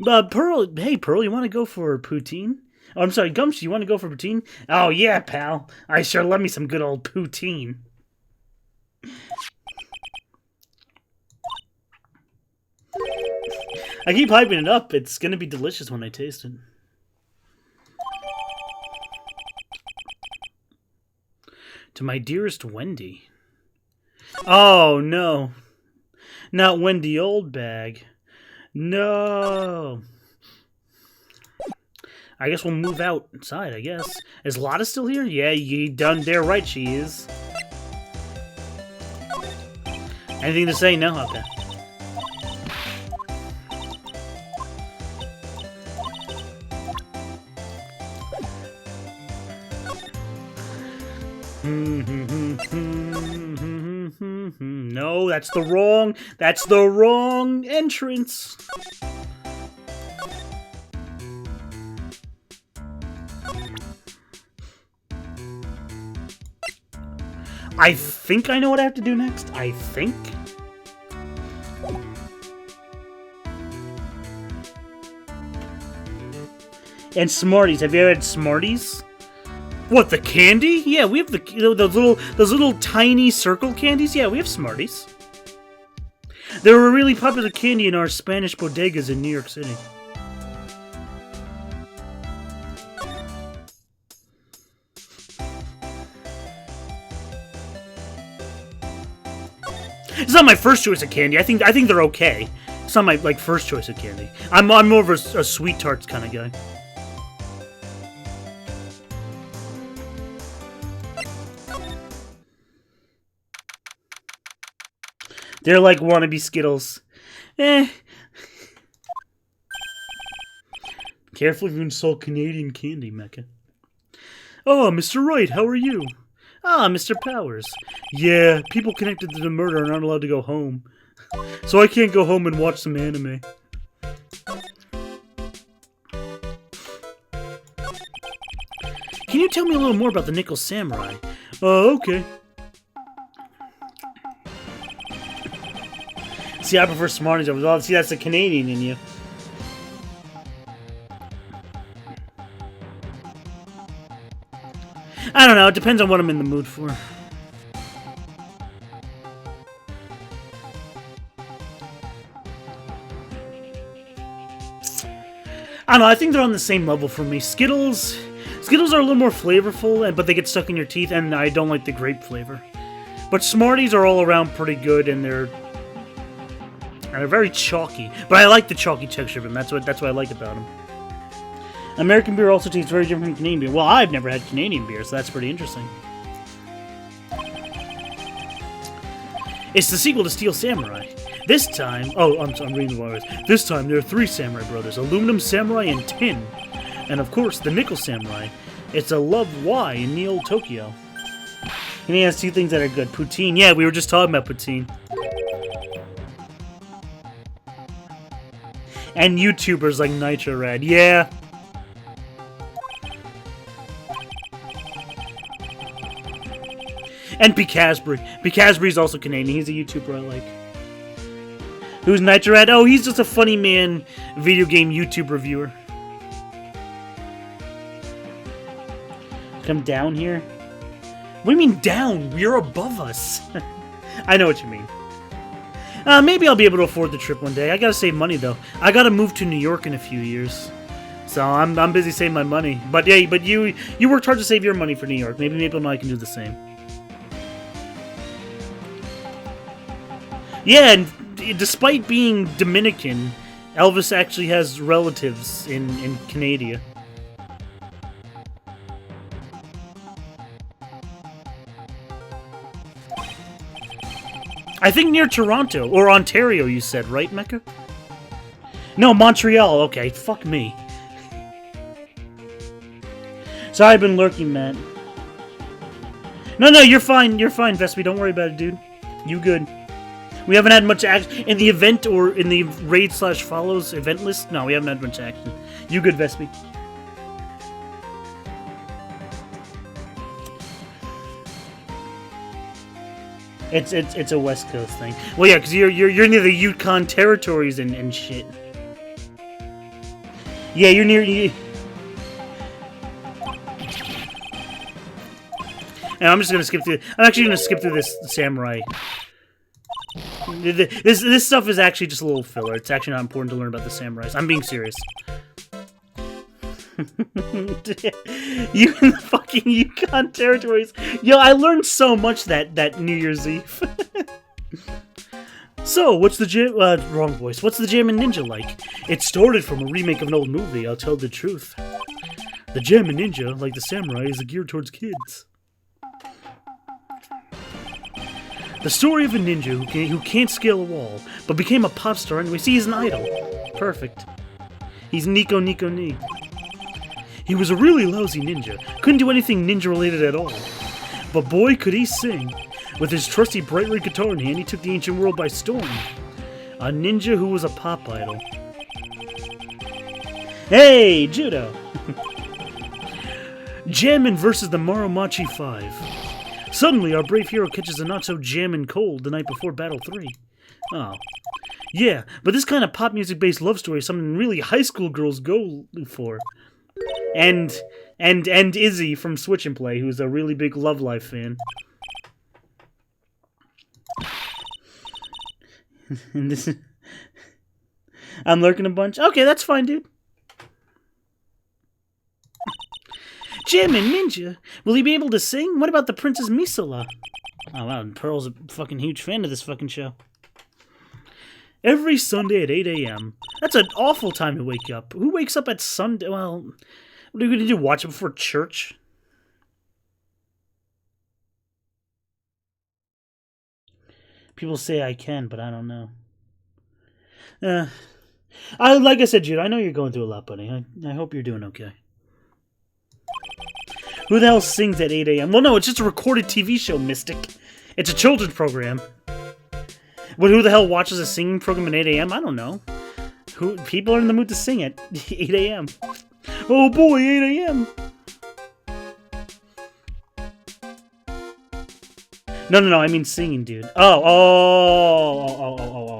Pearl, hey, Pearl, you want to go for poutine? Oh, I'm sorry, Gumshoe, you want to go for poutine? Oh, yeah, pal. I sure love me some good old poutine. I keep hyping it up. It's gonna be delicious when I taste it. To my dearest Wendy. Oh, no. Not Wendy Oldbag. No. I guess we'll move outside, I guess. Is Lotta still here? Yeah, you done there right, she is. Anything to say? No? Okay. No, that's the wrong entrance. I think I know what I have to do next. I think. And Smarties. Have you ever had Smarties? What, the candy? Yeah, we have those little tiny circle candies. Yeah, we have Smarties. They were a really popular candy in our Spanish bodegas in New York City. It's not my first choice of candy. I think they're okay. It's not my first choice of candy. I'm more of a sweet tarts kind of guy. They're like wannabe Skittles. Careful if you insult Canadian candy, Mecca. Oh, Mr. Wright, how are you? Ah, Mr. Powers. Yeah, people connected to the murder are not allowed to go home. So I can't go home and watch some anime. Can you tell me a little more about the Nickel Samurai? Okay. See, I prefer Smarties over all. See, that's the Canadian in you. I don't know. It depends on what I'm in the mood for. I don't know. I think they're on the same level for me. Skittles are a little more flavorful, but they get stuck in your teeth, and I don't like the grape flavor. But Smarties are all around pretty good, and they're very chalky. But I like the chalky texture of them. That's what I like about them. American beer also tastes very different from Canadian beer. Well, I've never had Canadian beer, so that's pretty interesting. It's the sequel to Steel Samurai. This time... Oh, I'm reading the words. This time, there are 3 Samurai brothers. Aluminum Samurai and Tin. And, of course, the Nickel Samurai. It's a Love Y in Neo Tokyo. And he has 2 things that are good. Poutine. Yeah, we were just talking about poutine. And YouTubers like Nitro Rad. Yeah. And Picasbury. Picasbury's also Canadian. He's a YouTuber I like. Who's Nitro Rad? Oh, he's just a funny man video game YouTube reviewer. Come down here? What do you mean down? You're above us. I know what you mean. Maybe I'll be able to afford the trip one day. I gotta save money though. I gotta move to New York in a few years, so I'm busy saving my money. But yeah, but you worked hard to save your money for New York. Maybe Maple and I can do the same. Yeah, and despite being Dominican, Elvis actually has relatives in Canada. I think near Toronto, or Ontario, you said, right, Mecca? No, Montreal. Okay, fuck me. Sorry, I've been lurking, man. No, you're fine. You're fine, Vespi. Don't worry about it, dude. You good. We haven't had much action in the event or in the raid/follows event list. No, we haven't had much action. You good, Vespi? It's a West Coast thing. Well, yeah, because you're near the Yukon territories and shit. Yeah, you're near. And I'm just gonna skip through. I'm actually gonna skip through this samurai. This stuff is actually just a little filler. It's actually not important to learn about the samurais. I'm being serious. You in the fucking Yukon territories. Yo, I learned so much that New Year's Eve. So, what's the jam? Wrong voice. What's the Jammin' Ninja like? It started from a remake of an old movie. I'll tell the truth. The Jammin' Ninja, like the samurai, is geared towards kids. The story of a ninja who can't scale a wall, but became a pop star anyway. See, he's an idol. Perfect. He's Nico Nico Ni. He was a really lousy ninja. Couldn't do anything ninja-related at all. But boy, could he sing. With his trusty bright red guitar in hand, he took the ancient world by storm. A ninja who was a pop idol. Hey, Judo! Jammin' versus the Maromachi 5. Suddenly, our brave hero catches a not-so-jammin' cold the night before Battle 3. Oh. Yeah, but this kind of pop music-based love story is something really high school girls go for. And Izzy from Switch and Play, who's a really big Love Life fan. And this is... I'm lurking a bunch. Okay, that's fine, dude. Jammin' Ninja? Will he be able to sing? What about the Princess Misala? Oh, wow, Pearl's a fucking huge fan of this fucking show. Every Sunday at 8 a.m. That's an awful time to wake up. Who wakes up at Sunday? Well, what are you going to do, watch it before church? People say I can, but I don't know. Like I said, Jude, I know you're going through a lot, buddy. I hope you're doing okay. Who the hell sings at 8 a.m.? Well, no, it's just a recorded TV show, Mystic. It's a children's program. But who the hell watches a singing program at 8 a.m.? I don't know. People are in the mood to sing at 8 a.m. Oh boy, 8 a.m. No, I mean singing, dude. Oh,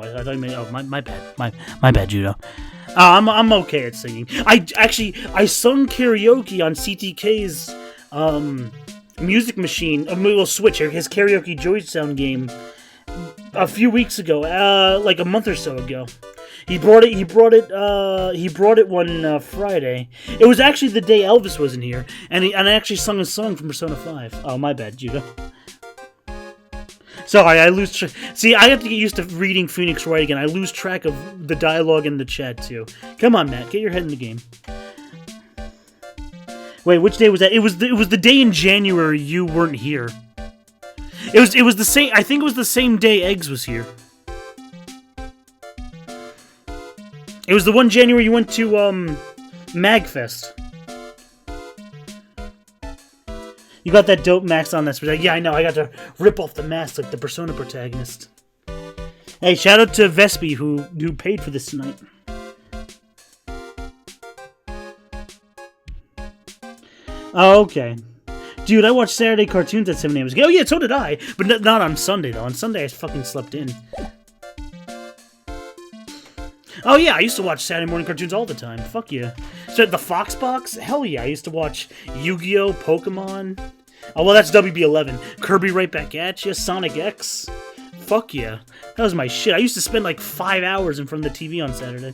I thought you meant, my bad. My bad, Judo. I'm okay at singing. I sung karaoke on CTK's music machine, little Switch, his karaoke Joy Sound game, a few weeks ago, like a month or so ago. He brought it one Friday. It was actually the day Elvis wasn't here, and I actually sung a song from Persona 5. Oh, my bad, Judo. Sorry, I lose see, I have to get used to reading Phoenix Wright again. I lose track of the dialogue in the chat, too. Come on, Matt, get your head in the game. Wait, which day was that? It was the day in January you weren't here. It was the same, I think it was the same day Eggs was here. It was the one January you went to, MagFest. You got that dope mask on that. Yeah, I know. I got to rip off the mask like the Persona protagonist. Hey, shout out to Vespi who paid for this tonight. Oh, okay. Dude, I watched Saturday cartoons at 7 a.m. Oh, yeah, so did I. But not on Sunday, though. On Sunday, I fucking slept in. Oh, yeah, I used to watch Saturday morning cartoons all the time. Fuck yeah. So, the Fox Box? Hell yeah, I used to watch Yu-Gi-Oh!, Pokemon. Oh, well, that's WB11. Kirby Right Back At Ya, Sonic X. Fuck yeah. That was my shit. I used to spend like 5 hours in front of the TV on Saturday.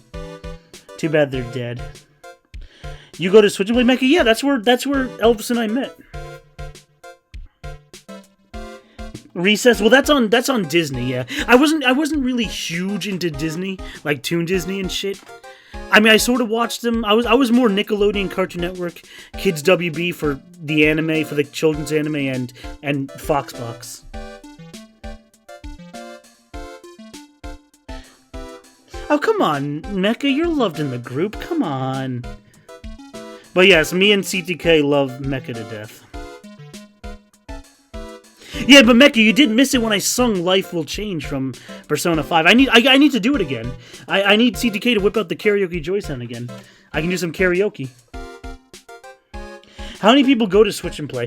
Too bad they're dead. You go to Switch and Play Mecha? Yeah, that's where Elvis and I met. Recess? Well, that's on Disney, yeah. I wasn't really huge into Disney, like Toon Disney and shit. I mean, I sort of watched them. I was more Nickelodeon, Cartoon Network, Kids WB for the anime, for the children's anime, and Foxbox. Oh, come on, Mecha, you're loved in the group. Come on. But yes, me and CTK love Mecha to death. Yeah, but Mecha, you did miss it when I sung "Life Will Change" from Persona 5. I need to do it again. I need CTK to whip out the karaoke Joy Sound again. I can do some karaoke. How many people go to Switch and Play?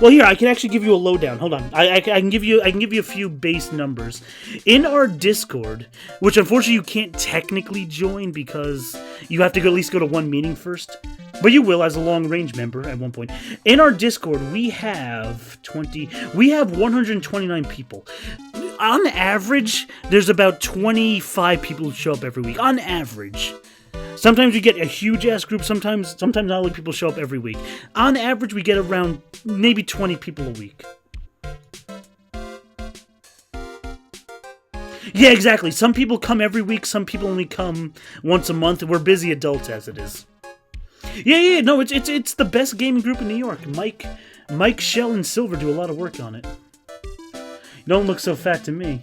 Well, here I can actually give you a lowdown. Hold on, I can give you a few base numbers in our Discord, which unfortunately you can't technically join because you have to at least go to one meeting first. But you will as a long-range member at one point. In our Discord, we have 129 people. on average, there's about 25 people who show up every week. On average. Sometimes we get a huge-ass group, sometimes not all people show up every week. On average, we get around maybe 20 people a week. Yeah, exactly. Some people come every week, some people only come once a month. We're busy adults as it is. Yeah, no, it's the best gaming group in New York. Mike, Shell, and Silver do a lot of work on it. You don't look so fat to me.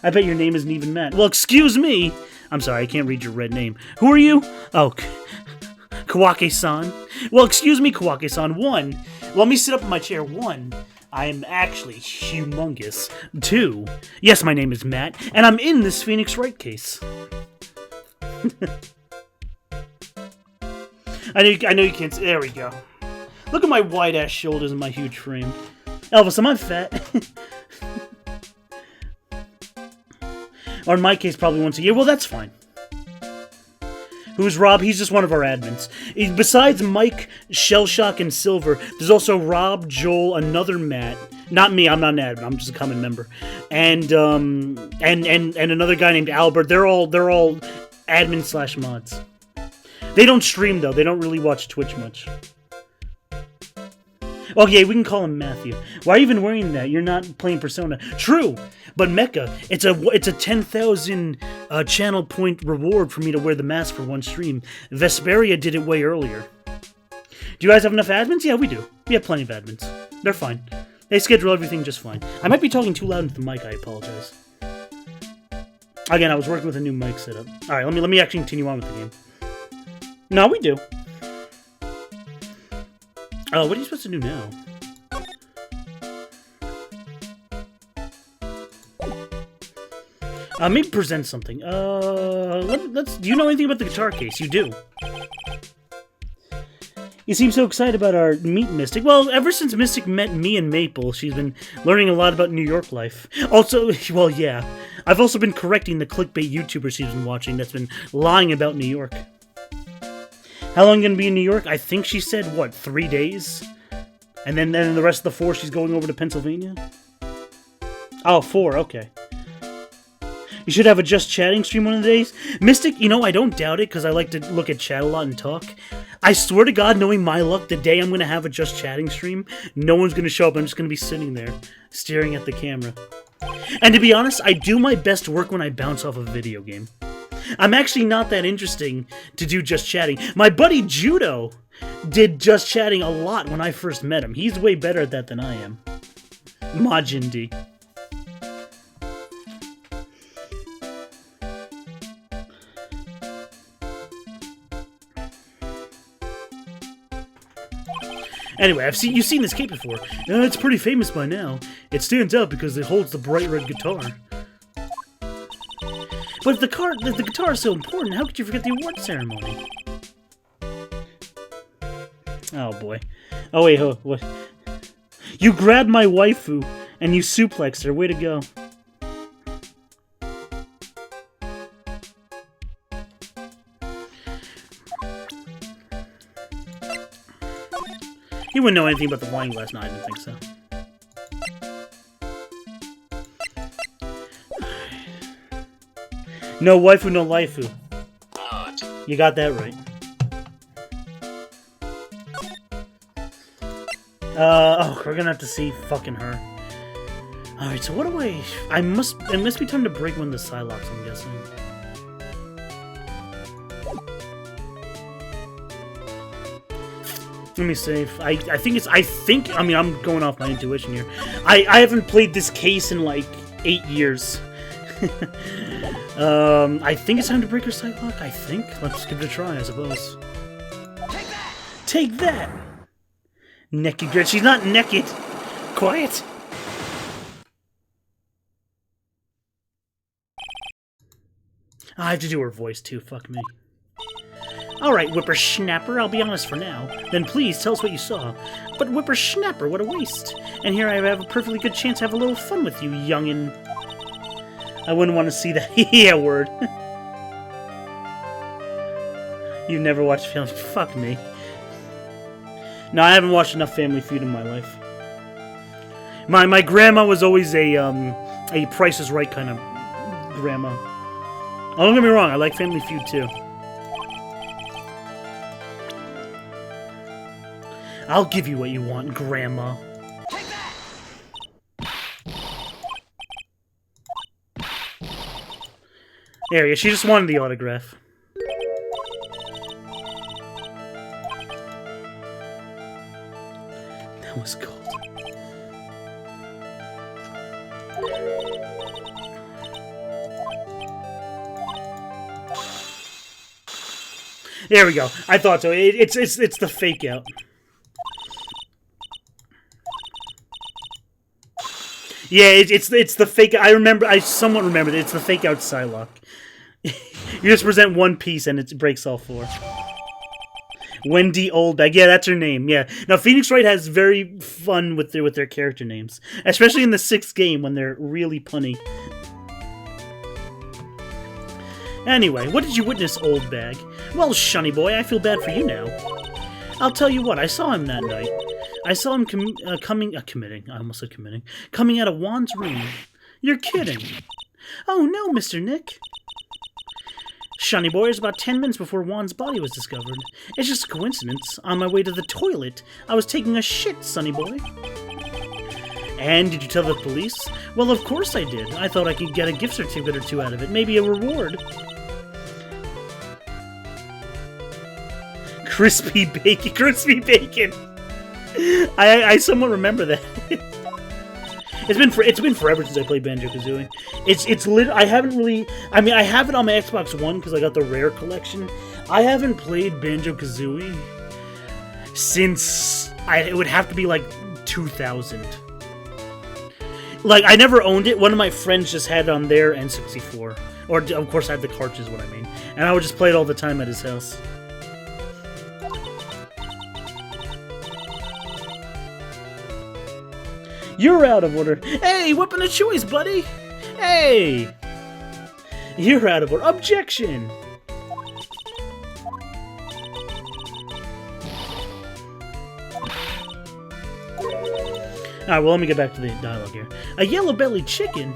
I bet your name isn't even Matt. Well, excuse me! I'm sorry, I can't read your red name. Who are you? Oh, Kawake-san. Well, excuse me, Kawake-san. 1, let me sit up in my chair. 1, I am actually humongous. 2, yes, my name is Matt, and I'm in this Phoenix Wright case. I know you can't see. There we go. Look at my wide-ass shoulders and my huge frame. Elvis, am I fat? Or in my case, probably once a year. Well, that's fine. Who's Rob? He's just one of our admins. Besides Mike, Shellshock, and Silver, there's also Rob, Joel, another Matt. Not me, I'm not an admin, I'm just a common member. And another guy named Albert. They're all admin/mods. They don't stream, though. They don't really watch Twitch much. Oh, yeah, we can call him Matthew. Why are you even wearing that? You're not playing Persona. True, but Mecha, it's a 10,000 channel point reward for me to wear the mask for one stream. Vesperia did it way earlier. Do you guys have enough admins? Yeah, we do. We have plenty of admins. They're fine. They schedule everything just fine. I might be talking too loud into the mic. I apologize. Again, I was working with a new mic setup. All right, let me actually continue on with the game. No, we do. Oh, what are you supposed to do now? Maybe present something. Let's. Do you know anything about the guitar case? You do. You seem so excited about our meet Mystic. Well, ever since Mystic met me and Maple, she's been learning a lot about New York life. Also, well, yeah. I've also been correcting the clickbait YouTuber she's been watching that's been lying about New York. How long are you going to be in New York? I think she said, what, 3 days? And then the rest of the 4, she's going over to Pennsylvania? Oh, 4, okay. You should have a Just Chatting stream one of the days. Mystic, you know, I don't doubt it, because I like to look at chat a lot and talk. I swear to God, knowing my luck, the day I'm going to have a Just Chatting stream, no one's going to show up. I'm just going to be sitting there, staring at the camera. And to be honest, I do my best work when I bounce off a video game. I'm actually not that interesting to do Just Chatting. My buddy Judo did Just Chatting a lot when I first met him. He's way better at that than I am. Majin D. Anyway, you've seen this cape before. It's pretty famous by now. It stands out because it holds the bright red guitar. But if the guitar is so important, how could you forget the award ceremony? Oh boy. Oh wait, what? You grabbed my waifu and you suplexed her. Way to go. You wouldn't know anything about the wine glass. No, I didn't think so. No waifu, no laifu. You got that right. Oh, we're gonna have to see fucking her. Alright, so what do I... it must be time to break one of the Psylocks, I'm guessing. Let me save. I mean, I'm going off my intuition here. I haven't played this case in like 8 years. I think it's time to break her Psylocke, I think. Let's give it a try, I suppose. Take that! Take that! Naked girl. She's not naked! Quiet! I have to do her voice too, fuck me. Alright, whippersnapper, I'll be honest for now. Then please, tell us what you saw. But whippersnapper, what a waste. And here I have a perfectly good chance to have a little fun with you, youngin'. I wouldn't want to see that. Yeah, word. You've never watched Family Feud? Fuck me. No, I haven't watched enough Family Feud in my life. My grandma was always a a Price is Right kind of grandma. Oh, don't get me wrong, I like Family Feud too. I'll give you what you want, Grandma. There you go. She just wanted the autograph. That was cold. There we go. I thought so. It's the fake out. Yeah, it's the fake. I somewhat remember that it's the fake out Psylocke. You just present one piece and it breaks all four. Wendy Oldbag. Yeah, that's her name. Yeah. Now Phoenix Wright has very fun with their character names, especially in the 6th game when they're really punny. Anyway, what did you witness, Oldbag? Well, Shunny boy, I feel bad for you now. I'll tell you what, I saw him that night. I saw him coming out of Juan's room. You're kidding. Oh no, Mr. Nick. Shunny boy, it was about 10 minutes before Juan's body was discovered. It's just a coincidence. On my way to the toilet, I was taking a shit, Sonny boy. And did you tell the police? Well, of course I did. I thought I could get a gift certificate or two out of it. Maybe a reward. Crispy bacon. Crispy bacon. I somewhat remember that. It's been forever since I played Banjo-Kazooie. It's lit. I haven't really. I mean, I have it on my Xbox One because I got the Rare collection. I haven't played Banjo-Kazooie since it would have to be like 2000. Like, I never owned it. One of my friends just had it on their N64, or of course I had the cartridge, is what I mean, and I would just play it all the time at his house. You're out of order. Hey, weapon of choice, buddy. Hey. You're out of order. Objection. Alright, well, let me get back to the dialogue here. A yellow-bellied chicken?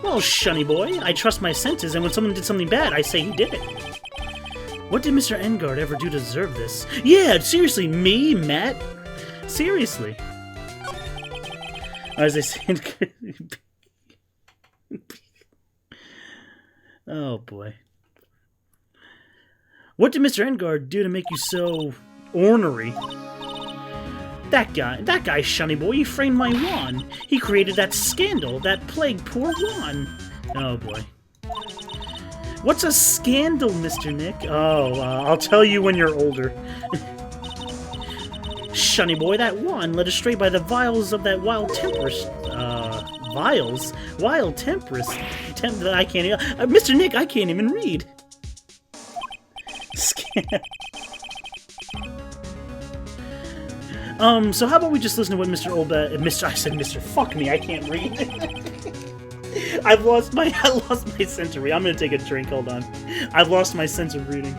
Well, Shunny boy, I trust my senses, and when someone did something bad, I say he did it. What did Mr. Engard ever do to deserve this? Yeah, seriously, me, Matt? Seriously. As I said, oh boy. What did Mr. Engard do to make you so ornery? That guy, Shunny boy, he framed my Juan. He created that scandal that plagued poor Juan. Oh boy. What's a scandal, Mr. Nick? Oh, I'll tell you when you're older. Shunny boy, that Juan led astray by the vials of that wild temperess. Vials? Wild temperess. I can't even. Mr. Nick, I can't even read. So how about we just listen to what Mr. I said Mr. Fuck me, I can't read. I lost my sense of reading. I'm gonna take a drink, hold on. I've lost my sense of reading.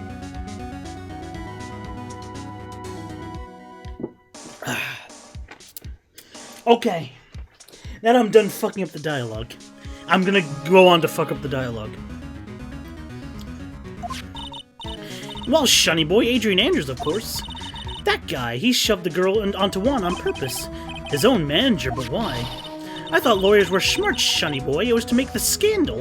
Okay. Now that I'm done fucking up the dialogue, I'm gonna go on to fuck up the dialogue. Well, Shunny boy, Adrian Andrews, of course. That guy, he shoved the girl onto Juan on purpose. His own manager, but why? I thought lawyers were smart, Shunny boy. It was to make the scandal.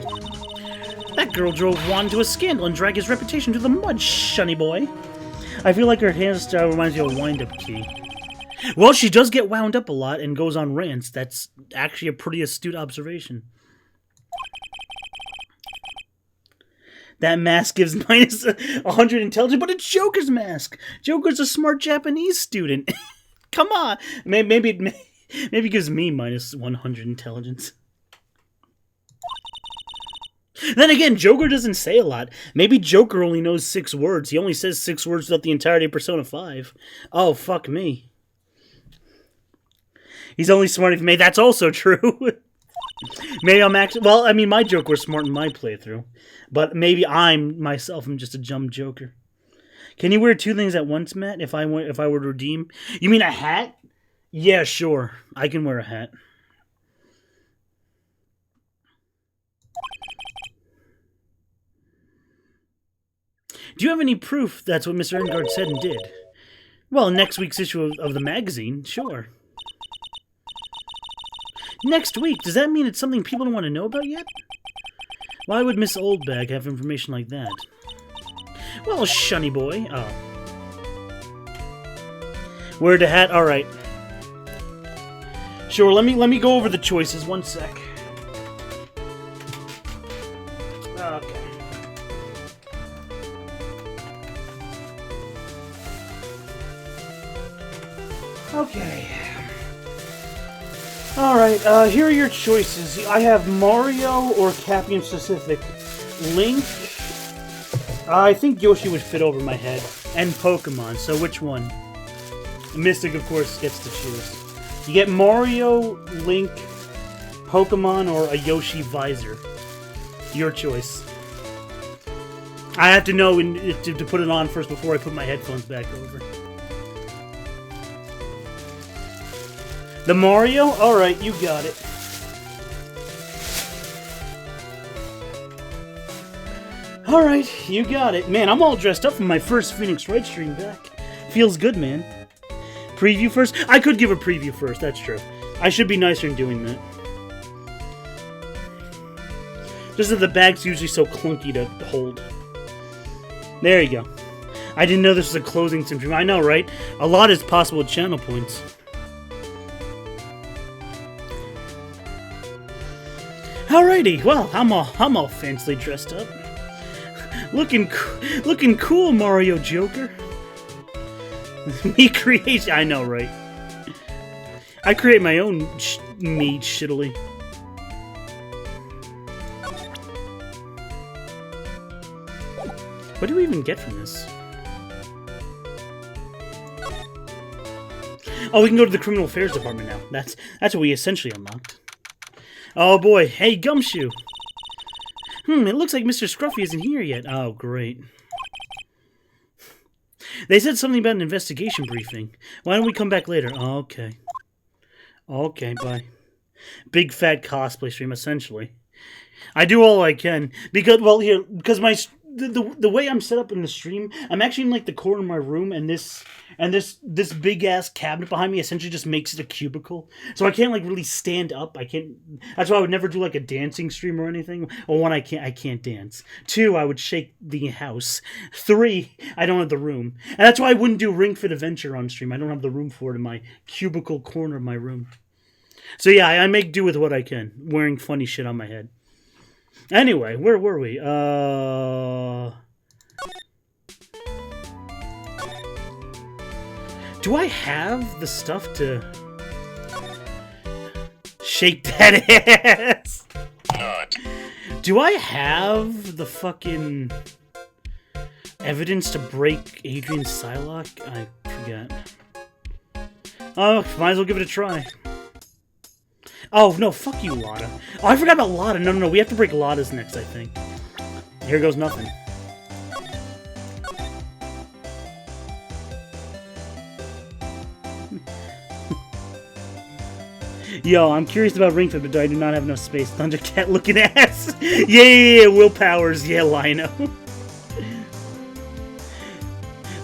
That girl drove Juan to a scandal and dragged his reputation to the mud, Shunny boy. I feel like her hairstyle reminds me of a wind-up key. Well, she does get wound up a lot and goes on rants. That's actually a pretty astute observation. That mask gives minus 100 intelligence, but it's Joker's mask. Joker's a smart Japanese student. Come on. Maybe it gives me minus 100 intelligence. Then again, Joker doesn't say a lot. Maybe Joker only knows 6 words. He only says 6 words throughout the entirety of Persona 5. Oh, fuck me. He's only smart if me. That's also true. Maybe I'm actually... Well, I mean, my Joker was smart in my playthrough. But maybe I'm just a dumb Joker. Can you wear 2 things at once, Matt, if I were to redeem? You mean a hat? Yeah, sure. I can wear a hat. Do you have any proof that's what Mr. Engard said and did? Well, next week's issue of the magazine, sure. Next week? Does that mean it's something people don't want to know about yet? Why would Miss Oldbag have information like that? Well, shunny boy. Oh. Wear the hat? Alright. Sure, let me go over the choices. One sec. Okay. Okay. Alright, here are your choices. I have Mario or Captain Specific. Link. I think Yoshi would fit over my head. And Pokemon, so which one? Mystic, of course, gets to choose. You get Mario, Link, Pokemon, or a Yoshi visor. Your choice. I have to know to put it on first before I put my headphones back over. The Mario? Alright, you got it. Alright, you got it. Man, I'm all dressed up from my first Phoenix Wright stream back. Feels good, man. Preview first? I could give a preview first, that's true. I should be nicer in doing that. Just that the bag's usually so clunky to hold. There you go. I didn't know this was a closing stream. I know, right? A lot is possible with channel points. Alrighty, well, I'm all fancily dressed up. Looking cool, Mario Joker. Me creation, I know, right? I create my own me shittily. What do we even get from this? Oh, we can go to the Criminal Affairs Department now. That's what we essentially unlocked. Oh boy, hey Gumshoe! It looks like Mr. Scruffy isn't here yet. Oh, great. They said something about an investigation briefing. Why don't we come back later? Oh, okay. Okay, bye. Big fat cosplay stream, essentially. I do all I can. Because, well, here, because the way I'm set up in the stream, I'm actually in like the corner of my room, and this big ass cabinet behind me essentially just makes it a cubicle. So I can't like really stand up. I can't. That's why I would never do like a dancing stream or anything. Well, one, I can't dance. Two, I would shake the house. Three, I don't have the room, and that's why I wouldn't do Ring Fit Adventure on stream. I don't have the room for it in my cubicle corner of my room. So yeah, I make do with what I can, wearing funny shit on my head. Anyway, where were we? Do I have the stuff to shake that ass? Do I have the fucking evidence to break Adrian Psylocke? I forget. Oh, might as well give it a try. Oh, no, fuck you, Lotta. Oh, I forgot about Lotta. No, we have to break Lotta's next, I think. Here goes nothing. Yo, I'm curious about Ring Fit, but I do not have enough space. Thundercat looking ass. Yeah, Will Powers. Yeah, Lino.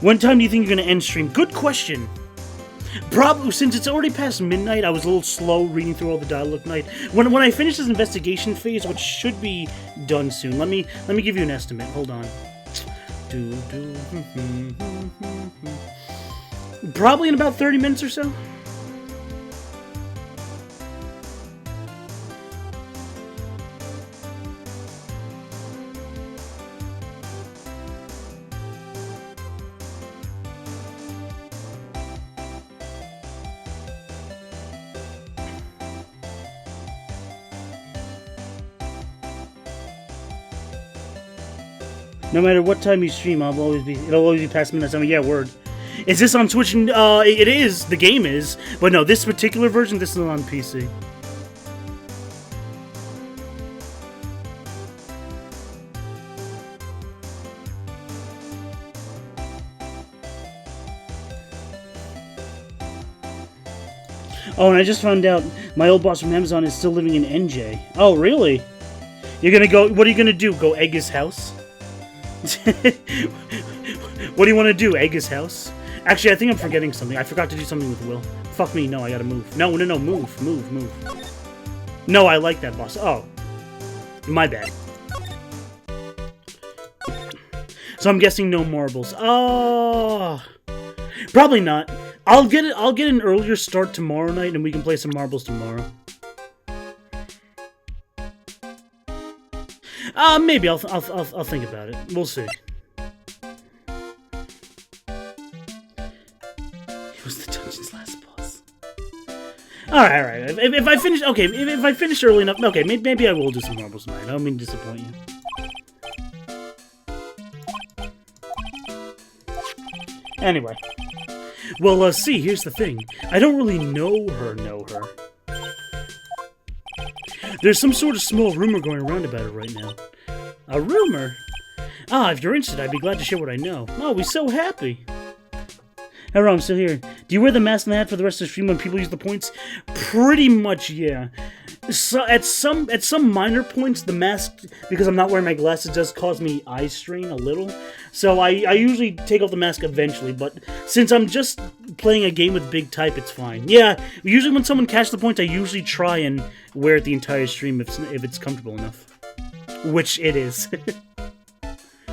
When time do you think you're going to end stream? Good question. Probably, since it's already past midnight, I was a little slow reading through all the dialogue tonight. When I finish this investigation phase, which should be done soon, let me give you an estimate. Hold on. Probably in about 30 minutes or so. No matter what time you stream, it'll always be past midnight. I mean, yeah, word. Is this on Switch? It is. The game is. But no, this particular version, this is on PC. Oh, and I just found out my old boss from Amazon is still living in NJ. Oh, really? You're gonna go... What are you gonna do? Go egg his house? What do you want to do? Egg his house? Actually, I think I'm forgetting something. I forgot to do something with Will. Fuck me. No, I gotta move. No, move. No, I like that, boss. Oh. My bad. So I'm guessing no marbles. Oh. Probably not. I'll get an earlier start tomorrow night and we can play some marbles tomorrow. Maybe I'll think about it. We'll see. It was the dungeon's last boss. All right. If I finish, okay. If I finish early enough, okay. Maybe I will do some marbles tonight. I don't mean to disappoint you. Anyway, well, see, here's the thing. I don't really know her. There's some sort of small rumor going around about her right now. A rumor? Ah, if you're interested, I'd be glad to share what I know. Oh, we're so happy. Hello, I'm still here. Do you wear the mask and the hat for the rest of the stream when people use the points? Pretty much, yeah. So at some minor points, the mask, because I'm not wearing my glasses, does cause me eye strain a little. So I usually take off the mask eventually, but since I'm just playing a game with big type, it's fine. Yeah, usually when someone catches the points, I usually try and wear it the entire stream if it's comfortable enough. Which it is.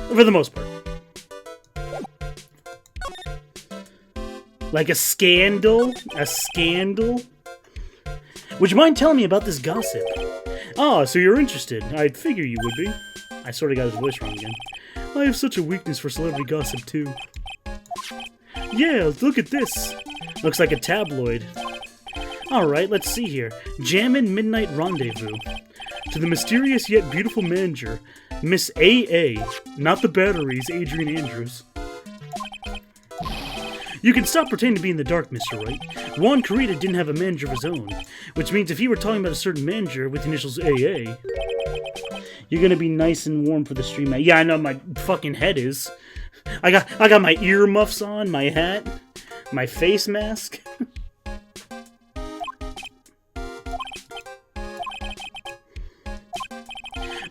For the most part. Like a scandal? A scandal? Would you mind telling me about this gossip? Ah, so you're interested. I'd figure you would be. I sort of got his voice wrong again. I have such a weakness for celebrity gossip, too. Yeah, look at this. Looks like a tabloid. Alright, let's see here. Jammin' Midnight Rendezvous. To the mysterious yet beautiful manager, Miss A.A., not the batteries, Adrian Andrews. You can stop pretending to be in the dark, Mr. Wright. Juan Carita didn't have a manager of his own, which means if he were talking about a certain manager with the initials AA, you're gonna be nice and warm for the stream. Yeah, I know my fucking head is. I got my earmuffs on, my hat, my face mask.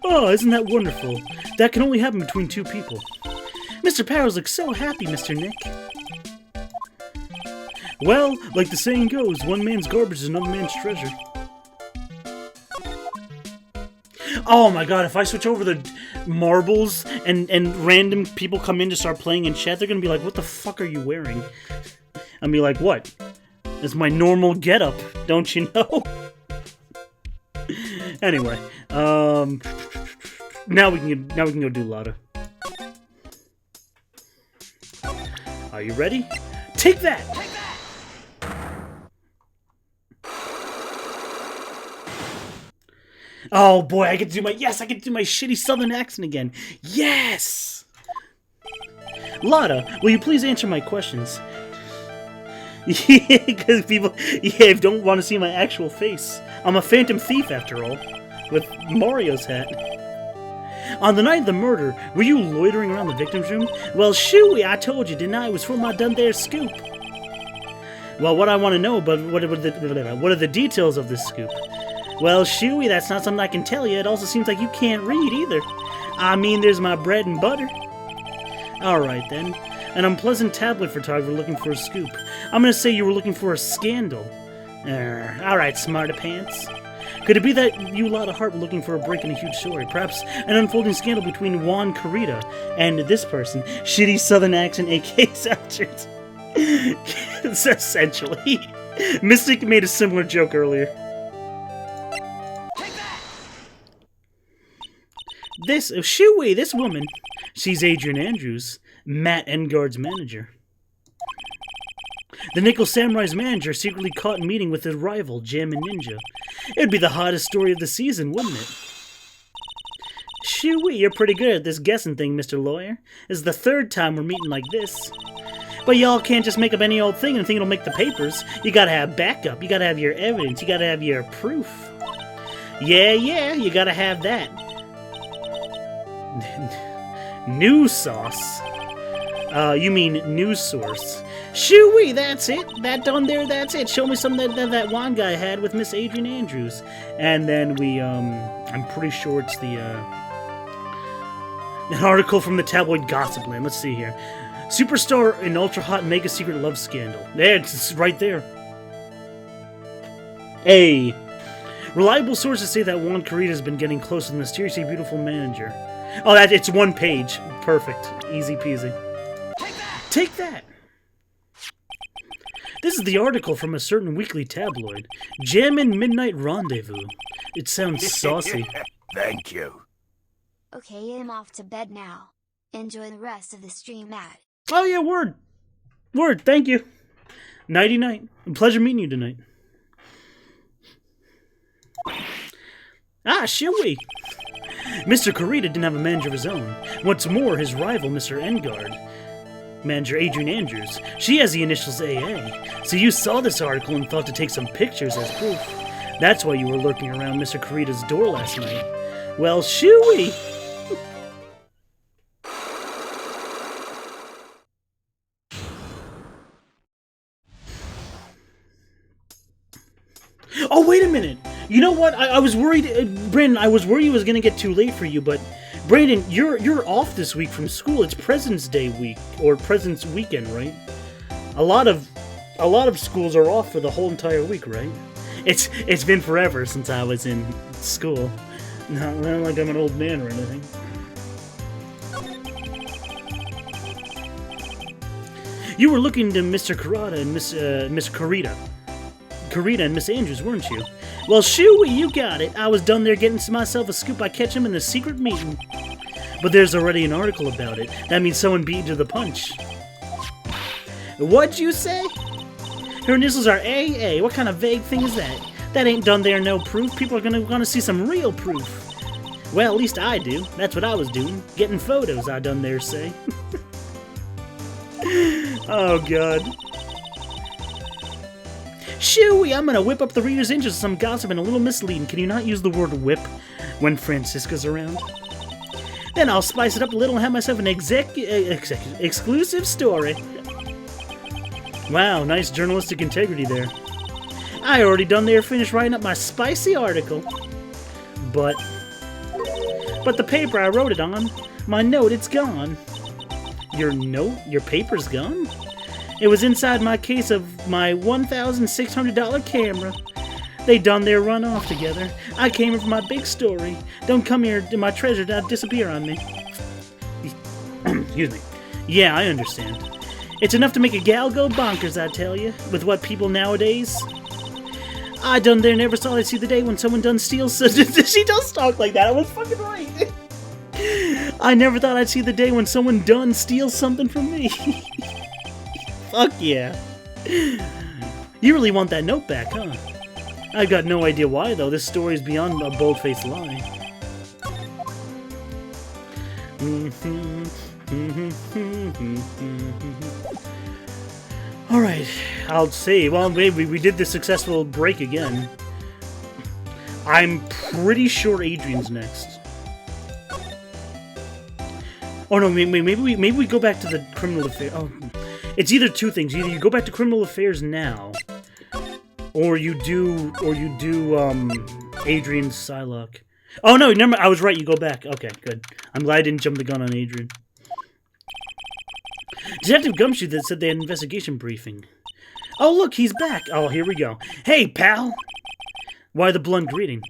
Oh, isn't that wonderful? That can only happen between two people. Mr. Powers looks so happy, Mr. Nick. Well, like the saying goes, one man's garbage is another man's treasure. Oh my god, if I switch over the marbles and random people come in to start playing in chat, they're gonna be like, what the fuck are you wearing? I'll be like, what? It's my normal getup, don't you know? Anyway, now we can go do Lada. Are you ready? Take that! Oh boy, I get to do my shitty southern accent again. Yes! Lada, will you please answer my questions? Yeah, because people don't want to see my actual face. I'm a phantom thief after all, with Mario's hat. On the night of the murder, were you loitering around the victim's room? Well, shooey, I told you, didn't I? It was for my done there scoop. Well, what I want to know, but what are the details of this scoop? Well, shooey, that's not something I can tell you. It also seems like you can't read either. I mean, there's my bread and butter. Alright then. An unpleasant tablet photographer looking for a scoop. I'm gonna say you were looking for a scandal. Alright, smarty pants. Could it be that you, Lotta Hart, were looking for a break in a huge story? Perhaps an unfolding scandal between Juan Carita and this person? Shitty southern accent, a.k.a. Southern. Essentially. Mystic made a similar joke earlier. This woman, she's Adrian Andrews, Matt Engard's manager. The Nickel Samurai's manager secretly caught meeting with his rival, Jammin' Ninja. It'd be the hottest story of the season, wouldn't it? Shoo-wee, you're pretty good at this guessing thing, Mr. Lawyer. This is the third time we're meeting like this. But y'all can't just make up any old thing and think it'll make the papers. You gotta have backup, you gotta have your evidence, you gotta have your proof. Yeah, you gotta have that. News sauce? You mean news source. Shoo-wee, that's it. That done there, that's it. Show me something that one guy had with Miss Adrian Andrews. And then we, I'm pretty sure it's the An article from the tabloid Gossip Land. Let's see here. Superstar in ultra-hot mega secret love scandal. There, it's right there. A. Reliable sources say that Juan Carita has been getting close to the mysteriously beautiful manager. Oh, it's one page. Perfect. Easy peasy. Take that! This is the article from a certain weekly tabloid. Jammin' Midnight Rendezvous. It sounds saucy. Thank you. Okay, I'm off to bed now. Enjoy the rest of the stream, Matt. Oh yeah, word. Word, thank you. Nighty-night. Pleasure meeting you tonight. Ah, shall we? Mr. Carita didn't have a manager of his own. What's more, his rival, Mr. Engard, manager Adrian Andrews, she has the initials AA. So you saw this article and thought to take some pictures as proof. That's why you were lurking around Mr. Carita's door last night. Well, shoo-wee! Oh, wait a minute! You know what? I was worried, Brandon, I was worried it was going to get too late for you, but Brandon, you're off this week from school. It's President's Day week, or President's Weekend, right? A lot of schools are off for the whole entire week, right? It's been forever since I was in school. Not like I'm an old man or anything. You were looking to Mr. Carita and Miss Carita. Carita and Miss Andrews, weren't you? Well, shoo, you got it. I was done there getting myself a scoop. I catch him in a secret meeting. But there's already an article about it. That means someone beat you to the punch. What'd you say? Her initials are AA. What kind of vague thing is that? That ain't done there, no proof. People are gonna see some real proof. Well, at least I do. That's what I was doing. Getting photos, I done there say. Oh, God. Shooey, I'm gonna whip up the reader's interest with some gossip and a little misleading. Can you not use the word whip when Francisca's around? Then I'll spice it up a little and have myself an exclusive story. Wow, nice journalistic integrity there. I already done there finished writing up my spicy article. But the paper I wrote it on, my note, it's gone. Your note? Your paper's gone? It was inside my case of my $1,600 camera. They done their run off together. I came here for my big story. Don't come here to my treasure to disappear on me. Excuse me. Yeah, I understand. It's enough to make a gal go bonkers, I tell you, with what people nowadays. I done there never thought I'd see the day when someone done steals. She does talk like that. I was fucking right. I never thought I'd see the day when someone done steals something from me. Fuck yeah. You really want that note back, huh? I've got no idea why, though. This story is beyond a bold-faced lie. Alright, I'll see. Well, maybe we did the successful break again. I'm pretty sure Adrian's next. Oh no, maybe we go back to the criminal affair. Oh, it's either two things. Either you go back to criminal affairs now, or you do Adrian's Psylocke. Oh no, never mind. I was right. You go back. Okay, good. I'm glad I didn't jump the gun on Adrian. Detective Gumshoe that said they had an investigation briefing. Oh look, he's back. Oh, here we go. Hey, pal. Why the blunt greeting?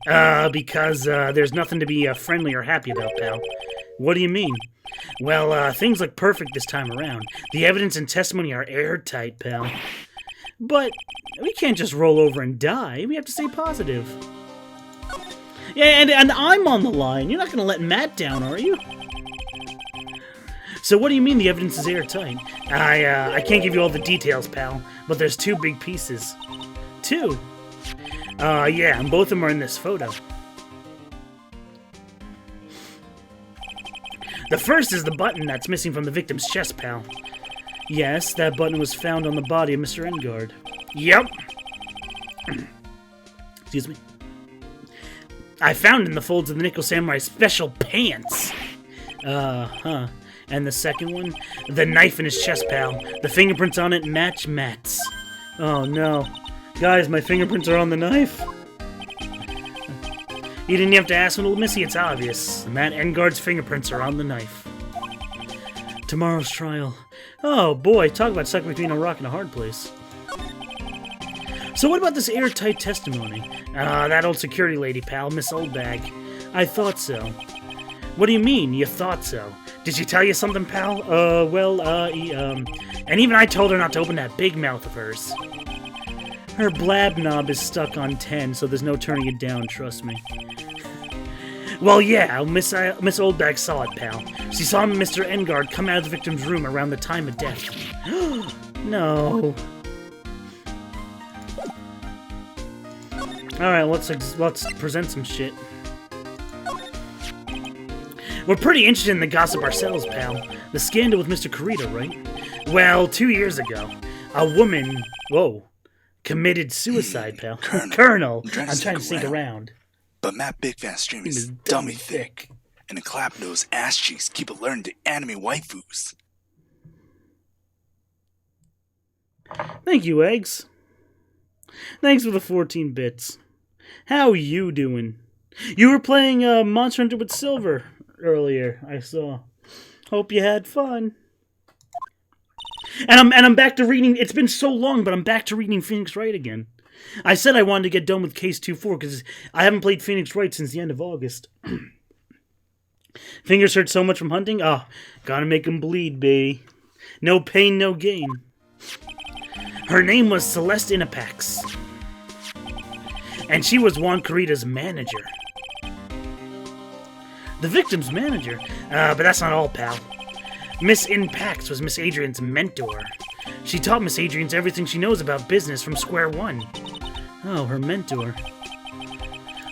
Because there's nothing to be friendly or happy about, pal. What do you mean? Well, things look perfect this time around. The evidence and testimony are airtight, pal. But we can't just roll over and die. We have to stay positive. Yeah, and I'm on the line. You're not going to let Matt down, are you? So what do you mean the evidence is airtight? I can't give you all the details, pal, but there's two big pieces. Two? Yeah, and both of them are in this photo. The first is the button that's missing from the victim's chest, pal. Yes, that button was found on the body of Mr. Engard. Yep. Excuse me. I found it in the folds of the Nickel Samurai's special pants. Uh-huh. And the second one? The knife in his chest, pal. The fingerprints on it match Matt's. Oh, no. Guys, my fingerprints are on the knife. You didn't have to ask, little missy. It's obvious. Matt Engard's fingerprints are on the knife. Tomorrow's trial. Oh boy, talk about stuck between a rock and a hard place. So what about this airtight testimony? That old security lady, pal, Miss Oldbag. I thought so. What do you mean, you thought so? Did she tell you something, pal? And even I told her not to open that big mouth of hers. Her blab knob is stuck on 10, so there's no turning it down, trust me. Well, yeah, Miss Oldbag saw it, pal. She saw Mr. Engard come out of the victim's room around the time of death. No. Alright, let's present some shit. We're pretty interested in the gossip ourselves, pal. The scandal with Mr. Kurita, right? Well, 2 years ago, a woman, committed suicide, pal. Colonel, I'm trying to sneak around. But Matt Big Fan Stream is dummy thick. And the clap-nosed ass cheeks keep alerting to anime waifus. Thank you, Eggs. Thanks for the 14 bits. How you doing? You were playing Monster Hunter with Silver earlier, I saw. Hope you had fun. And I'm back to reading. It's been so long, but I'm back to reading Phoenix Wright again. I said I wanted to get done with Case 2-4 because I haven't played Phoenix Wright since the end of August. Fingers hurt so much from hunting? Oh, gotta make them bleed, bae. No pain, no gain. Her name was Celeste Inapax. And she was Juan Kurita's manager. The victim's manager? But that's not all, pal. Miss Inpax was Miss Adrian's mentor. She taught Miss Adrian everything she knows about business from square one. Oh, her mentor.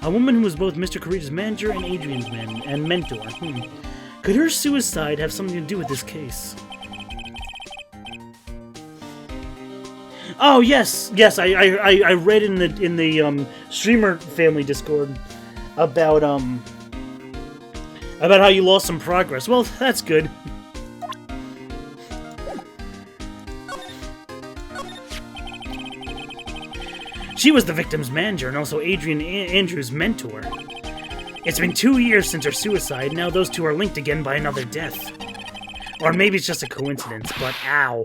A woman who was both Mr. Kurita's manager and Adrian's mentor. Could her suicide have something to do with this case? Oh yes, I read in the streamer family Discord about how you lost some progress. Well, that's good. She was the victim's manager and also Adrian Andrews' mentor. It's been 2 years since her suicide, now those two are linked again by another death. Or maybe it's just a coincidence, but ow.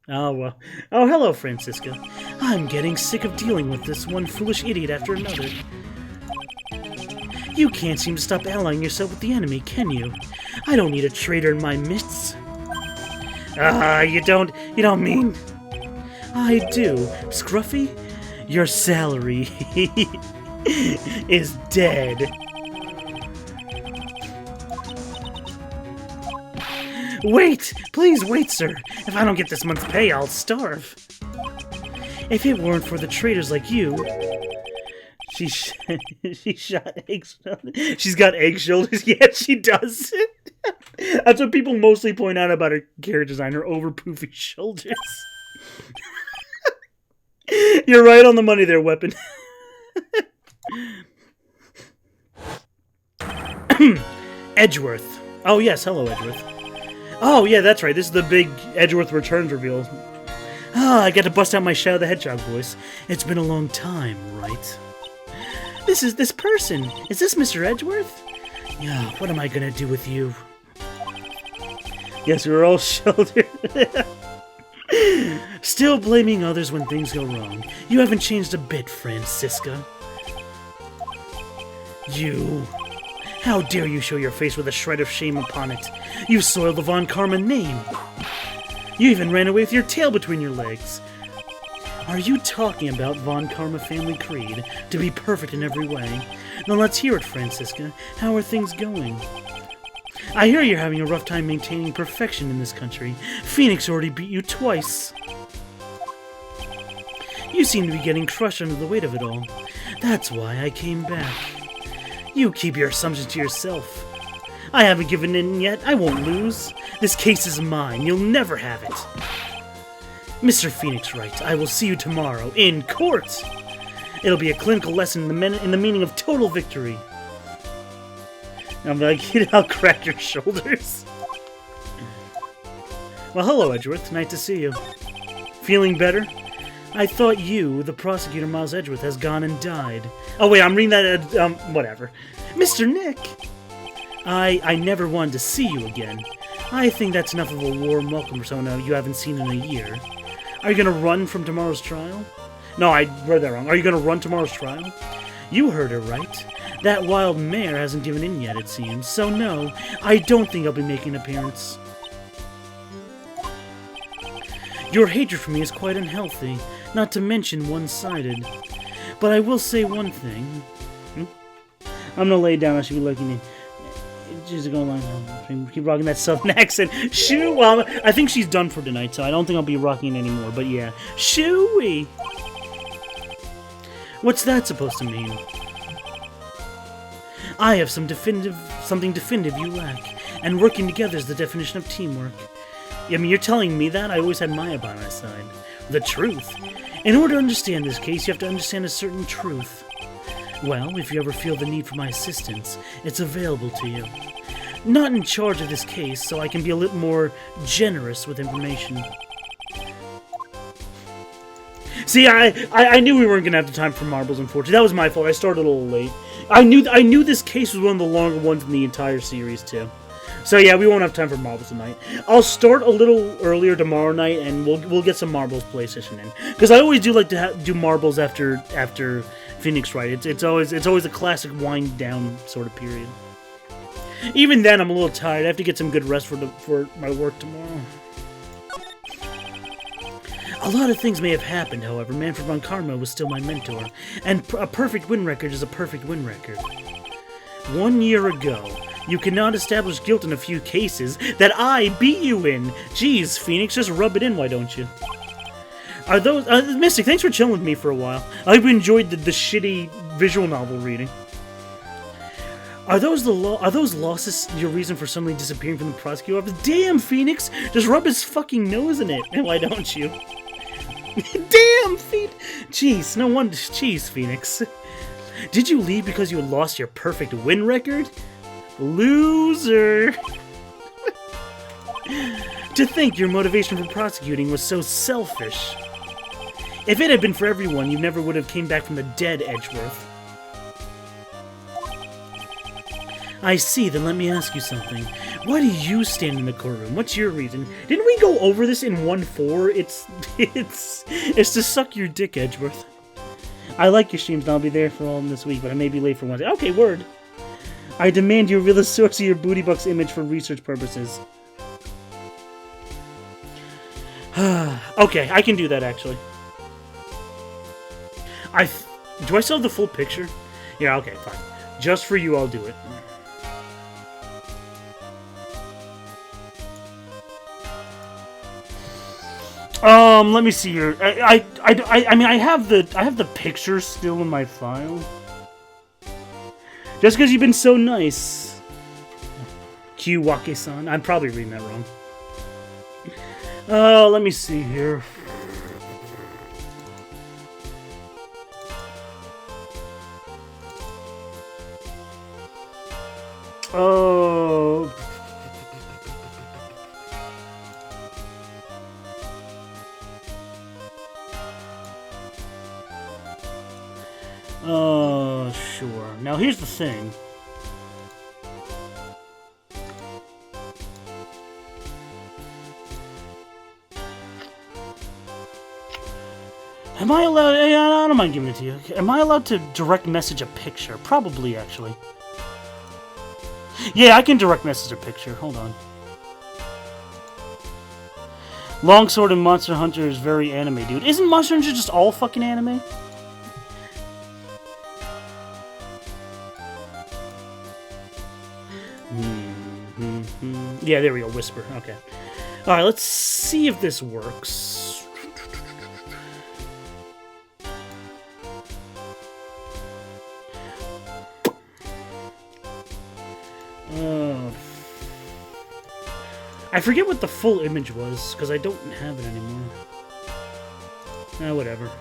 Oh, well. Oh, hello, Francisca. I'm getting sick of dealing with this one foolish idiot after another. You can't seem to stop allying yourself with the enemy, can you? I don't need a traitor in my midst. You don't mean... I do. Scruffy, your salary is dead. Wait! Please wait, sir. If I don't get this month's pay, I'll starve. If it weren't for the traitors like you... She shot eggs. She's got egg shoulders. Yeah, she does. That's what people mostly point out about her character design, her over poofy shoulders. You're right on the money there, Weapon. Edgeworth. Oh, yes. Hello, Edgeworth. Oh, yeah, that's right. This is the big Edgeworth Returns reveal. I get to bust out my Shadow the Hedgehog voice. It's been a long time, right? This person. Is this Mr. Edgeworth? Yeah, what am I gonna do with you? Yes, we're all shouldered. Still blaming others when things go wrong. You haven't changed a bit, Francisca. You... How dare you show your face with a shred of shame upon it? You soiled the Von Karma name. You even ran away with your tail between your legs. Are you talking about Von Karma family creed? To be perfect in every way? Then let's hear it, Francisca. How are things going? I hear you're having a rough time maintaining perfection in this country. Phoenix already beat you twice. You seem to be getting crushed under the weight of it all. That's why I came back. You keep your assumptions to yourself. I haven't given in yet. I won't lose. This case is mine. You'll never have it. Mr. Phoenix Wright, I will see you tomorrow in court. It'll be a clinical lesson in the meaning of total victory. I'm like, I'll crack your shoulders. Well, hello, Edgeworth. Nice to see you. Feeling better? I thought you, the prosecutor Miles Edgeworth, has gone and died. Oh, wait, I'm reading that, whatever. Mr. Nick! I never wanted to see you again. I think that's enough of a warm welcome for someone you haven't seen in a year. Are you gonna run from tomorrow's trial? No, I read that wrong. Are you gonna run tomorrow's trial? You heard her right. That wild mare hasn't given in yet, it seems. So no, I don't think I'll be making an appearance. Your hatred for me is quite unhealthy, not to mention one-sided. But I will say one thing. I'm gonna lay it down. I should be looking at. She's going like, keep rocking that southern accent. Shoo! Well, I think she's done for tonight, so I don't think I'll be rocking it anymore. But yeah, shooey. What's that supposed to mean? I have something definitive you lack, and working together is the definition of teamwork. I mean, you're telling me that? I always had Maya by my side. The truth. In order to understand this case, you have to understand a certain truth. Well, if you ever feel the need for my assistance, it's available to you. Not in charge of this case, so I can be a little more generous with information. See, I knew we weren't gonna have the time for marbles, unfortunately. That was my fault. I started a little late. I knew this case was one of the longer ones in the entire series, too. So yeah, we won't have time for marbles tonight. I'll start a little earlier tomorrow night, and we'll get some marbles PlayStation in. Because I always do like to do marbles after Phoenix Wright. It's always a classic wind down sort of period. Even then, I'm a little tired. I have to get some good rest for my work tomorrow. A lot of things may have happened, however. Manfred von Karma was still my mentor, and a perfect win record is a perfect win record. 1 year ago, you cannot establish guilt in a few cases that I beat you in. Jeez, Phoenix, just rub it in, why don't you? Are those... Mystic, thanks for chilling with me for a while. I hope you enjoyed the shitty visual novel reading. Are those losses your reason for suddenly disappearing from the prosecutor office? Damn, Phoenix! Just rub his fucking nose in it. And why don't you? Damn, Phoenix! Jeez, no wonder... Jeez, Phoenix. Did you leave because you had lost your perfect win record? Loser! To think your motivation for prosecuting was so selfish. If it had been for everyone, you never would have came back from the dead, Edgeworth. I see, then let me ask you something. Why do you stand in the courtroom? What's your reason? Didn't we go over this in 1-4? It's to suck your dick, Edgeworth. I like your streams and I'll be there for all of them this week, but I may be late for Wednesday. Okay, word. I demand you reveal the source of your Booty Bucks image for research purposes. Okay, I can do that, actually. Do I still have the full picture? Yeah, okay, fine. Just for you, I'll do it. Let me see here. I mean, I have the picture still in my file. Just because you've been so nice. Q Wake-san. I'm probably reading that wrong. Let me see here. Oh. Sure. Now here's the thing. Am I allowed... I don't mind giving it to you. Am I allowed to direct message a picture? Probably, actually. Yeah, I can direct message a picture. Hold on. Longsword and Monster Hunter is very anime, dude. Isn't Monster Hunter just all fucking anime? Yeah, there we go. Whisper. Okay. Alright, let's see if this works. I forget what the full image was, because I don't have it anymore. Whatever.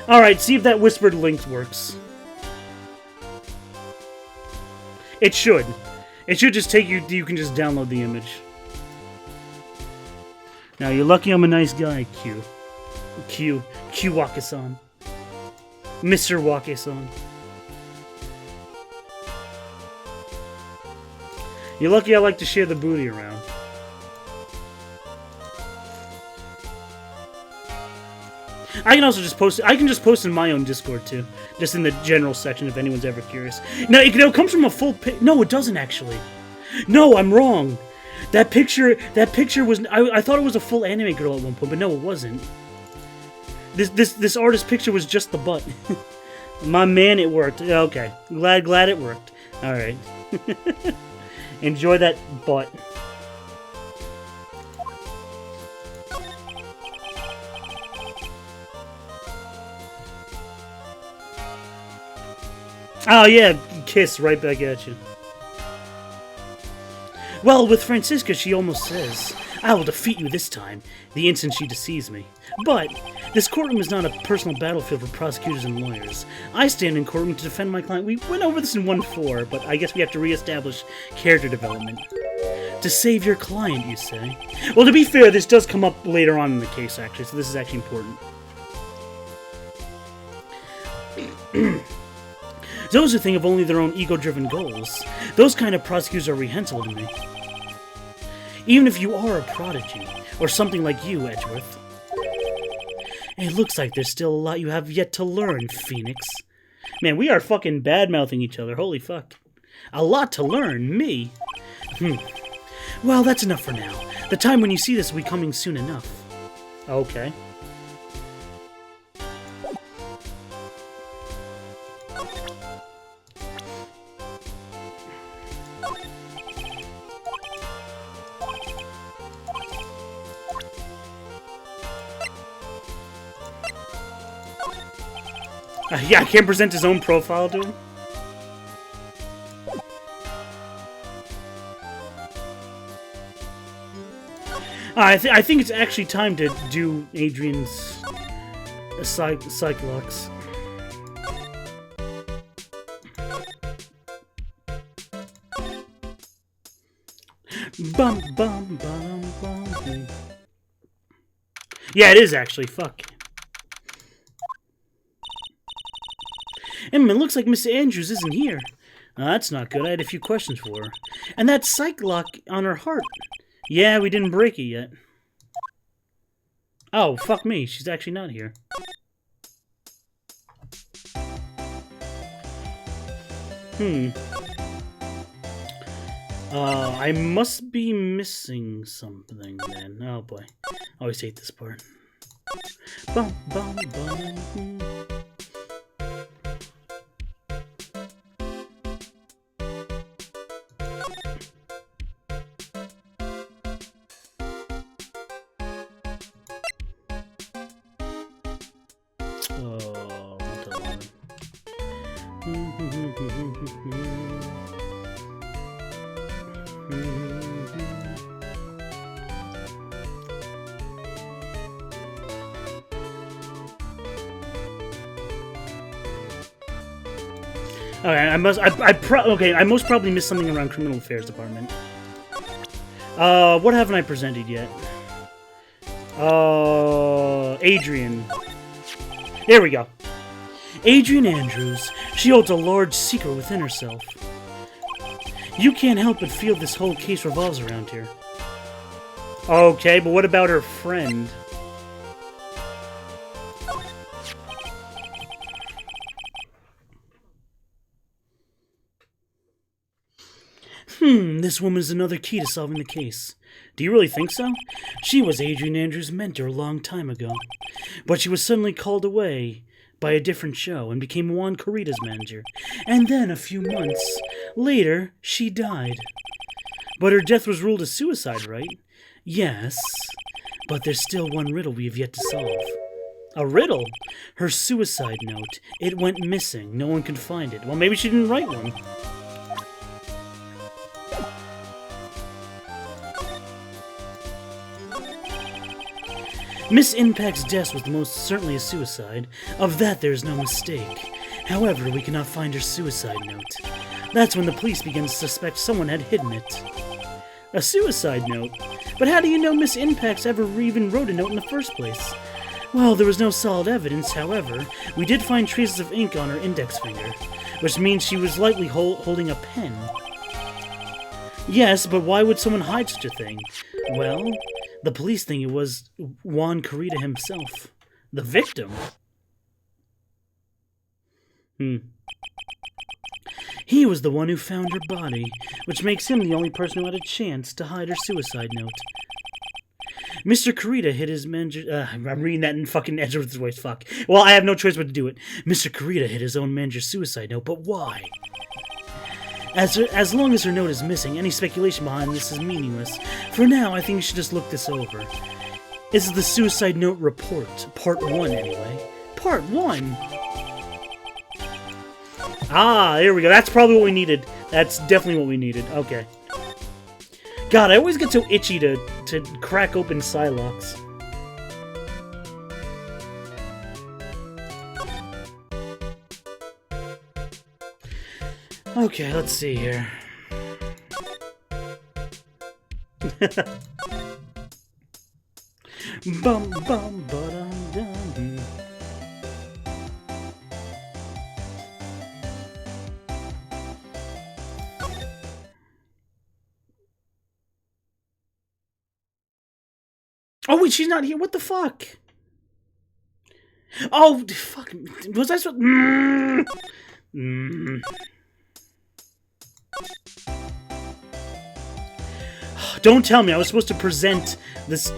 Alright, see if that whispered link works. It should. It should just take you... You can just download the image. Now, you're lucky I'm a nice guy, Q. Q Wakasan. Mr. Wake-san. You're lucky I like to share the booty around. I can also just post. I can just post in my own Discord too, just in the general section if anyone's ever curious. No, it comes from a full. No, it doesn't actually. No, I'm wrong. That picture was. I thought it was a full anime girl at one point, but no, it wasn't. This artist picture was just the butt. My man, it worked. Okay, glad it worked. All right. Enjoy that butt. Oh yeah, kiss right back at you. Well, with Francisca, she almost says, "I will defeat you this time," the instant she deceives me. But this courtroom is not a personal battlefield for prosecutors and lawyers. I stand in courtroom to defend my client. We went over this in 1-4, but I guess we have to reestablish character development. To save your client, you say? Well, to be fair, this does come up later on in the case, actually, so this is actually important. Those who think of only their own ego-driven goals, those kind of prosecutors are reprehensible to me. Even if you are a prodigy, or something like you, Edgeworth. It looks like there's still a lot you have yet to learn, Phoenix. Man, we are fucking bad-mouthing each other, holy fuck. A lot to learn, me? Well, that's enough for now. The time when you see this will be coming soon enough. Okay. Yeah, I can't present his own profile to him. I think it's actually time to do Adrian's Cyclox. Bum bum bum bum. Yeah, it is actually. Fuck. It looks like Miss Andrews isn't here. That's not good. I had a few questions for her. And that psych lock on her heart. Yeah, we didn't break it yet. Oh, fuck me. She's actually not here. I must be missing something then. Oh boy. I always hate this part. Bum, bum, bum. Okay, I most probably missed something around Criminal Affairs Department. What haven't I presented yet? Adrian. There we go. Adrian Andrews. She holds a large secret within herself. You can't help but feel this whole case revolves around here. Okay, but what about her friend? This woman is another key to solving the case. Do you really think so? She was Adrian Andrews' mentor a long time ago. But she was suddenly called away by a different show and became Juan Corrida's manager. And then, a few months later, she died. But her death was ruled a suicide, right? Yes. But there's still one riddle we have yet to solve. A riddle? Her suicide note. It went missing. No one could find it. Well, maybe she didn't write one. Miss Impact's death was most certainly a suicide. Of that there is no mistake. However, we cannot find her suicide note. That's when the police began to suspect someone had hidden it. A suicide note? But how do you know Miss Impacts ever even wrote a note in the first place? Well, there was no solid evidence, however. We did find traces of ink on her index finger, which means she was likely holding a pen. Yes, but why would someone hide such a thing? Well, the police think it was Juan Carita himself. The victim? He was the one who found her body, which makes him the only person who had a chance to hide her suicide note. Mr. Carita hid his manager... I'm reading that in fucking Edgeworth's voice, fuck. Well, I have no choice but to do it. Mr. Carita hid his own manager's suicide note, but why? As long as her note is missing, any speculation behind this is meaningless. For now, I think you should just look this over. This is the suicide note report. Part 1, anyway. Part 1? Ah, here we go. That's probably what we needed. That's definitely what we needed. Okay. God, I always get so itchy to crack open Psylocks. Okay, let's see here. Bum bum ba-dum dum. Oh wait, she's not here. What the fuck? Oh fuck! Was I supposed? Don't tell me I was supposed to present this.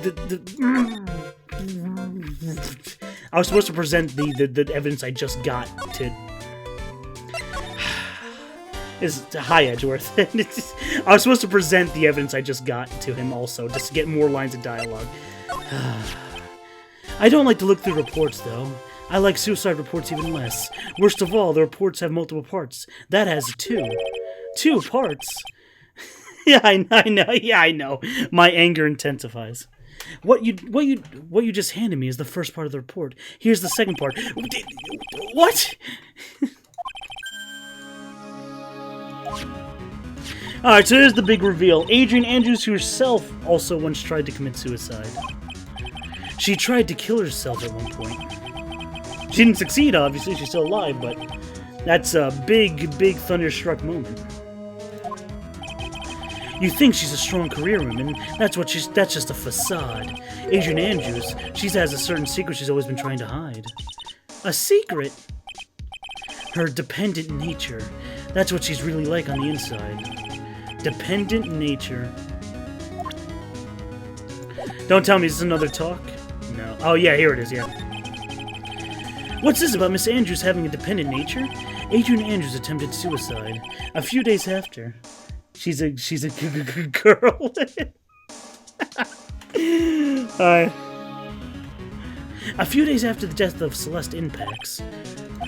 I was supposed to present the evidence I just got to. Hi, Edgeworth. I was supposed to present the evidence I just got to him also, just to get more lines of dialogue. I don't like to look through reports, though. I like suicide reports even less. Worst of all, the reports have multiple parts. That has two. 2 parts? Yeah, I know. Yeah, I know. My anger intensifies. What you just handed me is the first part of the report. Here's the second part. What? Alright, so here's the big reveal. Adrian Andrews herself also once tried to commit suicide. She tried to kill herself at one point. She didn't succeed, obviously. She's still alive, but that's a big thunderstruck moment. You think she's a strong career woman. That's just a facade. Adrian Andrews, she has a certain secret she's always been trying to hide. A secret? Her dependent nature. That's what she's really like on the inside. Dependent nature. Don't tell me this is another talk? No. Oh yeah, here it is, yeah. What's this about Miss Andrews having a dependent nature? Adrian Andrews attempted suicide. A few days after. She's a girl. A few days after the death of Celeste Impax,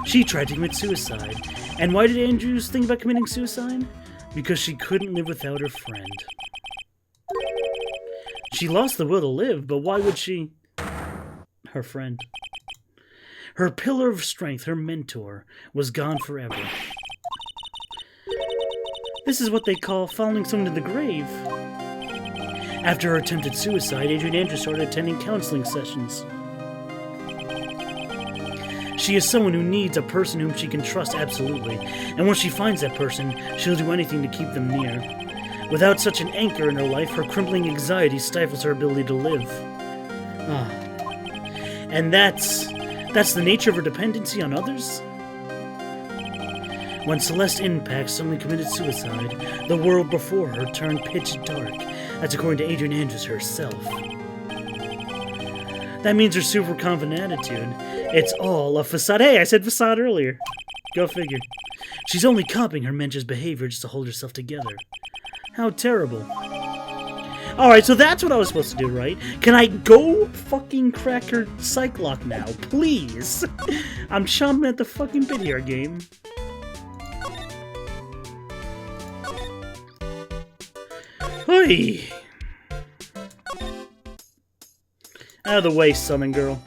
she tried to commit suicide. And why did Andrews think about committing suicide? Because she couldn't live without her friend. She lost the will to live, but why would she? Her friend. Her pillar of strength, her mentor, was gone forever. This is what they call following someone to the grave. After her attempted suicide, Adrian Andrews started attending counseling sessions. She is someone who needs a person whom she can trust absolutely, and once she finds that person, she'll do anything to keep them near. Without such an anchor in her life, her crippling anxiety stifles her ability to live. And that's the nature of her dependency on others? When Celeste Impax suddenly committed suicide, the world before her turned pitch dark. That's according to Adrian Andrews herself. That means her super confident attitude. It's all a facade. Hey, I said facade earlier. Go figure. She's only copying her mentor's behavior just to hold herself together. How terrible. Alright, so that's what I was supposed to do, right? Can I go fucking crack her psych lock now? Please? I'm chomping at the fucking bit here, game. Hey! Out of the way, Southern Girl.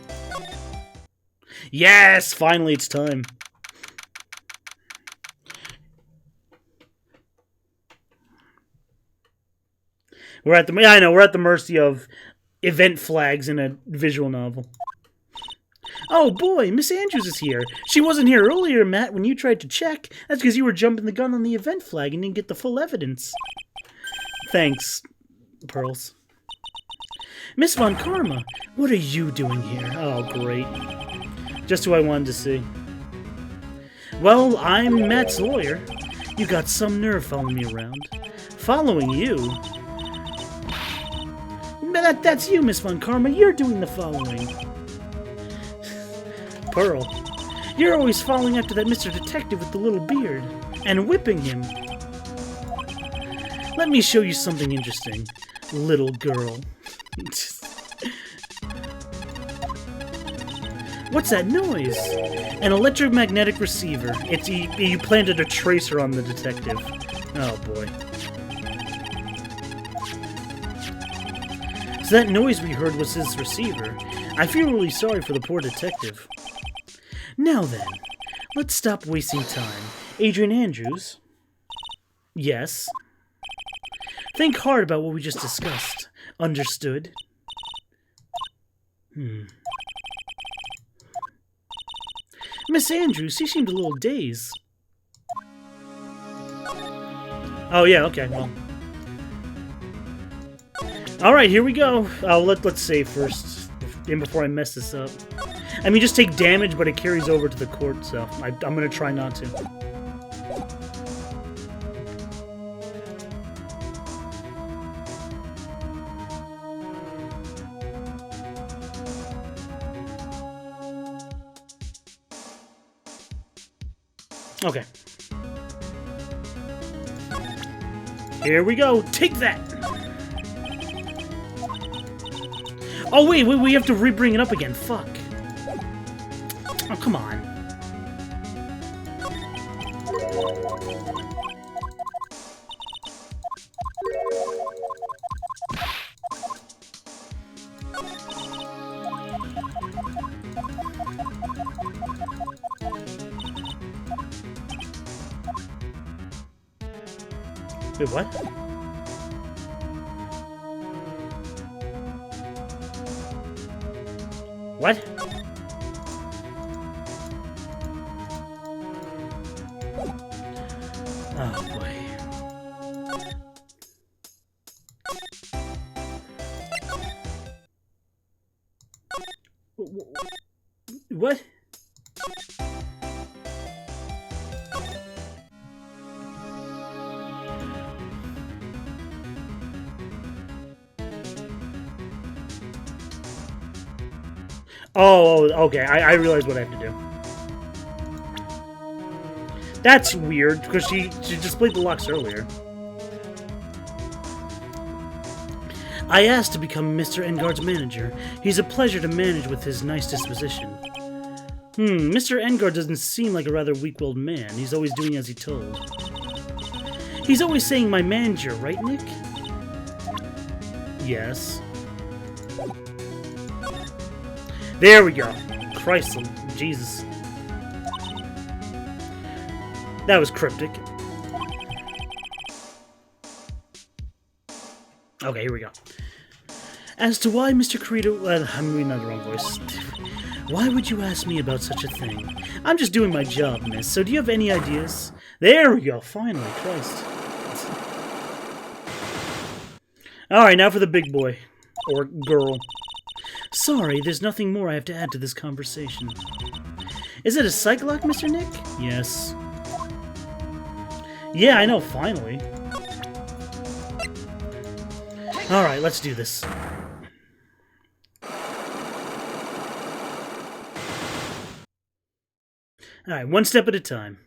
Yes! Finally, it's time. We're at the mercy of event flags in a visual novel. Oh boy, Miss Andrews is here. She wasn't here earlier, Matt, when you tried to check. That's because you were jumping the gun on the event flag and didn't get the full evidence. Thanks, Pearls. Miss Von Karma, what are you doing here? Oh, great. Just who I wanted to see. Well, I'm Matt's lawyer. You got some nerve following me around. Following you? That's you, Miss Von Karma. You're doing the following. Pearl, you're always following after that Mr. Detective with the little beard. And whipping him. Let me show you something interesting, little girl. What's that noise? An electromagnetic receiver. You planted a tracer on the detective. Oh boy. So that noise we heard was his receiver. I feel really sorry for the poor detective. Now then, let's stop wasting time. Adrian Andrews? Yes? Think hard about what we just discussed. Understood? Miss Andrews, she seemed a little dazed. Oh yeah, okay, well. Alright, here we go. Let's save first, before I mess this up. I mean, just take damage, but it carries over to the court, so I'm gonna try not to. Okay. Here we go. Take that! Oh, wait, we have to re-bring it up again. Fuck. Oh, come on. Wait, what? What? Oh, boy. What? Oh, okay. I realize what I have to do. That's weird, because she displayed the locks earlier. I asked to become Mr. Engard's manager. He's a pleasure to manage with his nice disposition. Mr. Engard doesn't seem like a rather weak-willed man. He's always doing as he's told. He's always saying my manager, right, Nick? Yes. There we go. Christ, Jesus. That was cryptic. Okay, here we go. As to why Mr. Carito... I'm reading out the wrong voice. Why would you ask me about such a thing? I'm just doing my job, miss, so do you have any ideas? There we go, finally, Christ. Alright, now for the big boy. Or girl. Sorry, there's nothing more I have to add to this conversation. Is it a psych lock, Mr. Nick? Yes. Yeah, I know, finally. Alright, let's do this. Alright, one step at a time.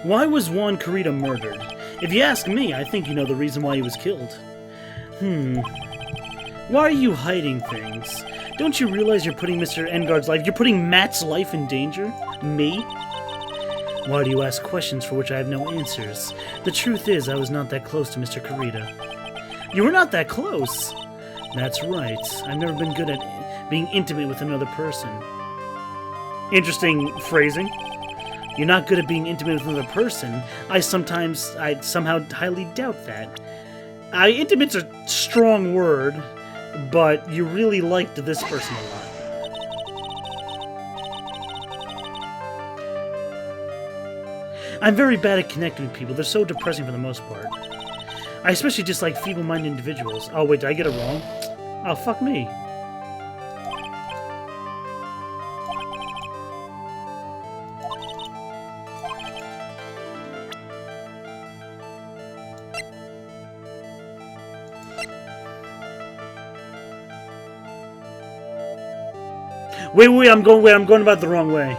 Why was Juan Carita murdered? If you ask me, I think you know the reason why he was killed. Why are you hiding things? Don't you realize you're putting Mr. Engard's life... You're putting Matt's life in danger? Me? Why do you ask questions for which I have no answers? The truth is, I was not that close to Mr. Carita. You were not that close? That's right. I've never been good at being intimate with another person. Interesting phrasing. You're not good at being intimate with another person. I somehow highly doubt that. Intimate's a strong word. but you really liked this person a lot. I'm very bad at connecting with people. They're so depressing for the most part. I especially dislike feeble-minded individuals. Oh, wait, did I get it wrong? Oh, fuck me. Wait, I'm going about the wrong way.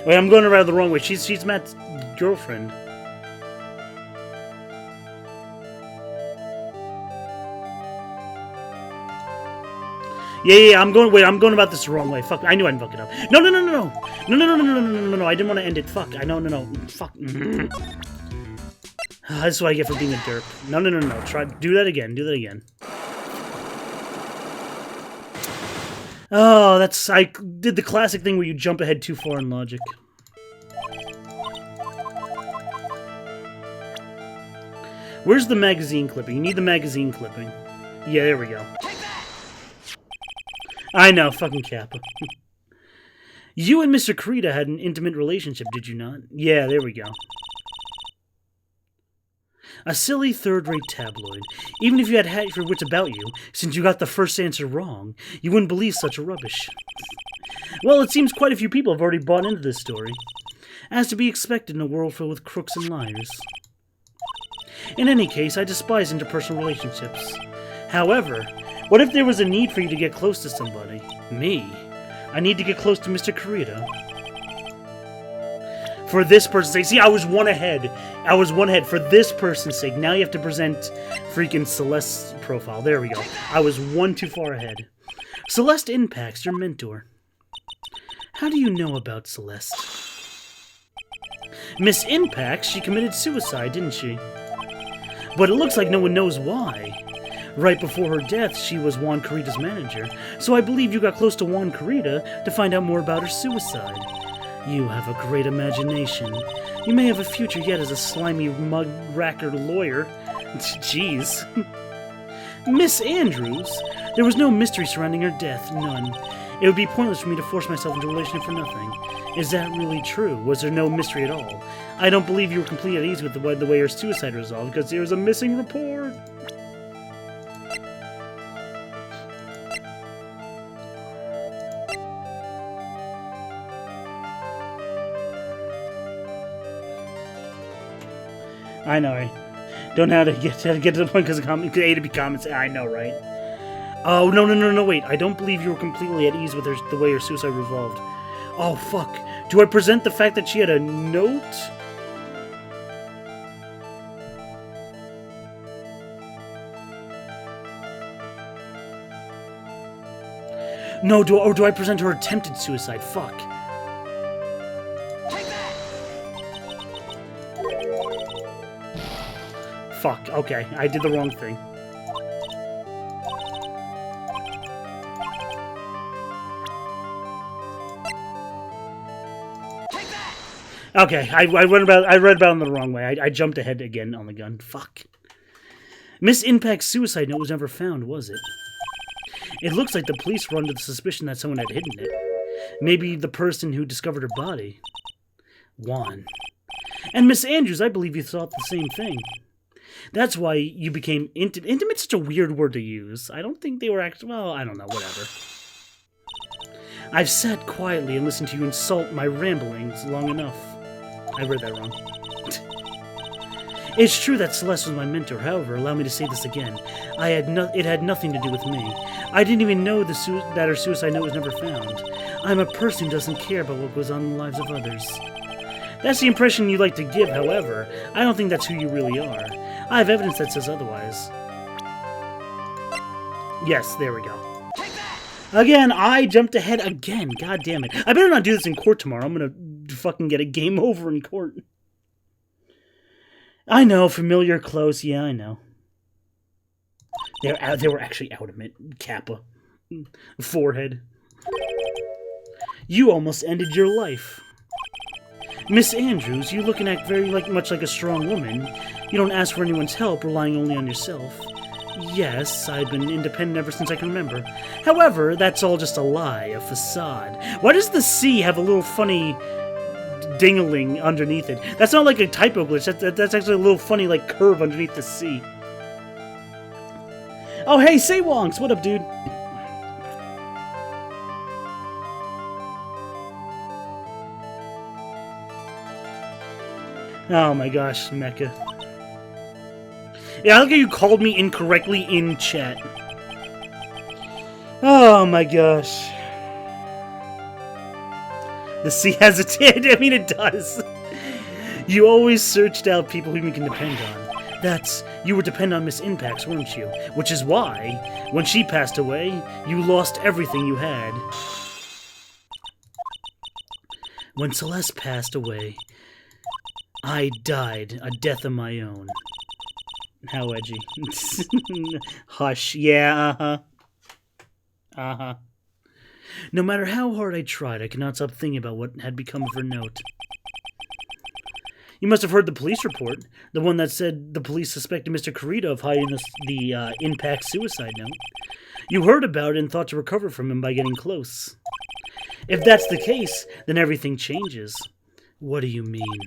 Wait, I'm going around the wrong way. She's Matt's girlfriend. Yeah, I'm going about this the wrong way. Fuck, I knew I'd fuck it up. No, I didn't want to end it. Fuck, I know, no, fuck. That's what I get for being a derp. No, try, do that again, Oh, I did the classic thing where you jump ahead too far in logic. Where's the magazine clipping? You need the magazine clipping. Yeah, there we go. I know, fucking Kappa. You and Mr. Kurita had an intimate relationship, did you not? Yeah, there we go. A silly third-rate tabloid. Even if you had half your wits about you, since you got the first answer wrong, you wouldn't believe such a rubbish. Well, it seems quite a few people have already bought into this story. As to be expected in a world filled with crooks and liars. In any case, I despise interpersonal relationships. However, what if there was a need for you to get close to somebody? Me? I need to get close to Mr. Kurita. For this person's sake. See, I was one ahead. For this person's sake. Now you have to present freaking Celeste's profile. There we go. I was one too far ahead. Celeste Impact's your mentor. How do you know about Celeste? Miss Impact, she committed suicide, didn't she? But it looks like no one knows why. Right before her death, she was Juan Kurita's manager, so I believe you got close to Juan Kurita to find out more about her suicide. You have a great imagination. You may have a future yet as a slimy mug-racker lawyer. Jeez. Miss Andrews, there was no mystery surrounding her death, none. It would be pointless for me to force myself into a relationship for nothing. Is that really true? Was there no mystery at all? I don't believe you were completely at ease with the way her suicide resolved, because there was a missing report. I know, right? Don't know how to get to the point because of A to B comments. I know, right? Oh, no, wait. I don't believe you were completely at ease with the way her suicide revolved. Oh, fuck. Do I present the fact that she had a note? No, do I present her attempted suicide? Fuck. Fuck, okay, I did the wrong thing. Okay, I read about it the wrong way. I jumped ahead again on the gun. Fuck. Miss Impact's suicide note was never found, was it? It looks like the police were under the suspicion that someone had hidden it. Maybe the person who discovered her body. Juan. And Miss Andrews, I believe you thought the same thing. That's why you became intimate. Intimate's such a weird word to use. I don't think they were actually... Well, I don't know, whatever. I've sat quietly and listened to you insult my ramblings long enough. I read that wrong. It's true that Celeste was my mentor. However, allow me to say this again. It had nothing to do with me. I didn't even know that her suicide note was never found. I'm a person who doesn't care about what goes on in the lives of others. That's the impression you like to give, however. I don't think that's who you really are. I have evidence that says otherwise. Yes, there we go. Again, I jumped ahead again. God damn it. I better not do this in court tomorrow. I'm gonna fucking get a game over in court. I know, familiar, close. Yeah, I know. They were actually out of it. Kappa. Forehead. You almost ended your life. Miss Andrews, you look and act very much like a strong woman. You don't ask for anyone's help, relying only on yourself. Yes, I've been independent ever since I can remember. However, that's all just a lie, a facade. Why does the C have a little funny dingling underneath it? That's not like a typo glitch. That's actually a little funny like curve underneath the C. Oh, hey, say Wonks. What up, dude? Oh my gosh, Mecha. Yeah, I like how you called me incorrectly in chat. Oh my gosh. The C has a T. I mean, it does. You always searched out people whom you can depend on. You would depend on Miss Impacts, weren't you? Which is why, when she passed away, you lost everything you had. When Celeste passed away, I died a death of my own. How edgy. Hush. Yeah, uh-huh. Uh-huh. No matter how hard I tried, I could not stop thinking about what had become of her note. You must have heard the police report. The one that said the police suspected Mr. Corrida of hiding the Impact suicide note. You heard about it and thought to recover from him by getting close. If that's the case, then everything changes. What do you mean?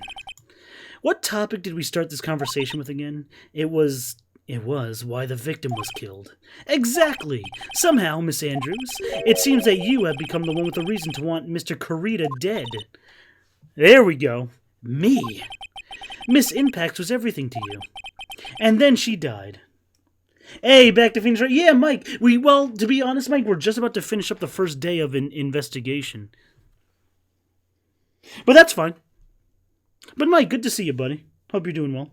What topic did we start this conversation with again? It was why the victim was killed. Exactly! Somehow, Miss Andrews, it seems that you have become the one with the reason to want Mr. Corrida dead. There we go. Me. Miss Impacts was everything to you. And then she died. Hey, back to Phoenix. Yeah, Mike. Well, to be honest, Mike, we're just about to finish up the first day of an investigation. But that's fine. But Mike, good to see you, buddy. Hope you're doing well.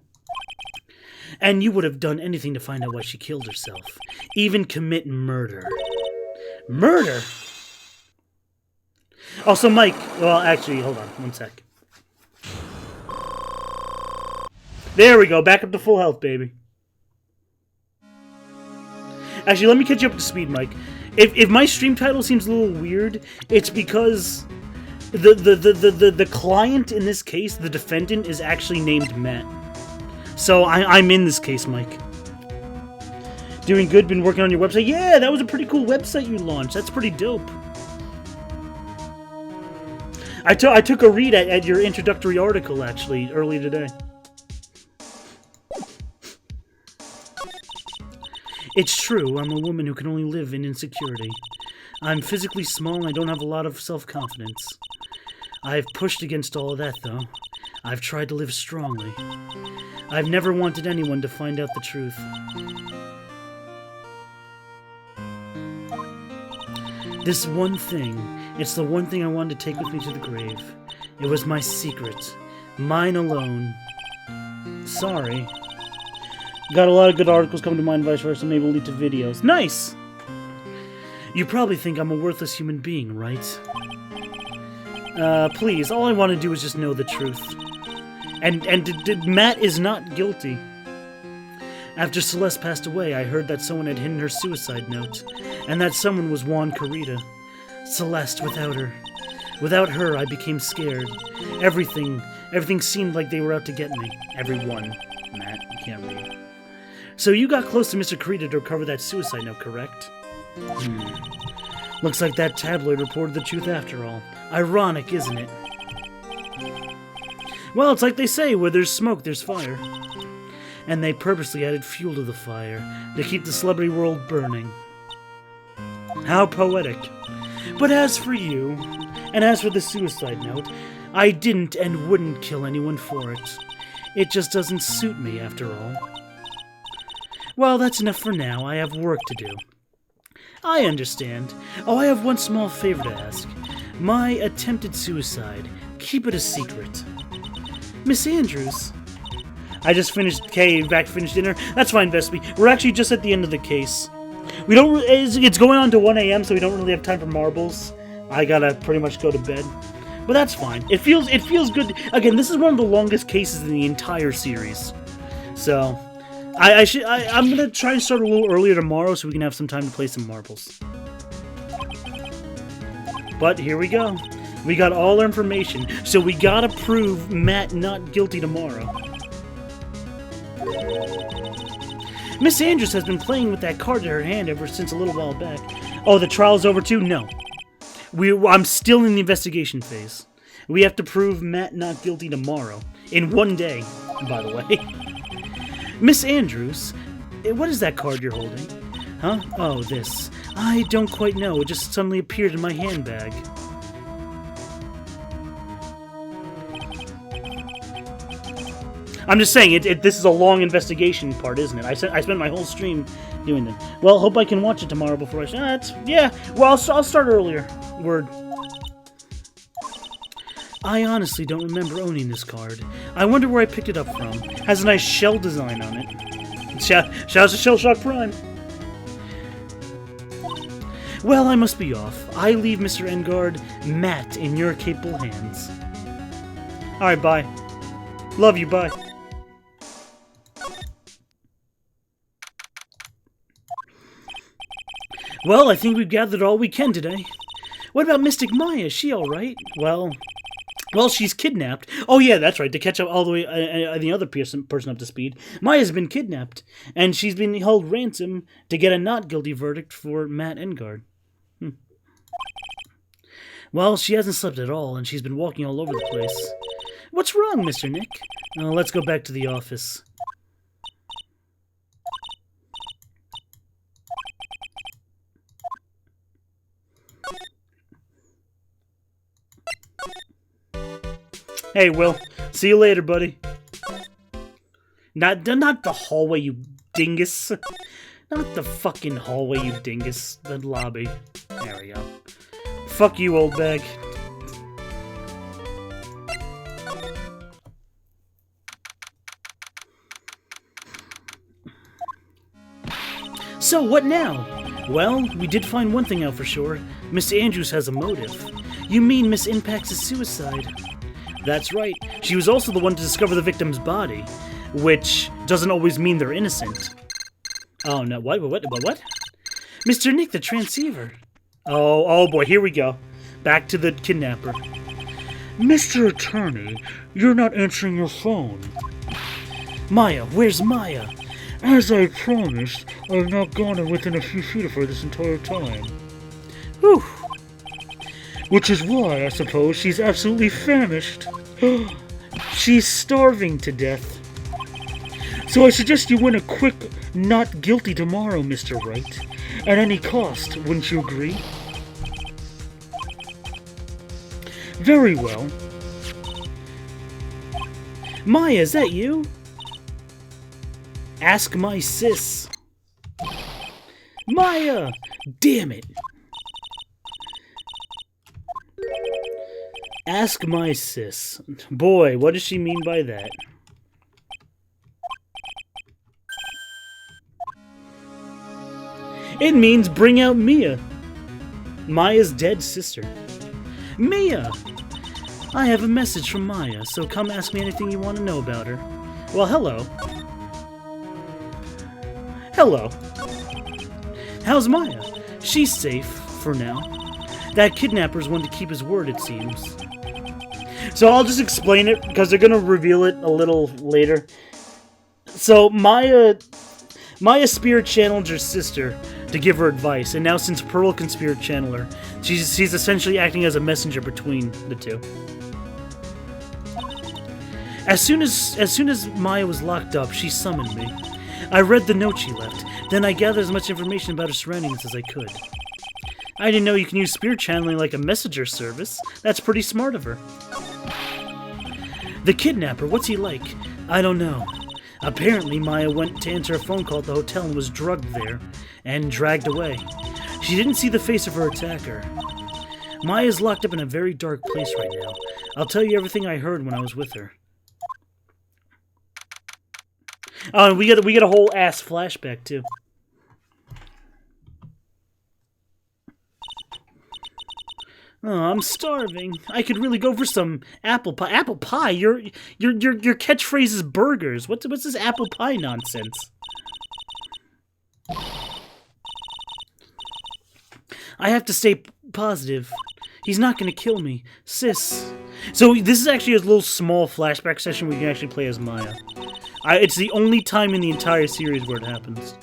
And you would have done anything to find out why she killed herself. Even commit murder. Murder? Also, Mike, well, actually, hold on, one sec. There we go, back up to full health, baby. Actually, let me catch you up to speed, Mike. If my stream title seems a little weird, it's because the client in this case, the defendant, is actually named Matt. So I'm in this case, Mike. Doing good, been working on your website. Yeah, that was a pretty cool website you launched. That's pretty dope. I took a read at your introductory article, actually, early today. It's true, I'm a woman who can only live in insecurity. I'm physically small and I don't have a lot of self-confidence. I've pushed against all of that, though. I've tried to live strongly. I've never wanted anyone to find out the truth. This one thing, it's the one thing I wanted to take with me to the grave. It was my secret. Mine alone. Sorry. Got a lot of good articles coming to mind, vice versa, maybe will lead to videos. Nice! You probably think I'm a worthless human being, right? Please, all I want to do is just know the truth. And Matt is not guilty. After Celeste passed away, I heard that someone had hidden her suicide note, and that someone was Juan Corrida. Celeste, without her. Without her, I became scared. Everything seemed like they were out to get me. Everyone. Matt, you can't read. So you got close to Mr. Corrida to recover that suicide note, correct? Looks like that tabloid reported the truth after all. Ironic, isn't it? Well, it's like they say, where there's smoke, there's fire. And they purposely added fuel to the fire to keep the celebrity world burning. How poetic. But as for you, and as for the suicide note, I didn't and wouldn't kill anyone for it. It just doesn't suit me, after all. Well, that's enough for now. I have work to do. I understand. Oh, I have one small favor to ask. My attempted suicide. Keep it a secret. Miss Andrews. I just finished finished dinner. That's fine, Vespi. We're actually just at the end of the case. We don't. It's going on to 1 a.m., so we don't really have time for marbles. I gotta pretty much go to bed. But that's fine. It feels good. Again, this is one of the longest cases in the entire series. So I'm gonna try and start a little earlier tomorrow so we can have some time to play some marbles. But here we go. We got all our information, so we gotta prove Matt not guilty tomorrow. Miss Andrews has been playing with that card in her hand ever since a little while back. Oh, the trial's over too? No. I'm still in the investigation phase. We have to prove Matt not guilty tomorrow. In 1 day, by the way. Miss Andrews, what is that card you're holding? Huh? Oh, this. I don't quite know. It just suddenly appeared in my handbag. I'm just saying, this is a long investigation part, isn't it? I spent my whole stream doing it. Well, hope I can watch it tomorrow before I... yeah, well, I'll start earlier. Word. I honestly don't remember owning this card. I wonder where I picked it up from. Has a nice shell design on it. Shouts to Shell Shock Prime. Well, I must be off. I leave Mr. Engard, Matt, in your capable hands. Alright, bye. Love you, bye. Well, I think we've gathered all we can today. What about Mystic Maya? Is she alright? Well, she's kidnapped. Oh yeah, that's right, to catch up all the way the other person up to speed. Maya's been kidnapped, and she's been held ransom to get a not guilty verdict for Matt Engard. Well, she hasn't slept at all, and she's been walking all over the place. What's wrong, Mr. Nick? Let's go back to the office. Hey, Will. See you later, buddy. Not the hallway, you dingus. Not the fucking hallway, you dingus. The lobby. There we go. Fuck you, old bag. So, what now? Well, we did find one thing out for sure. Miss Andrews has a motive. You mean Miss Impax's suicide? That's right. She was also the one to discover the victim's body, which doesn't always mean they're innocent. Oh, no. What? Mr. Nick, the transceiver. Oh boy, here we go. Back to the kidnapper. Mr. Attorney, you're not answering your phone. Maya, where's Maya? As I promised, I've not gone within a few feet of her this entire time. Whew. Which is why, I suppose, she's absolutely famished. She's starving to death. So I suggest you win a quick not guilty tomorrow, Mr. Wright. At any cost, wouldn't you agree? Very well. Maya, is that you? Ask my sis. Maya! Damn it. Ask my sis. Boy, what does she mean by that? It means bring out Mia. Maya's dead sister. Mia! I have a message from Maya, so come ask me anything you want to know about her. Well, hello. Hello. How's Maya? She's safe, for now. That kidnapper's one to keep his word, it seems. So I'll just explain it, because they're going to reveal it a little later. So Maya spirit channeled her sister to give her advice, and now since Pearl can spirit channel her, she's essentially acting as a messenger between the two. As soon as Maya was locked up, she summoned me. I read the note she left, then I gathered as much information about her surroundings as I could. I didn't know you can use spirit channeling like a messenger service. That's pretty smart of her. The kidnapper, what's he like? I don't know. Apparently, Maya went to answer a phone call at the hotel and was drugged there, and dragged away. She didn't see the face of her attacker. Maya's locked up in a very dark place right now. I'll tell you everything I heard when I was with her. Oh, and we get a whole ass flashback too. Oh, I'm starving. I could really go for some apple pie. Apple pie? Your catchphrase is burgers. What's this apple pie nonsense? I have to stay positive. He's not going to kill me. Sis. So this is actually a little small flashback session where you can actually play as Maya. It's the only time in the entire series where it happens.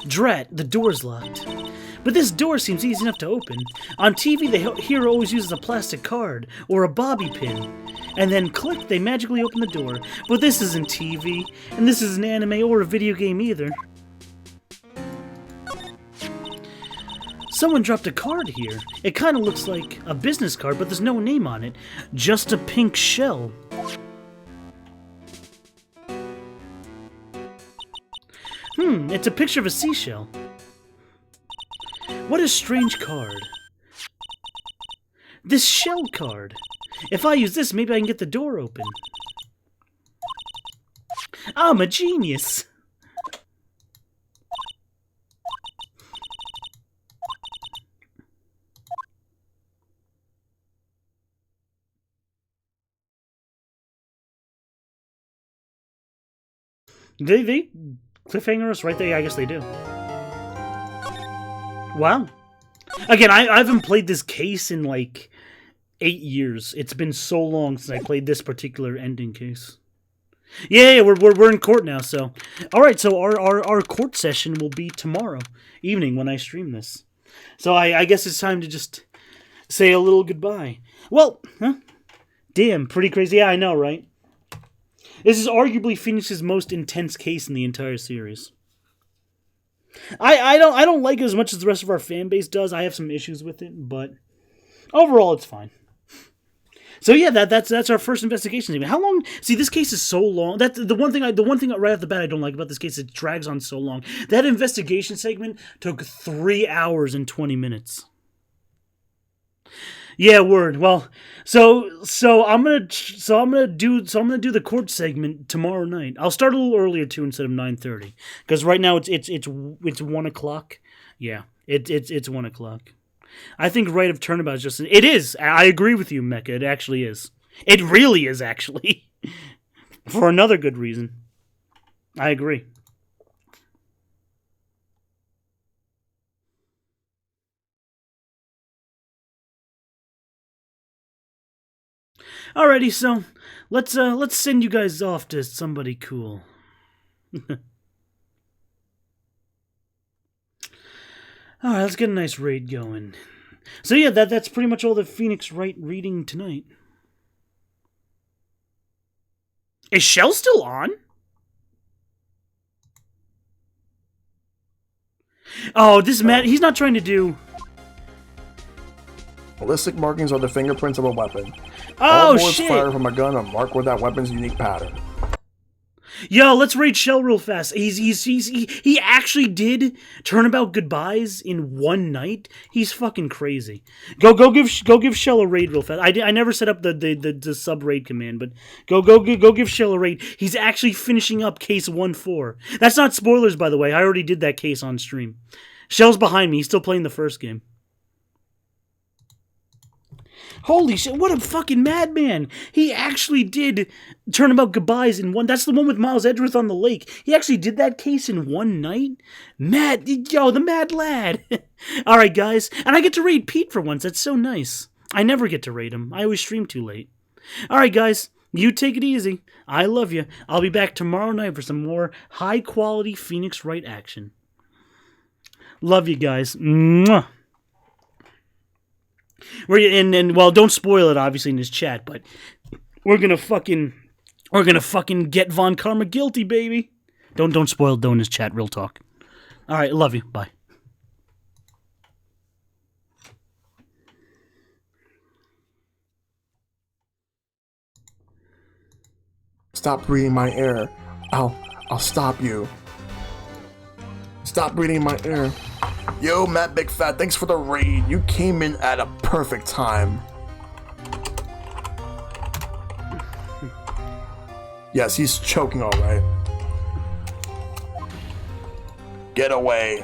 Drat, the door's locked. But this door seems easy enough to open. On TV, the hero always uses a plastic card or a bobby pin. And then click, they magically open the door. But this isn't TV, and this isn't anime or a video game either. Someone dropped a card here. It kind of looks like a business card, but there's no name on it. Just a pink shell. It's a picture of a seashell. What a strange card. This shell card. If I use this, maybe I can get the door open. I'm a genius. They cliffhanger us right there? Yeah, I guess they do. Wow. Again, I haven't played this case in like 8 years. It's been so long since I played this particular ending case. Yeah, we're in court now. So, all right. So our court session will be tomorrow evening when I stream this. So I guess it's time to just say a little goodbye. Well, damn, pretty crazy. Yeah, I know, right? This is arguably Phoenix's most intense case in the entire series. I don't like it as much as the rest of our fan base does. I have some issues with it, but overall it's fine. So yeah, that's our first investigation segment. How long? See, this case is so long. That's the one thing right off the bat I don't like about this case. It drags on so long. That investigation segment took 3 hours and 20 minutes. Yeah, word. Well, so I'm gonna do the court segment tomorrow night. I'll start a little earlier too, instead of 9:30, because right now it's 1 o'clock. Yeah, it's 1 o'clock. I think right of turnabout is just it is. I agree with you, Mecha. It actually is. It really is actually, for another good reason. I agree. Alrighty, so let's send you guys off to somebody cool. Alright, let's get a nice raid going. So yeah, that's pretty much all the Phoenix Wright reading tonight. Is Shell still on? Oh, this Matt, he's not trying to do... Ballistic markings are the fingerprints of a weapon. Oh, all bullets shit! fired from a gun are marked with that weapon's unique pattern. Yo, let's raid Shell real fast. He actually did Turnabout Goodbyes in one night. He's fucking crazy. Go give Shell a raid real fast. I never set up the sub raid command, but go give Shell a raid. He's actually finishing up case 1-4. That's not spoilers, by the way. I already did that case on stream. Shell's behind me. He's still playing the first game. Holy shit, what a fucking madman. He actually did Turnabout Goodbyes in one. That's the one with Miles Edgeworth on the lake. He actually did that case in one night? Yo, the mad lad. Alright, guys. And I get to raid Pete for once. That's so nice. I never get to raid him. I always stream too late. Alright, guys. You take it easy. I love you. I'll be back tomorrow night for some more high-quality Phoenix Wright action. Love you guys. Mwah. Well, don't spoil it obviously in his chat, but we're gonna fucking get Von Karma guilty, baby. Don't spoil it though in his chat, real talk. Alright, love you. Bye. Stop breathing my air. I'll stop you. Stop breathing my air. Yo, Matt Big Fat, thanks for the raid. You came in at a perfect time. Yes, he's choking all right. Get away.